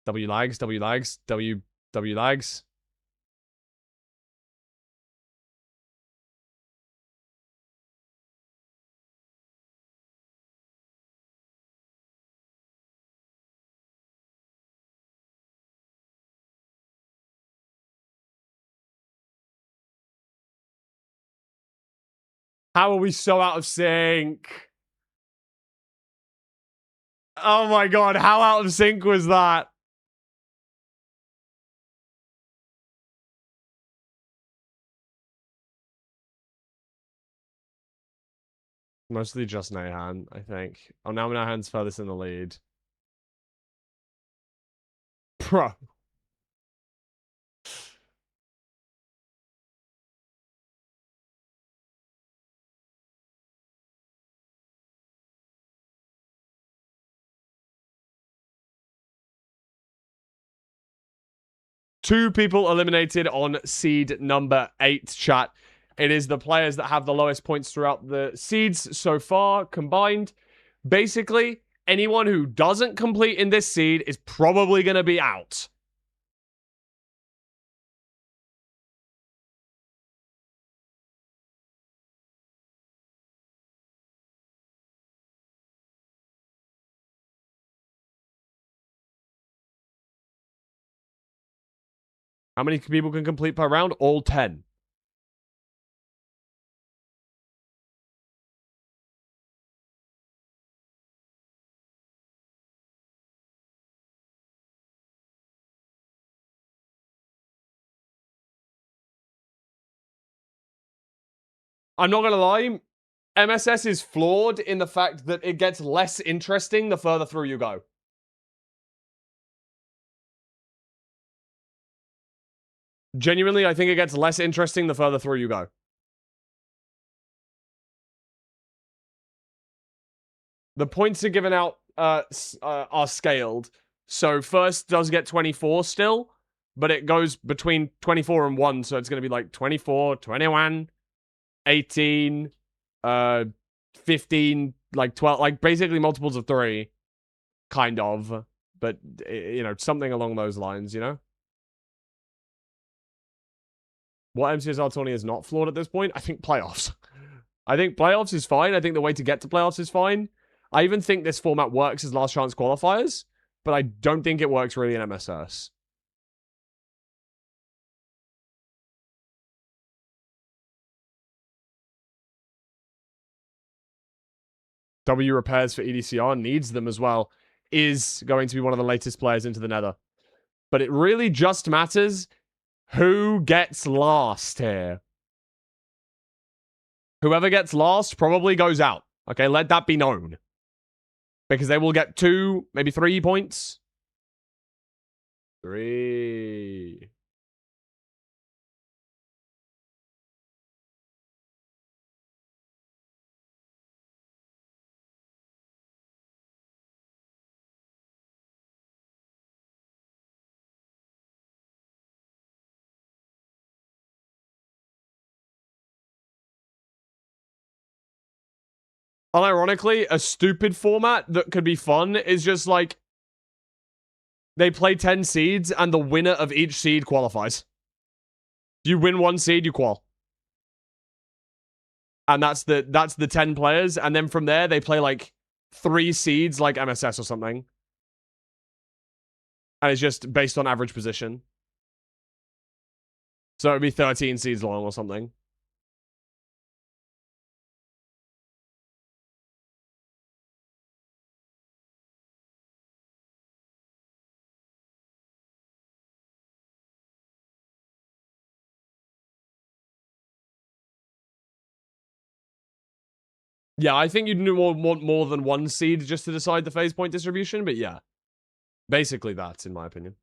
W lags, W lags, W lags. How are we so out of sync? Oh my god, how out of sync was that? Mostly just Nahan, I think. Oh, now Nahan's furthest in the lead. Bro. Two people eliminated on seed number 8, chat. It is the players that have the lowest points throughout the seeds so far combined. Basically, anyone who doesn't complete in this seed is probably going to be out. How many people can complete per round? All 10. I'm not going to lie. MSS is flawed in the fact that it gets less interesting the further through you go. Genuinely, I think it gets less interesting the further through you go. The points are given out are scaled. So first does get 24 still, but it goes between 24 and 1, so it's going to be like 24, 21, 18, 15, like 12, like basically multiples of 3, kind of. But, you know, something along those lines, you know? What MCSR tourney is not flawed at this point? I think playoffs. I think playoffs is fine. I think the way to get to playoffs is fine. I even think this format works as last chance qualifiers, but I don't think it works really in MSS. W repairs for EDCR needs them as well. Is going to be one of the latest players into the Nether. But it really just matters who gets last here. Whoever gets last probably goes out. Okay, let that be known. Because they will get 2, maybe 3 points. 3. Unironically, a stupid format that could be fun is just like they play 10 seeds and the winner of each seed qualifies. You win one seed, you qual. And that's the 10 players, and then from there they play like 3 seeds like MSS or something. And it's just based on average position. So it'd be 13 seeds long or something. Yeah, I think you'd want more than 1 seed just to decide the phase point distribution, but yeah. Basically that, in my opinion.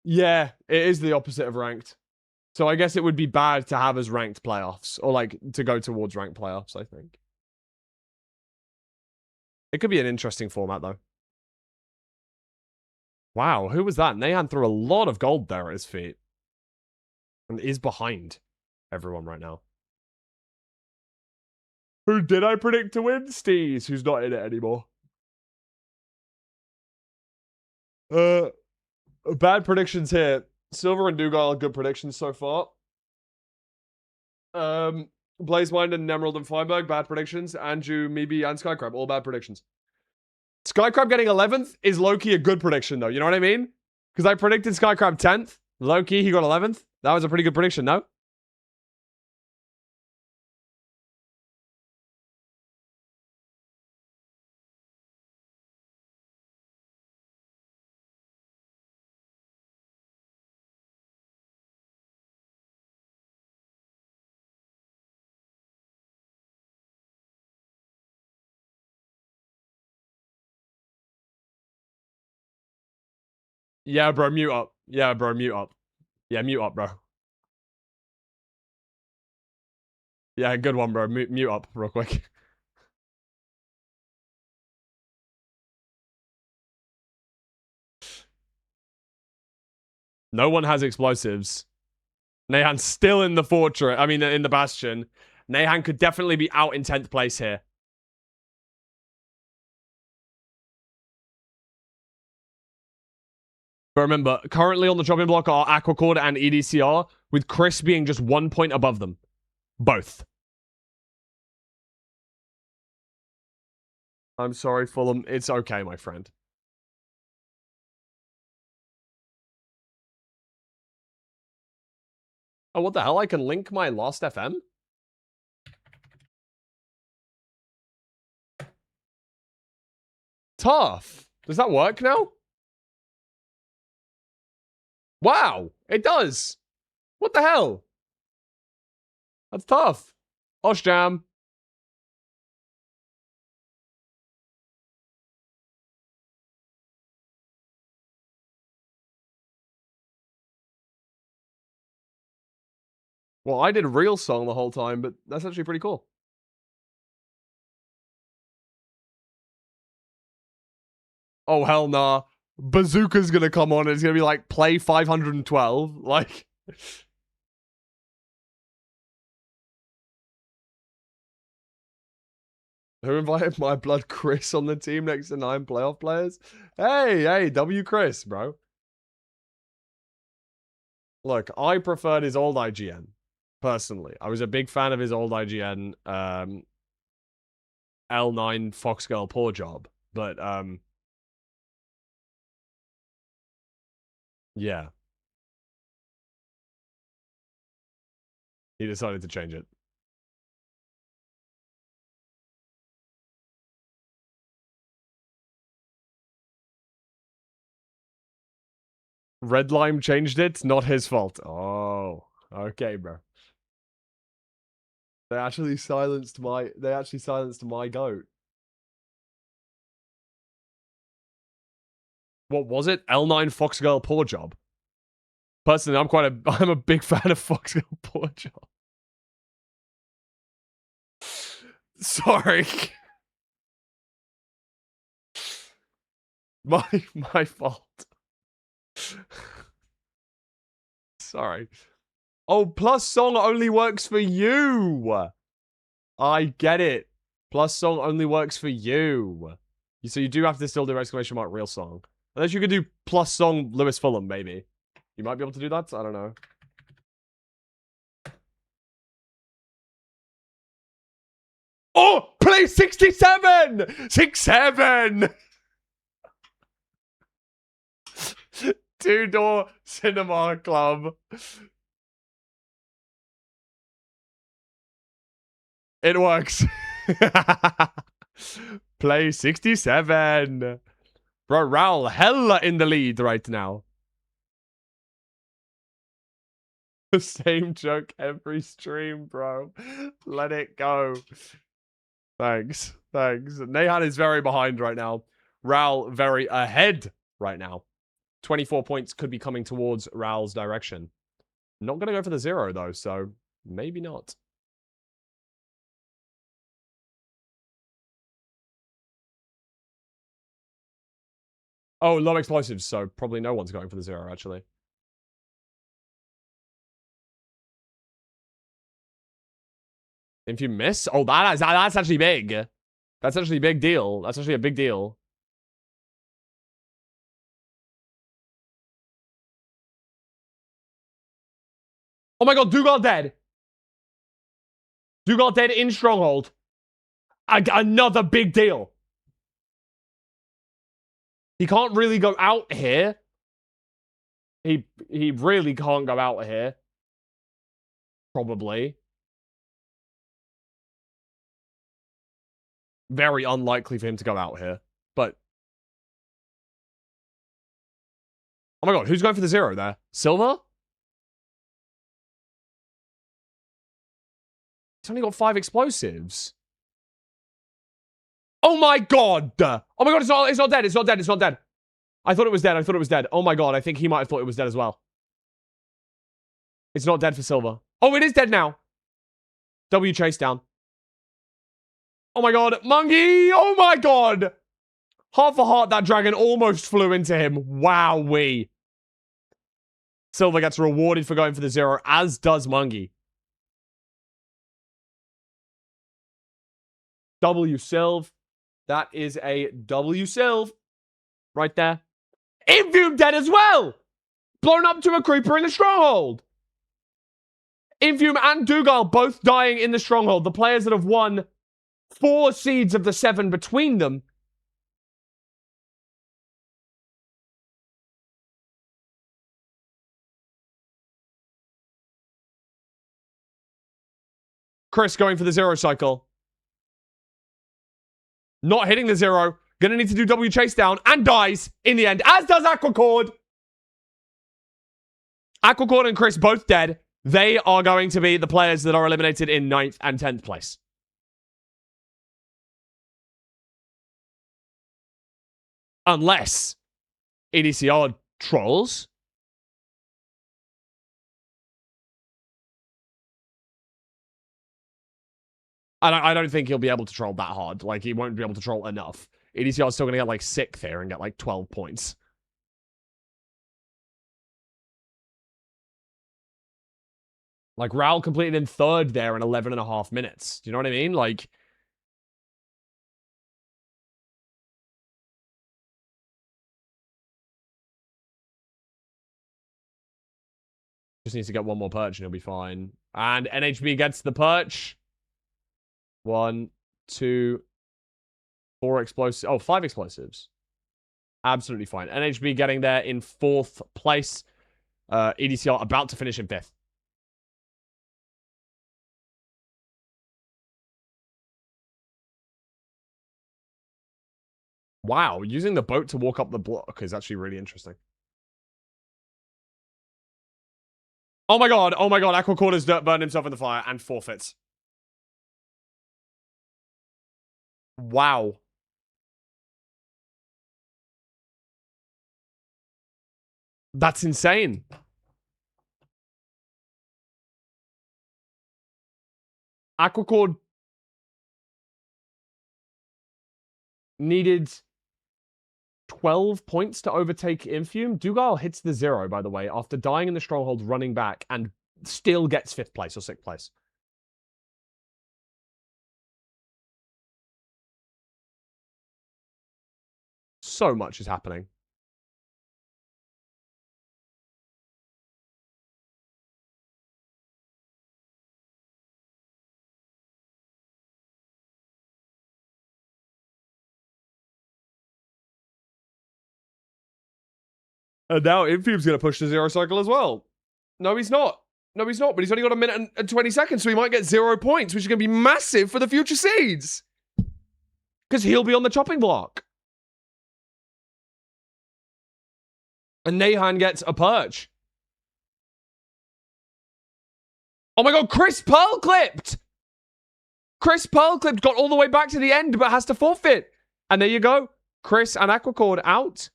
Yeah, it is the opposite of ranked. So I guess it would be bad to have as ranked playoffs, or like to go towards ranked playoffs, I think. It could be an interesting format though. Wow, who was that? Nahan threw a lot of gold there at his feet. And is behind everyone right now. Who did I predict to win? Steez, who's not in it anymore. Bad predictions here. Silver and Dougal, good predictions so far. Blazemind and Emerald and Feinberg, bad predictions. Andrew, Meebe, and Skycrab, all bad predictions. Skycrab getting 11th is low-key a good prediction, though. You know what I mean? Because I predicted Skycrab 10th. Low-key, he got 11th. That was a pretty good prediction, no? Yeah, bro, mute up. Yeah, bro, mute up. Yeah, mute up, bro. Yeah, good one, bro. Mute up real quick. No one has explosives. Nahan's still in the fortress. I mean, in the bastion. Nahan could definitely be out in 10th place here. But remember, currently on the chopping block are Aquacord and EDCR, with Chris being just 1 point above them. Both. I'm sorry, Fulham. It's okay, my friend. Oh, what the hell? I can link my Lost FM? Tough. Does that work now? Wow, it does. What the hell? That's tough. Oshjam. Well, I did real song the whole time, but that's actually pretty cool. Oh, hell nah. Bazooka's gonna come on and it's gonna be like, play 512. Like... Who invited my blood Chris on the team next to 9 playoff players? Hey, W Chris, bro. Look, I preferred his old IGN, personally. I was a big fan of his old IGN, L9 Foxgirl Poor Job. But, yeah. He decided to change it. Red Lime changed it. Not his fault. Oh, okay, bro. They actually silenced my goat. What was it? L9 Foxgirl Poor Job. Personally, I'm a big fan of Foxgirl Poor Job. Sorry. My fault. Sorry. Oh, plus song only works for you. I get it. Plus song only works for you. So you do have to still do exclamation mark real song. Unless you could do plus song Lewis Fulham, maybe. You might be able to do that. I don't know. Oh, play 67! 67! Two-door cinema club. It works. Play 67. Bro, Raul hella in the lead right now. The same joke every stream, bro. Let it go. Thanks. Nahan is very behind right now. Raul very ahead right now. 24 points could be coming towards Raul's direction. Not going to go for the 0, though, so maybe not. Oh, low explosives, so probably no one's going for the 0, actually. If you miss? Oh, that's actually big. That's actually a big deal. That's actually a big deal. Oh my god, Dougal dead. Dougal dead in Stronghold. Another big deal. He can't really go out here. He really can't go out here. Probably. Very unlikely for him to go out here. But... oh my god, who's going for the 0 there? Silver? He's only got 5 explosives. Oh my god! Oh my god, it's not dead, it's not dead, it's not dead. I thought it was dead, I thought it was dead. Oh my god, I think he might have thought it was dead as well. It's not dead for Silver. Oh, it is dead now. W chase down. Oh my god, Monkey! Oh my god! Half a heart, that dragon almost flew into him. Wowee. Silver gets rewarded for going for the 0, as does Monkey. W Silv. That is a W Silv. Right there. Infume dead as well! Blown up to a creeper in the stronghold. Infume and Dougal both dying in the stronghold. The players that have won 4 seeds of the 7 between them. Chris going for the 0 cycle. Not hitting the 0. Gonna need to do W chase down and dies in the end, as does Aquacord. Aquacord and Chris both dead. They are going to be the players that are eliminated in 9th and 10th place. Unless EDCR trolls. I don't think he'll be able to troll that hard. Like, he won't be able to troll enough. EDCR is still going to get, like, 6th here and get, like, 12 points. Like, Raul completed in 3rd there in 11.5 minutes. Do you know what I mean? Like... just needs to get one more perch and he'll be fine. And NHB gets the perch. 1, 2, 4 explosives. Oh, 5 explosives. Absolutely fine. NHB getting there in 4th place. EDCR about to finish in 5th. Wow, using the boat to walk up the block is actually really interesting. Oh my god, Aquacord has burned himself in the fire and forfeits. Wow. That's insane. Aquacord needed 12 points to overtake Infume. Dougal hits the 0, by the way, after dying in the stronghold, running back, and still gets 5th place or 6th place. So much is happening. And now Infume's going to push the 0 cycle as well. No, he's not. No, he's not. But he's only got a minute and 20 seconds, so he might get 0 points, which is going to be massive for the future seeds. Because he'll be on the chopping block. And Nahan gets a perch. Oh my god, Chris Pearl clipped! Chris Pearl clipped, got all the way back to the end, but has to forfeit. And there you go. Chris and Aquacord out.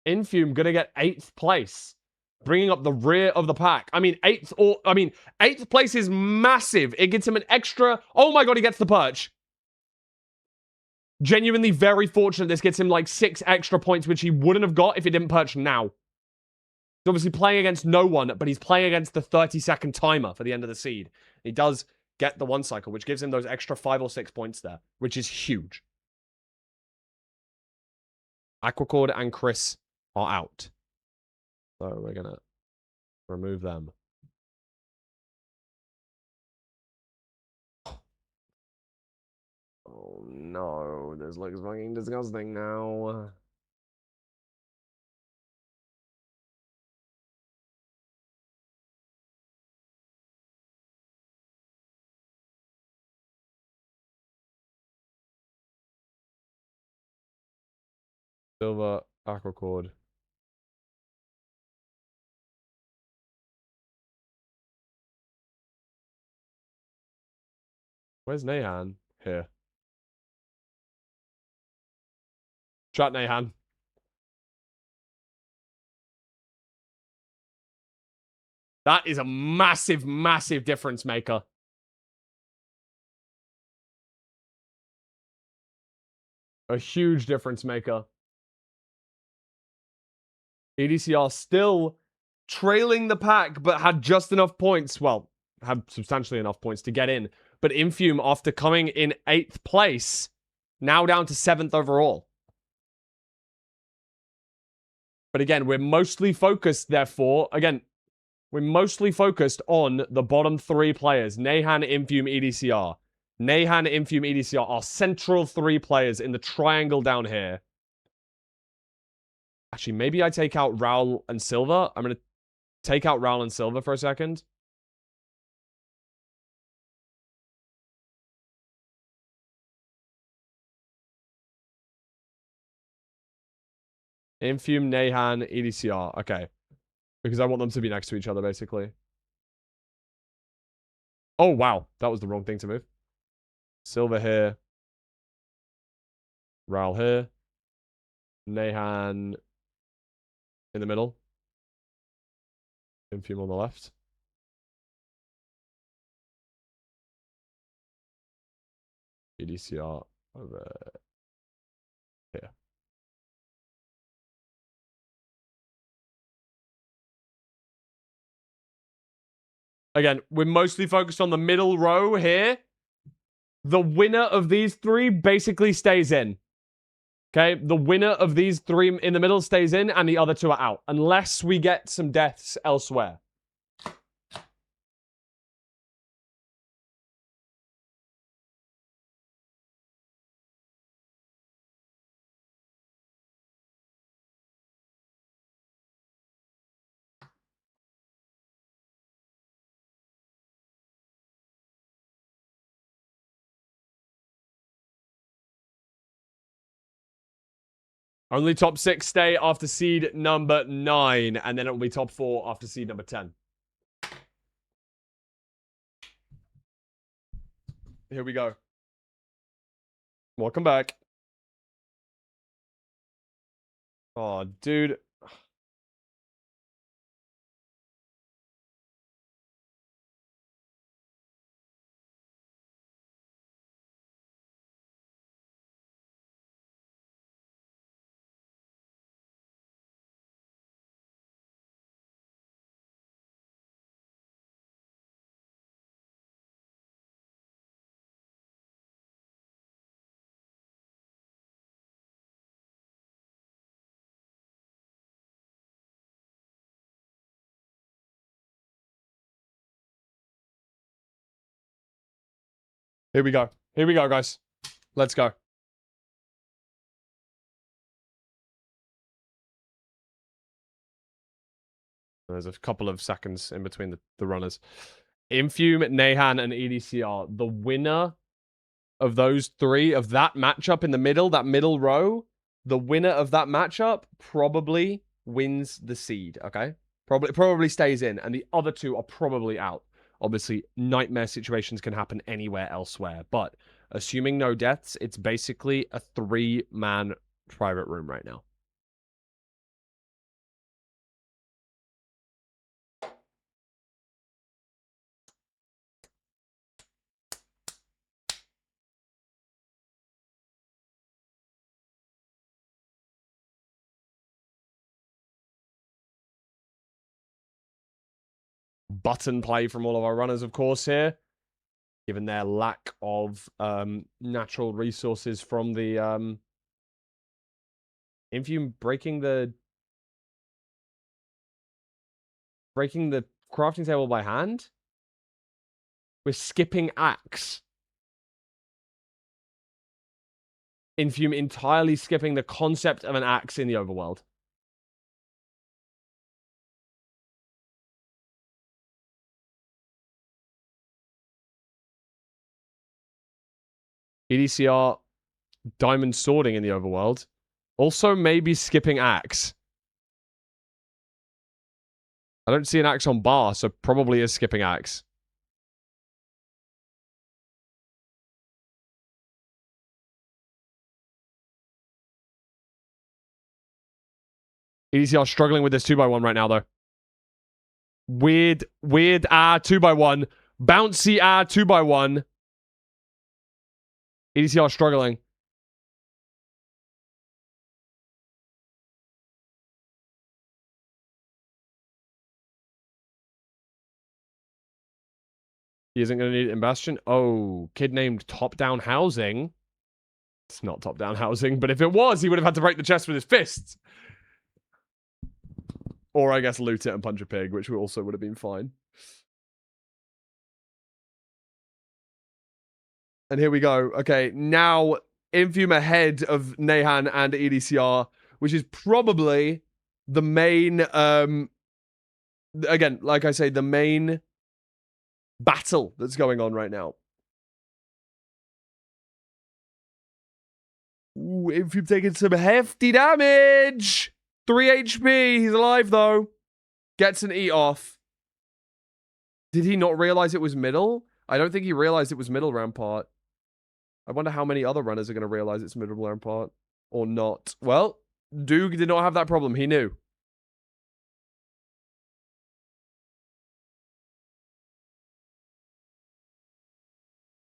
Infume gonna get 8th place, bringing up the rear of the pack. I mean, 8th place is massive. It gets him an extra. Oh my god, he gets the perch. Genuinely very fortunate. This gets him like 6 extra points, which he wouldn't have got if he didn't perch now. He's obviously playing against no one, but he's playing against the 30-second timer for the end of the seed. He does get the 1 cycle, which gives him those extra 5 or 6 points there, which is huge. Aquacord and Chris are out. So we're gonna remove them. Oh no, this looks fucking disgusting now. Silver, Aquacord. Where's Nahan? Here. Shut Nahan. That is a massive, massive difference maker. A huge difference maker. EDCR still trailing the pack, but had just enough points. Well, had substantially enough points to get in. But Infume, after coming in 8th place, now down to 7th overall. But again, we're mostly focused, therefore, we're mostly focused on the bottom 3 players. Nahan, Infume, EDCR. Nahan, Infume, EDCR are central 3 players in the triangle down here. Actually, maybe I take out Raul and Silva. I'm going to take out Raul and Silva for a second. Infume, Nahan, EDCR. Okay. Because I want them to be next to each other, basically. Oh, wow. That was the wrong thing to move. Silva here. Raul here. Nahan in the middle. Infume on the left. EDCR over here. Again, we're mostly focused on the middle row here. The winner of these 3 basically stays in. Okay, the winner of these 3 in the middle stays in, and the other 2 are out. Unless we get some deaths elsewhere. Only top 6 stay after seed number 9, and then it will be top 4 after seed number 10. Here we go. Welcome back. Oh, dude. Here we go. Here we go, guys. Let's go. There's a couple of seconds in between the runners. Infume, Nahan, and EDCR. The winner of those 3, of that matchup in the middle, that middle row, the winner of that matchup probably wins the seed, okay? Probably stays in, and the other 2 are probably out. Obviously, nightmare situations can happen anywhere elsewhere, but assuming no deaths, it's basically a 3-man private room right now. button play from all of our runners, of course, here. Given their lack of natural resources from the Infume breaking the crafting table by hand. We're skipping axe. Infume entirely skipping the concept of an axe in the overworld. EDCR diamond sorting in the overworld. Also maybe skipping axe. I don't see an axe on bar, so probably is skipping axe. EDCR struggling with this 2x1 right now, though. Weird 2x1. Bouncy 2x1. EDCR struggling. He isn't going to need it in Bastion. Oh, kid named Top Down Housing. It's not Top Down Housing, but if it was, he would have had to break the chest with his fists. Or I guess loot it and punch a pig, which also would have been fine. And here we go. Okay, now Infume ahead of Nehan and EDCR, which is probably the main, again, like I say, the main battle that's going on right now. Ooh, Infume taking some hefty damage. 3 HP. He's alive, though. Gets an eat off. Did he not realize it was middle? I don't think he realized it was middle rampart. I wonder how many other runners are going to realize it's middle rampart. Or not. Well, Duke did not have that problem. He knew.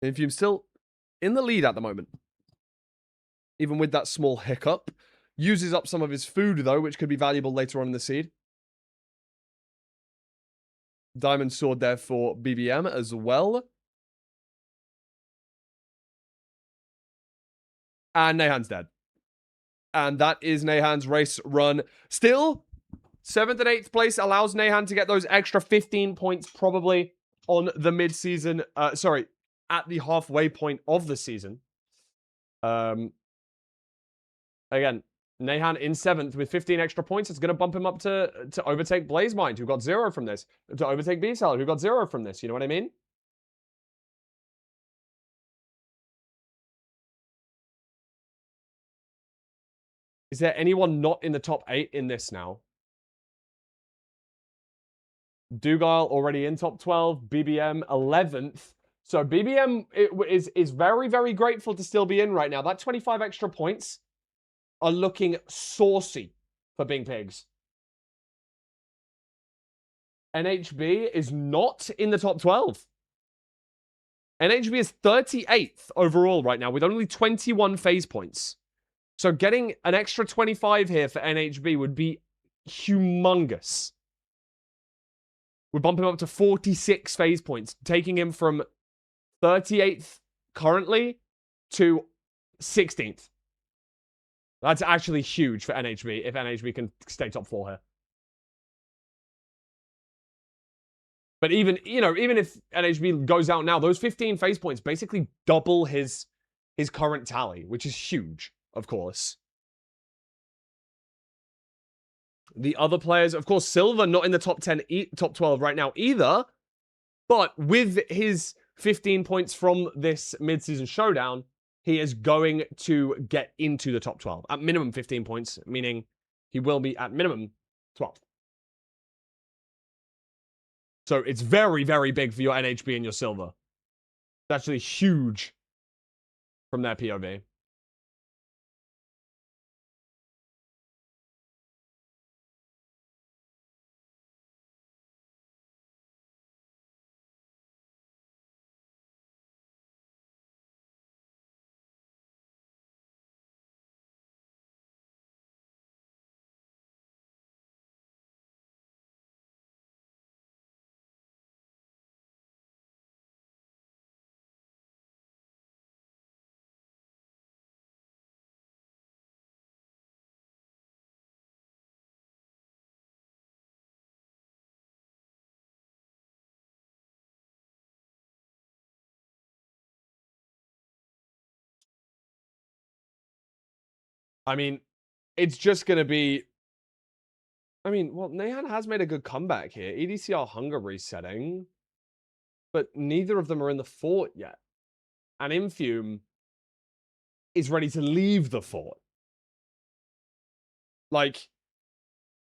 Infume still in the lead at the moment. Even with that small hiccup. Uses up some of his food, though, which could be valuable later on in the seed. Diamond sword there for BBM as well. And Nehan's dead. And that is Nehan's race run. Still, 7th and 8th place allows Nehan to get those extra 15 points probably on the mid-season. Sorry, at the halfway point of the season. Again, Nehan in 7th with 15 extra points. It's going to bump him up to overtake Blazemind, who got 0 from this. To overtake B-Seller, who got 0 from this. You know what I mean? Is there anyone not in the top 8 in this now? Dougal already in top 12. BBM 11th. So BBM is very, very grateful to still be in right now. That 25 extra points are looking saucy for Bing Pigs. NHB is not in the top 12. NHB is 38th overall right now with only 21 phase points. So getting an extra 25 here for NHB would be humongous. Would bump him up to 46 phase points, taking him from 38th currently to 16th. That's actually huge for NHB if NHB can stay top 4 here. But even if NHB goes out now, those 15 phase points basically double his current tally, which is huge, of course. The other players, of course, Silver not in the top 10, top 12 right now either. But with his 15 points from this mid-season showdown, he is going to get into the top 12. At minimum 15 points, meaning he will be at minimum 12. So it's very, very big for your NHB and your Silver. It's actually huge from their POV. I mean, it's just going to be... I mean, well, Nehan has made a good comeback here. EDCR hunger resetting. But neither of them are in the fort yet. And Infume is ready to leave the fort. Like,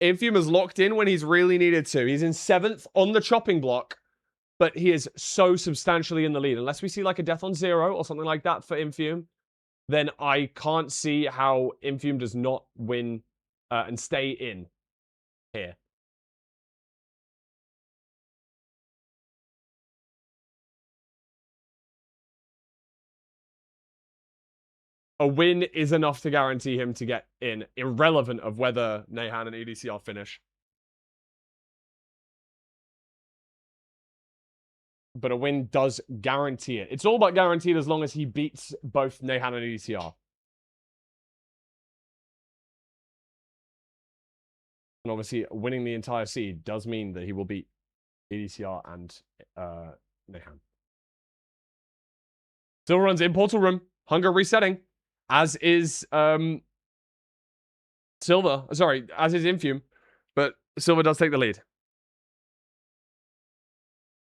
Infume is locked in when he's really needed to. He's in 7th on the chopping block, but he is so substantially in the lead. Unless we see like a death on 0 or something like that for Infume, then I can't see how Infume does not win and stay in here. A win is enough to guarantee him to get in, irrelevant of whether Nehan and EDCR finish. But a win does guarantee it. It's all but guaranteed as long as he beats both Nehan and EDCR. And obviously, winning the entire seed does mean that he will beat EDCR and Nehan. Still runs in Portal Room. Hunger resetting. As is Silver. Sorry, as is Infume. But Silver does take the lead.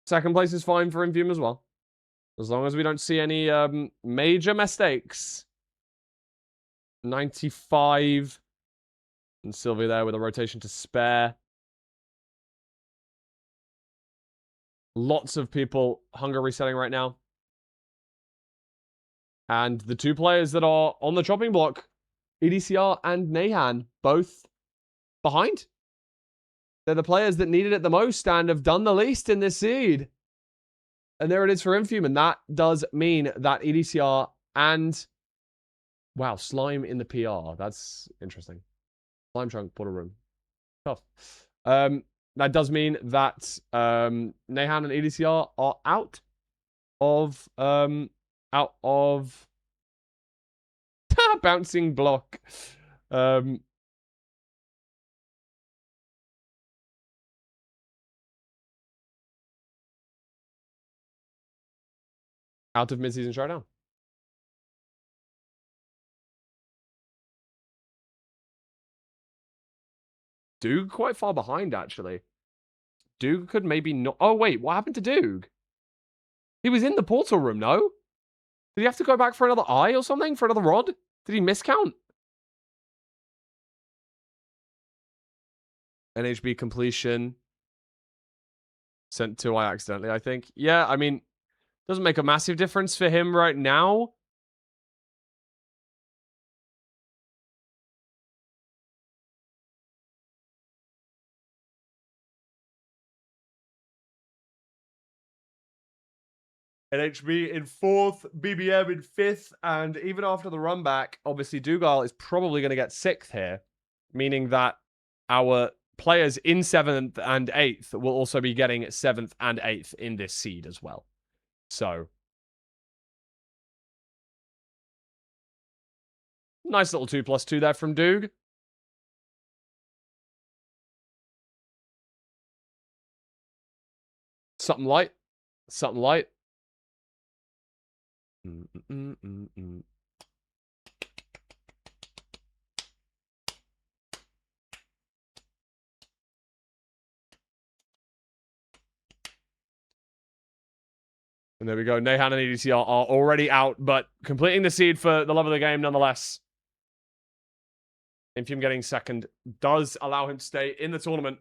Second place is fine for Infume as well. As long as we don't see any major mistakes. 95. And Sylvia there with a rotation to spare. Lots of people hunger resetting right now. And the two players that are on the chopping block, EDCR and Nehan, both behind. They're the players that needed it the most and have done the least in this seed. And there it is for Infume. And that does mean that EDCR and... Wow, Slime in the PR. That's interesting. Slime Chunk, Portal Room. Tough. That does mean that Nehan and EDCR are out of bouncing block. Out of mid-season Showdown. Doog quite far behind, actually. Doog could maybe not... Oh, wait. What happened to Doog? He was in the portal room, no? Did he have to go back for another eye or something? For another rod? Did he miscount? NHB completion. Sent 2 eye accidentally, I think. Yeah, I mean... Doesn't make a massive difference for him right now. NHB in 4th, BBM in 5th, and even after the run back, obviously Dougal is probably going to get 6th here, meaning that our players in 7th and 8th will also be getting 7th and 8th in this seed as well. So... Nice little 2+2 there from Doog. Something light. Something light. And there we go. Nehan and EDCR are already out, but completing the seed for the love of the game nonetheless. Infume getting 2nd does allow him to stay in the tournament.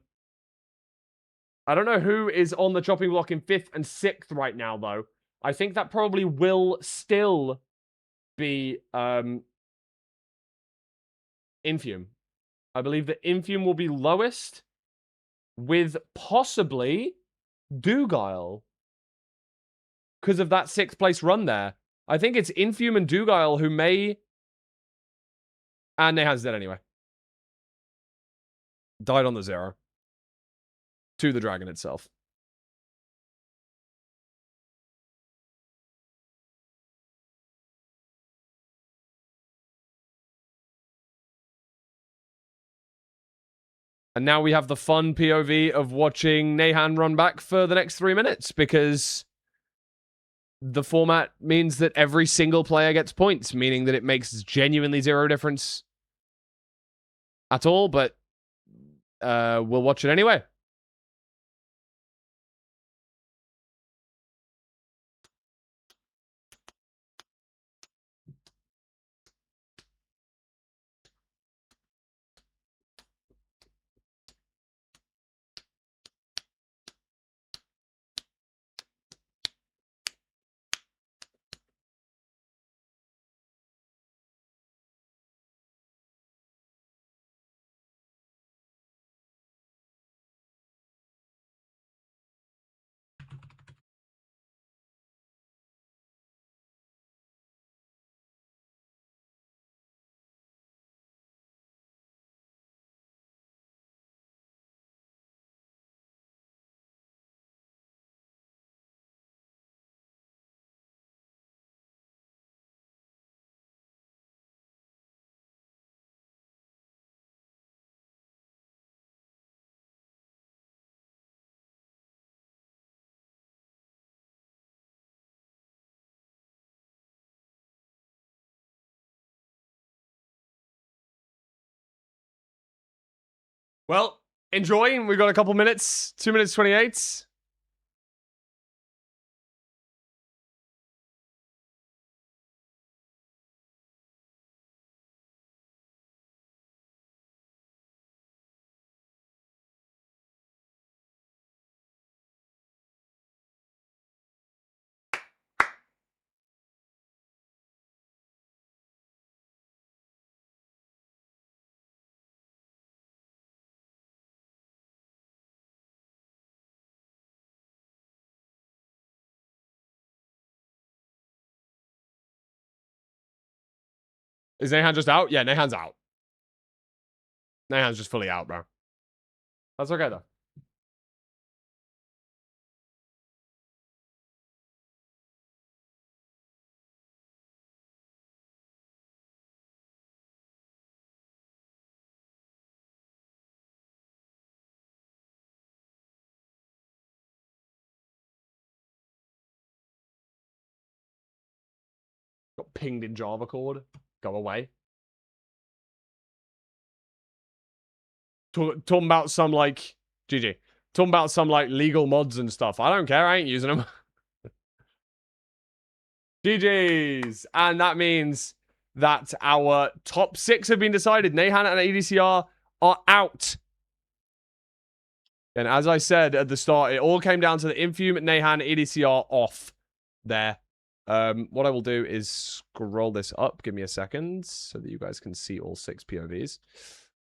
I don't know who is on the chopping block in 5th and 6th right now, though. I think that probably will still be Infume. I believe that Infume will be lowest with possibly Dougal because of that 6th place run there. I think it's Infume and Dougal who may... And Nehan's dead anyway. Died on the 0. To the dragon itself. And now we have the fun POV of watching Nehan run back for the next 3 minutes because the format means that every single player gets points, meaning that it makes genuinely 0 difference at all, but we'll watch it anyway. Well, enjoy. We've got a couple minutes. 2 minutes 28. Is Nahan just out? Yeah, Nahan's out. Nahan's just fully out, bro. That's okay, though. Got pinged in Java code. Go away. Talking about some, like... GG. Talking about some, like, legal mods and stuff. I don't care. I ain't using them. GG's. And that means that our top 6 have been decided. Nahan and ADCR are out. And as I said at the start, it all came down to the Infume, Nahan, EDCR off there. What I will do is scroll this up. Give me a second so that you guys can see all 6 POVs.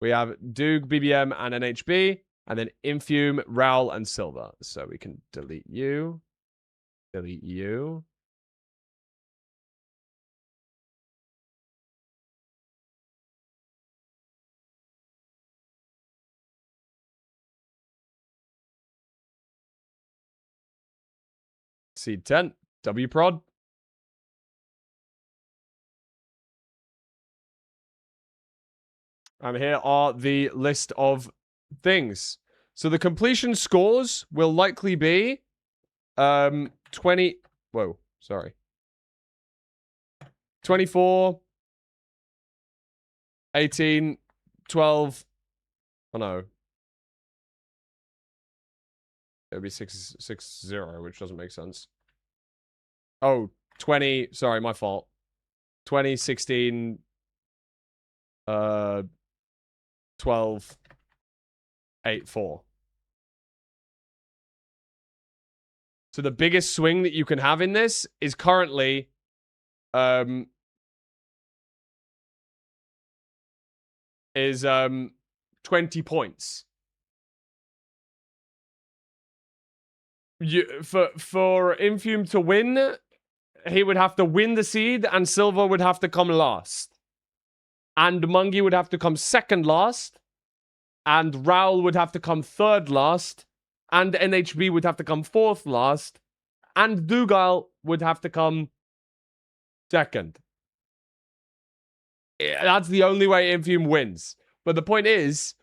We have Doog, BBM, and NHB. And then Infume, Raul, and Silver. So we can delete you. Delete you. Seed 10. WProd. And here are the list of things. So the completion scores will likely be 20. Whoa, sorry. 24, 18, 12. Oh no. It would be 6-0, which doesn't make sense. Oh, 20. Sorry, my fault. 20, 16, 12, 8, 4. So the biggest swing that you can have in this is currently 20 points. For Infume to win, he would have to win the seed, and Silver would have to come last. And Mungie would have to come second last. And Raul would have to come third last. And NHB would have to come fourth last. And Dougal would have to come second. That's the only way Infume wins. But the point is,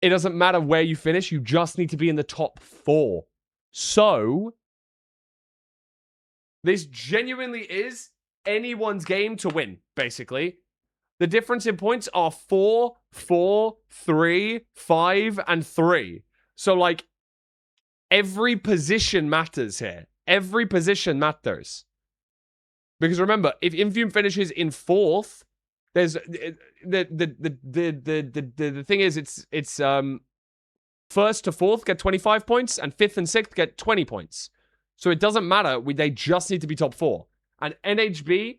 it doesn't matter where you finish. You just need to be in the top 4. So, this genuinely is anyone's game to win, basically. The difference in points are 4, 4, 3, 5, and 3. So, like, every position matters here. Every position matters. Because remember, if Infume finishes in 4th, there's the thing is it's 1st to 4th get 25 points and 5th and 6th get 20 points. So it doesn't matter. They just need to be top 4. And NHB,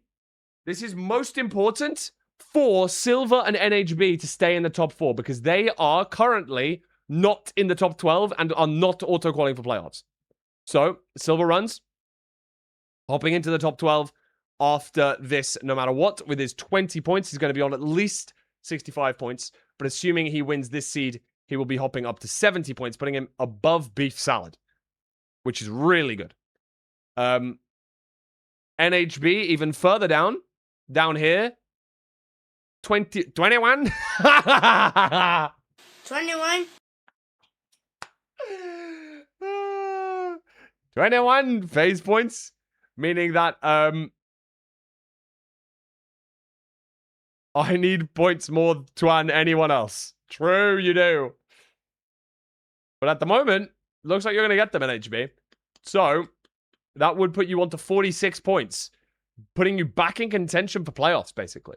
this is most important for Silver and NHB to stay in the top 4 because they are currently not in the top 12 and are not auto-qualifying for playoffs. So, Silver runs, hopping into the top 12 after this, no matter what. With his 20 points, he's going to be on at least 65 points. But assuming he wins this seed, he will be hopping up to 70 points, putting him above Beef Salad, which is really good. NHB, even further down here, 21. 21. 21 phase points, meaning that I need points more than anyone else. True, you do. But at the moment, looks like you're going to get them, NHB. So, that would put you on to 46 points, putting you back in contention for playoffs, basically.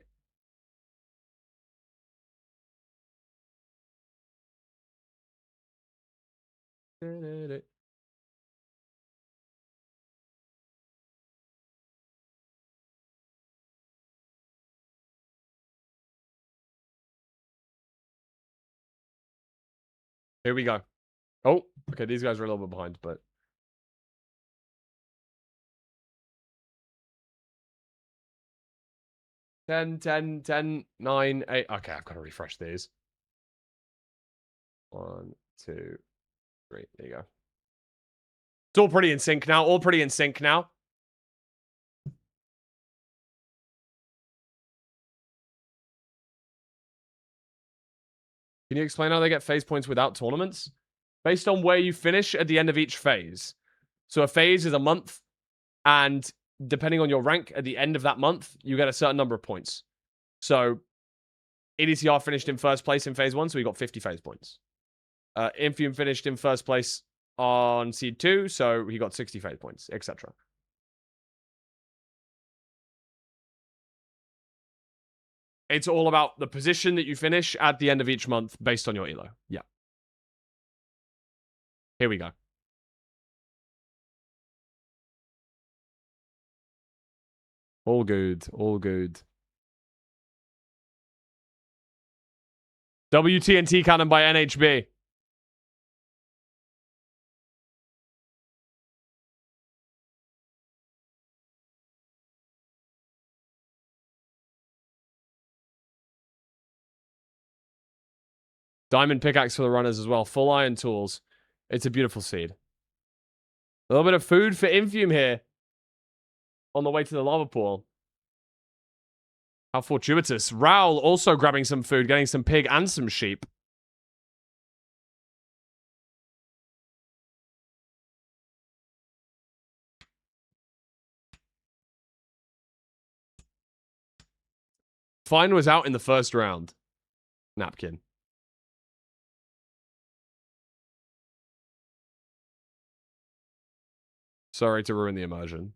Here we go. Oh, okay, these guys are a little bit behind, but... Ten, 9, 8. Okay, I've got to refresh these. 1, 2, 3. There you go. It's all pretty in sync now. All pretty in sync now. Can you explain how they get phase points without tournaments? Based on where you finish at the end of each phase. So a phase is a month, and depending on your rank at the end of that month, you get a certain number of points. So EDCR finished in first place in phase 1, so he got 50 phase points. Infume finished in first place on seed 2, so he got 60 phase points, etc. It's all about the position that you finish at the end of each month based on your elo. Yeah. Here we go. All good. All good. WTNT cannon by NHB. Diamond pickaxe for the runners as well. Full iron tools. It's a beautiful seed. A little bit of food for Infume here. On the way to the lava pool. How fortuitous. Raul also grabbing some food, getting some pig and some sheep. Fine was out in the first round. Napkin. Sorry to ruin the immersion.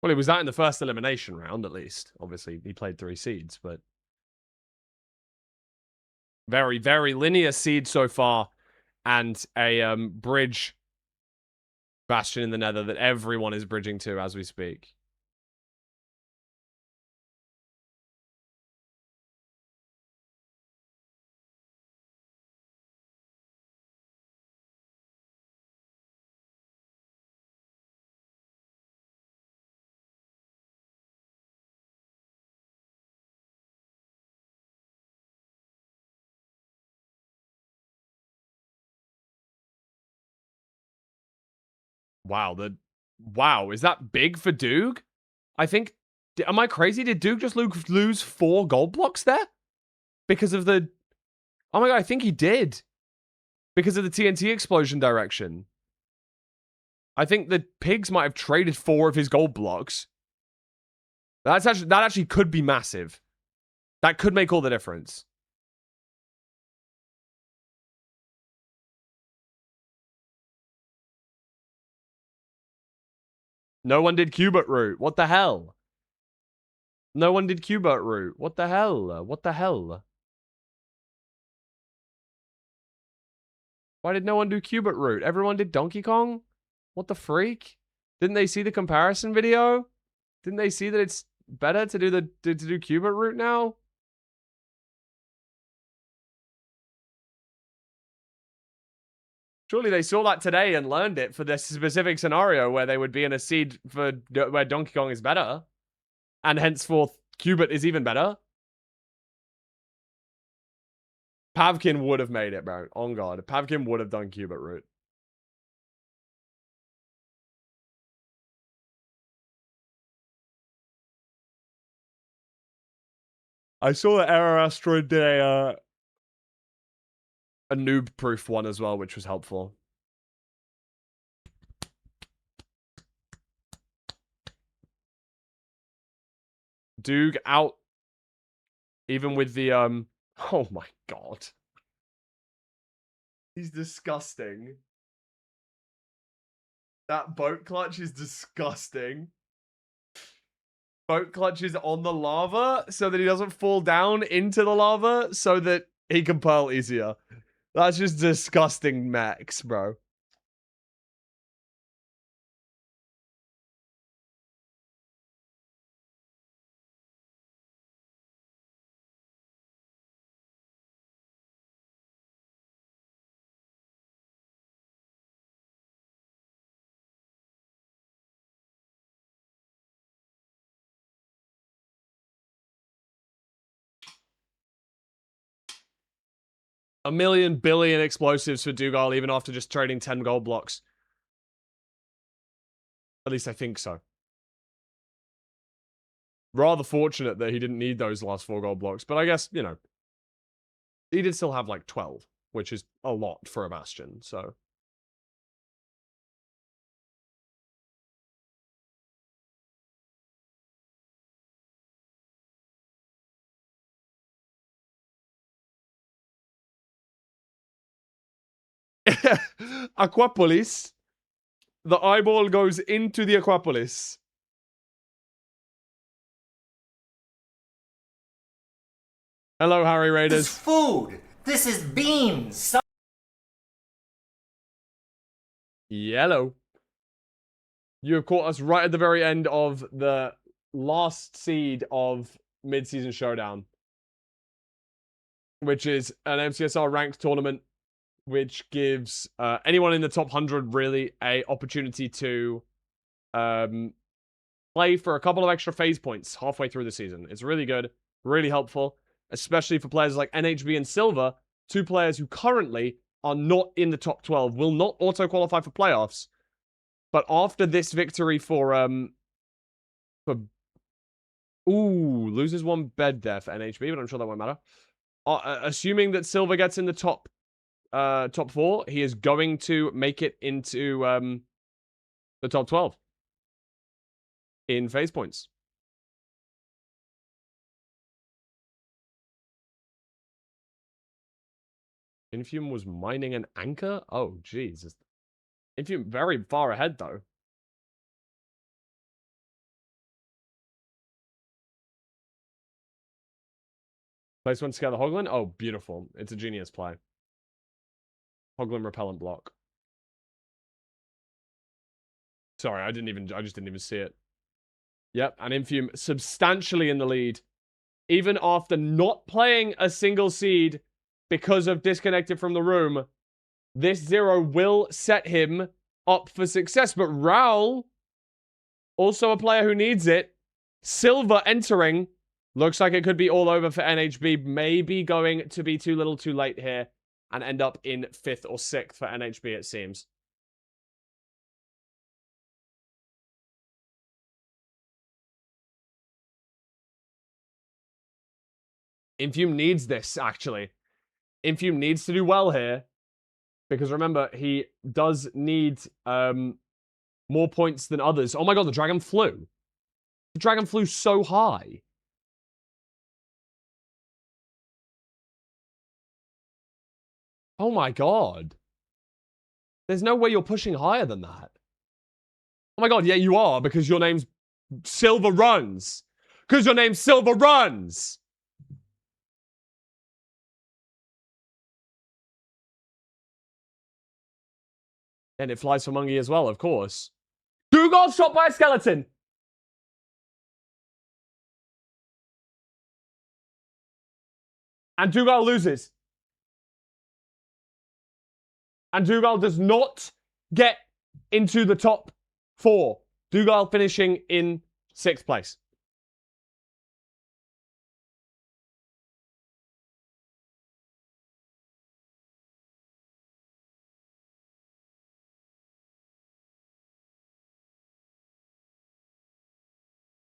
Well, he was out in the first elimination round, at least. Obviously, he played 3 seeds, but... Very, very linear seed so far. And a bridge bastion in the nether that everyone is bridging to as we speak. Wow, is that big for Doog? I think, am I crazy? Did Doog just lose 4 gold blocks there? Because of the Oh my god, I think he did. Because of the TNT explosion direction. I think the pigs might have traded 4 of his gold blocks. That actually could be massive. That could make all the difference. No one did Qbert route. What the hell? No one did Qbert route. What the hell? What the hell? Why did no one do Qbert route? Everyone did Donkey Kong? What the freak? Didn't they see the comparison video? Didn't they see that it's better to do to do Qbert route now? Surely they saw that today and learned it for this specific scenario where they would be in a seed for where Donkey Kong is better. And henceforth, Qbert is even better. Pavkin would have made it, bro. On God. Pavkin would have done Qbert route. I saw that Error Asteroid did a noob-proof one as well, which was helpful. Doog out. Even with the, oh my god. He's disgusting. That boat clutch is disgusting. Boat clutch is on the lava so that he doesn't fall down into the lava so that he can pearl easier. That's just disgusting max, bro. A million billion explosives for Dougal even after just trading 10 gold blocks. At least I think so. Rather fortunate that he didn't need those last 4 gold blocks. But I guess, you know, he did still have like 12, which is a lot for a Bastion, so. Aquapolis. The eyeball goes into the Aquapolis. Hello, Harry Raiders. This is food. This is beans. Yellow. You have caught us right at the very end of the last seed of mid-season showdown, which is an MCSR ranked tournament, which gives anyone in the top 100 really a opportunity to play for a couple of extra phase points halfway through the season. It's really good, really helpful, especially for players like NHB and Silver, 2 players who currently are not in the top 12, will not auto-qualify for playoffs. But after this victory loses 1 bed there for NHB, but I'm sure that won't matter. Assuming that Silver gets in the top 4, he is going to make it into the top 12 in phase points. Infume was mining an anchor? Oh, jeez. Infume very far ahead, though. Place 1 to scale the Hoglin? Oh, beautiful. It's a genius play. Hoglin repellent block. Sorry, I just didn't even see it. Yep, and Infume substantially in the lead. Even after not playing a single seed because of disconnected from the room, this 0 will set him up for success. But Raul, also a player who needs it. Silver entering. Looks like it could be all over for NHB. Maybe going to be too little too late here and end up in 5th or 6th for NHB, it seems. Infume needs this, actually. Infume needs to do well here. Because remember, he does need more points than others. Oh my god, the dragon flew. The dragon flew so high. Oh my god. There's no way you're pushing higher than that. Oh my god, yeah, you are, because your name's Silver Runs. Because your name's Silver Runs. And it flies for Mungie as well, of course. Dougal shot by a skeleton. And Dougal loses. And Dougal does not get into the top 4. Dougal finishing in 6th place.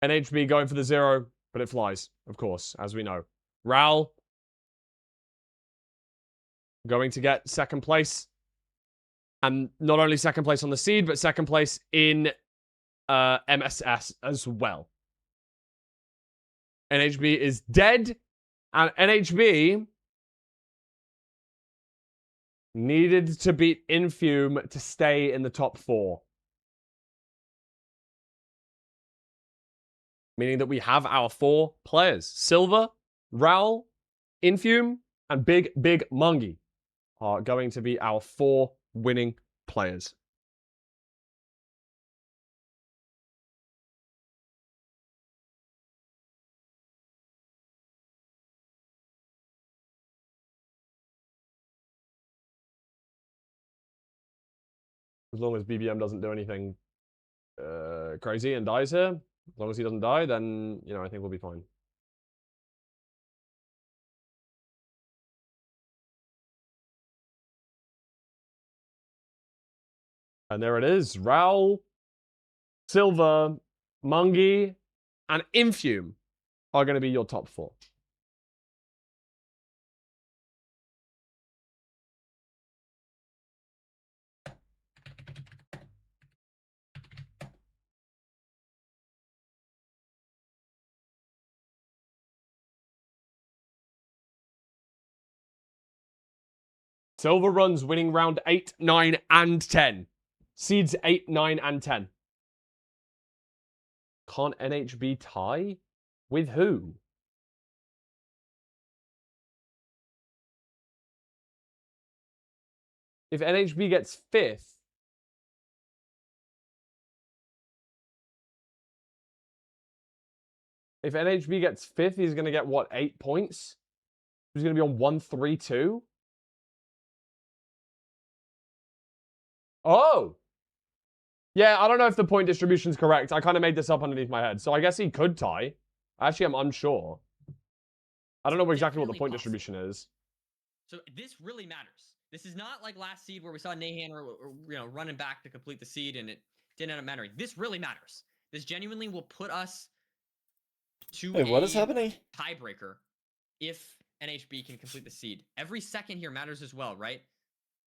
NHB going for the 0, but it flies, of course, as we know. Raul going to get 2nd place. And not only 2nd place on the seed, but 2nd place in MSS as well. NHB is dead. And NHB needed to beat Infume to stay in the top 4. Meaning that we have our 4 players. Silver, Raul, Infume, and Big Mungie are going to be our 4 winning players. As long as BBM doesn't do anything crazy and dies here, as long as he doesn't die, then, you know, I think we'll be fine. And there it is. Raul, Silver, Mungie, and Infume are going to be your top 4. Silver runs winning round 8, 9, and 10. Seeds 8, 9, and 10. Can't NHB tie? With who? If NHB gets 5th, if NHB gets 5th, he's going to get, what, 8 points? He's going to be on 1-3-2? Oh! Yeah, I don't know if the point distribution is correct. I kind of made this up underneath my head. So I guess he could tie. Actually, I'm unsure. I don't know exactly what the point distribution is. So this really matters. This is not like last seed where we saw Nahan running back to complete the seed and it didn't end up mattering. This really matters. This genuinely will put us to what is happening? Tiebreaker if NHB can complete the seed. Every second here matters as well, right?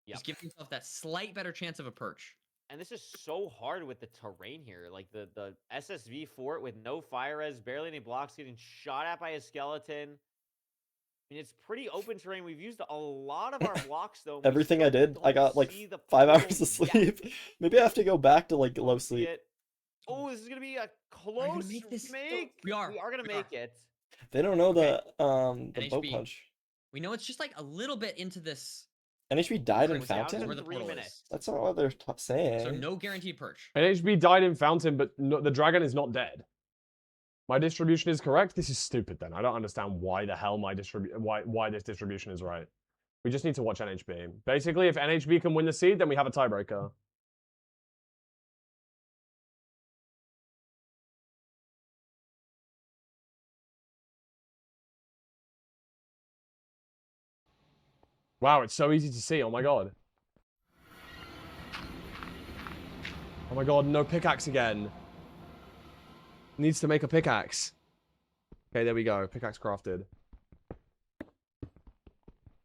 Yep. Just give yourself that slight better chance of a perch. And this is so hard with the terrain here. Like the SSV fort with no fire res, barely any blocks, getting shot at by a skeleton. I mean, it's pretty open terrain. We've used a lot of our blocks, though. Everything I did, I got like 5 hours of sleep. Maybe I have to go back to like low sleep. Oh, this is gonna be a close make this. make. We are gonna make it. They don't know the NHB. boat punch. We know it's just like a little bit into this. NHB died in Where the Fountain? portal is. That's not what they're saying. So no guaranteed perch. NHB died in Fountain, but no, the dragon is not dead. My distribution is correct? This is stupid then. I don't understand why the hell my why this distribution is right. We just need to watch NHB. Basically, if NHB can win the seed, then we have a tiebreaker. Wow, it's so easy to see. Oh my god. Oh my god, no pickaxe again. Needs to make a pickaxe. Okay, there we go. Pickaxe crafted.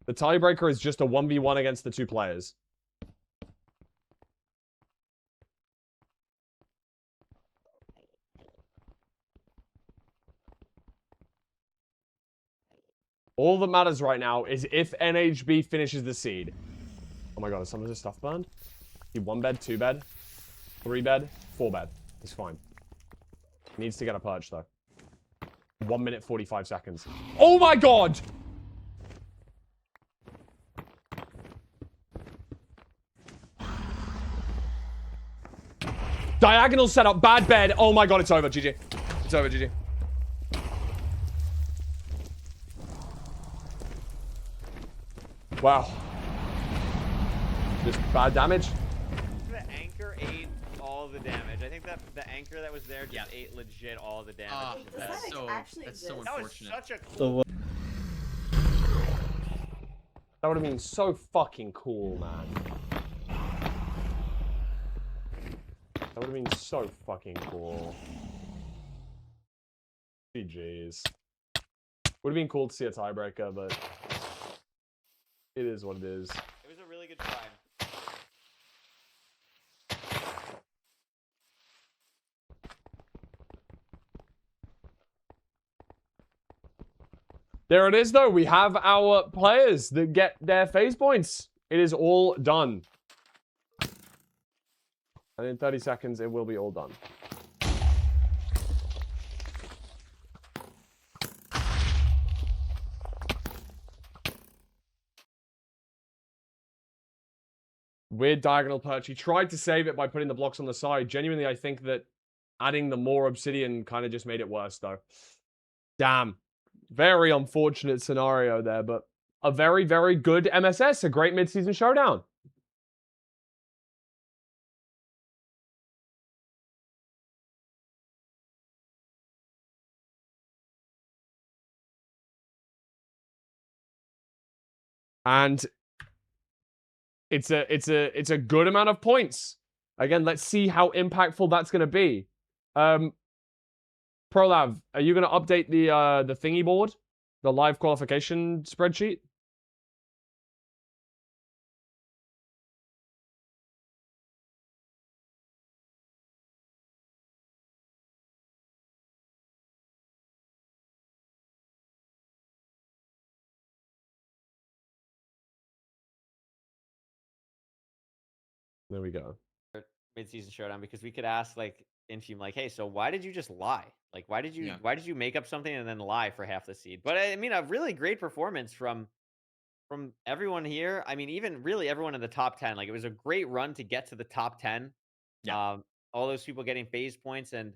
The tiebreaker is just a 1v1 against the two players. All that matters right now is if NHB finishes the seed. Oh my god, is some of his stuff burned? He 1 bed, 2 bed, 3 bed, 4 bed. It's fine. Needs to get a purge though. 1 minute 45 seconds. Oh my god! Diagonal setup, bad bed. Oh my god, it's over, GG. It's over, GG. Wow. Just bad damage. The anchor ate all the damage. I think that the anchor that was there just ate legit all the damage. That's so that was unfortunate. such a So cool. what? That would have been so fucking cool, man. That would have been so fucking cool. GG's. Would have been cool to see a tiebreaker, but it is what it is. It was a really good try. There it is, though. We have our players that get their phase points. It is all done. And in 30 seconds, it will be all done. Weird diagonal perch. He tried to save it by putting the blocks on the side. Genuinely, I think that adding the more obsidian kind of just made it worse, though. Damn. Very unfortunate scenario there, but a very, very good MSS. A great mid-season showdown. And it's a good amount of points. Again, let's see how impactful that's going to be. Prolav, are you going to update the thingy board, the live qualification spreadsheet? There we go. Mid-season showdown, because we could ask like in team like, hey, so why did you just lie? Like why did you make up something and then lie for half the seed? But I mean, a really great performance from everyone here. I mean, even really everyone in the top 10. Like it was a great run to get to the top 10. Yeah. All those people getting phase points, and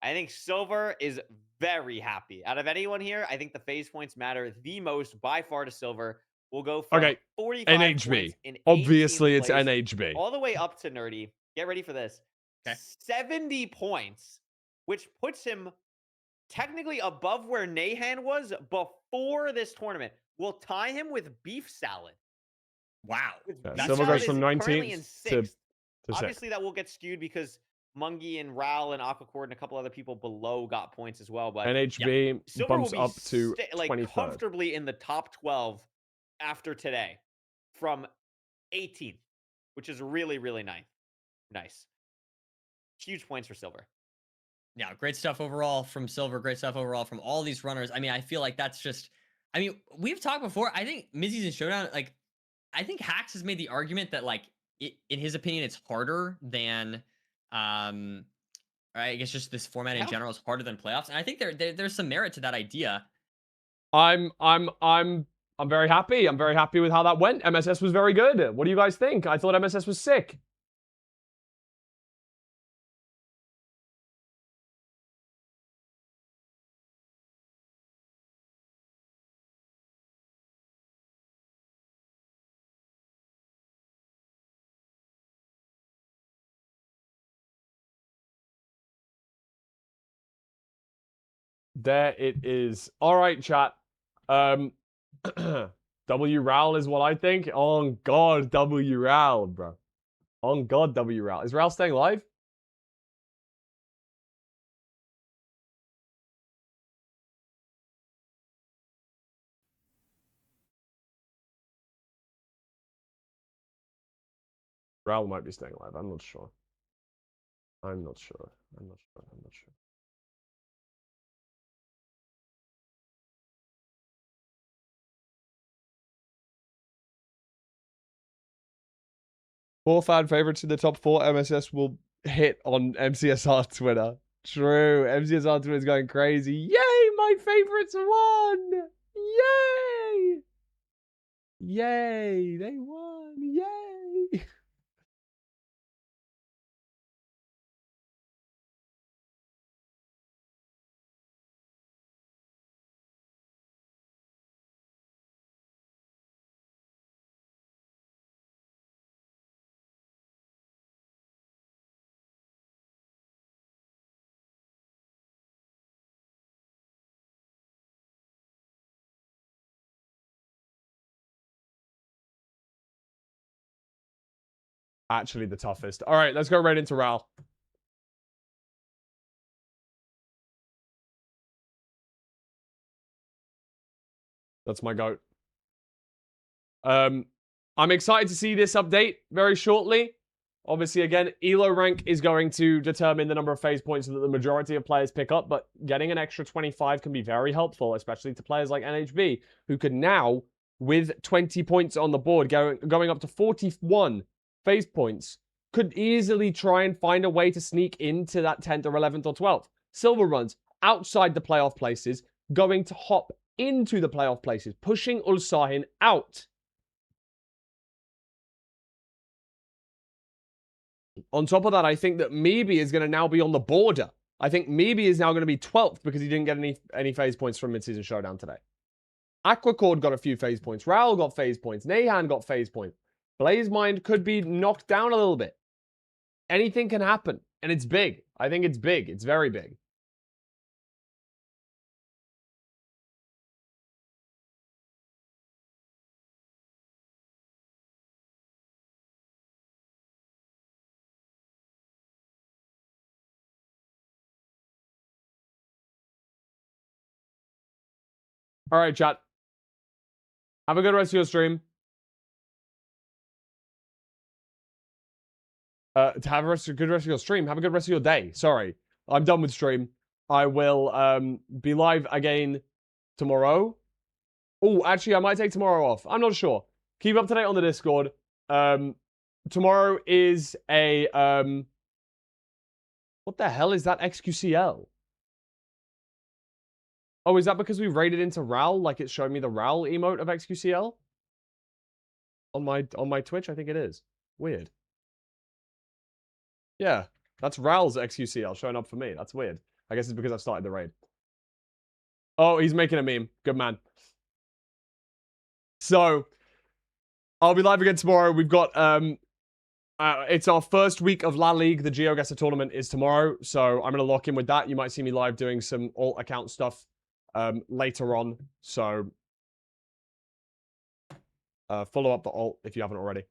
I think Silver is very happy. Out of anyone here, I think the phase points matter the most by far to Silver. We'll go from Okay, 45 NHB. points in Obviously, 18th it's place, NHB. all the way up to Nerdy. Get ready for this. Okay. 70 points, which puts him technically above where Nahan was before this tournament. Will tie him with Beef Salad. Wow. Yeah, Beef Silver Salad goes from is currently in 19th to 6th. 6th. Obviously, that will get skewed because Mungie and Ral and Aquacord and a couple other people below got points as well. But NHB Silver bumps will be up to like 23rd. comfortably in the top 12 after today from 18th, which is really, really nice. Huge points for Silver. Yeah, great stuff overall from Silver. Great stuff overall from all these runners. I mean, I feel like that's just. I mean, we've talked before. I think Mizzy's and Showdown. Like, I think Hax has made the argument that, like, in his opinion, it's harder than, I guess just this format in general is harder than playoffs. And I think there's some merit to that idea. I'm very happy. I'm very happy with how that went. MSS was very good. What do you guys think? I thought MSS was sick. There it is. All right, chat. W Ral is what I think. On God, W Ral, bro. On God, W Ral. Is Ral staying live? Raul might be staying alive. I'm not sure. I'm not sure. I'm not sure. I'm not sure. Four fan favorites in the top 4 MSS will hit on MCSR Twitter. True. MCSR Twitter is going crazy. Yay, my favorites won! Yay! Yay, they won. Yay! Actually the toughest. All right, let's go right into Raul. That's my goat. I'm excited to see this update very shortly. Obviously, again, ELO rank is going to determine the number of phase points that the majority of players pick up, but getting an extra 25 can be very helpful, especially to players like NHB, who can now, with 20 points on the board, going up to 41 phase points, could easily try and find a way to sneak into that 10th or 11th or 12th. Silver runs outside the playoff places, going to hop into the playoff places, pushing Ulsahin out. On top of that, I think that Meebe is going to now be on the border. I think Meebe is now going to be 12th because he didn't get any phase points from Mid-Season Showdown today. Aquacord got a few phase points. Raul got phase points. Nahan got phase points. Blazemind could be knocked down a little bit. Anything can happen. And it's big. I think it's big. It's very big. All right, chat. Have a good rest of your stream. To have a good rest of your stream. Have a good rest of your day. Sorry. I'm done with stream. I will be live again tomorrow. Oh, actually, I might take tomorrow off. I'm not sure. Keep up to date on the Discord. Tomorrow is a... what the hell is that XQCL? Oh, is that because we raided into Raul? Like it's showing me the Raul emote of XQCL? On my Twitch? I think it is. Weird. Yeah, that's Raul's XQCL showing up for me. That's weird. I guess it's because I've started the raid. Oh, he's making a meme. Good man. So, I'll be live again tomorrow. We've got, it's our first week of La Ligue. The GeoGuessr tournament is tomorrow. So, I'm going to lock in with that. You might see me live doing some alt account stuff later on. So, follow up the alt if you haven't already.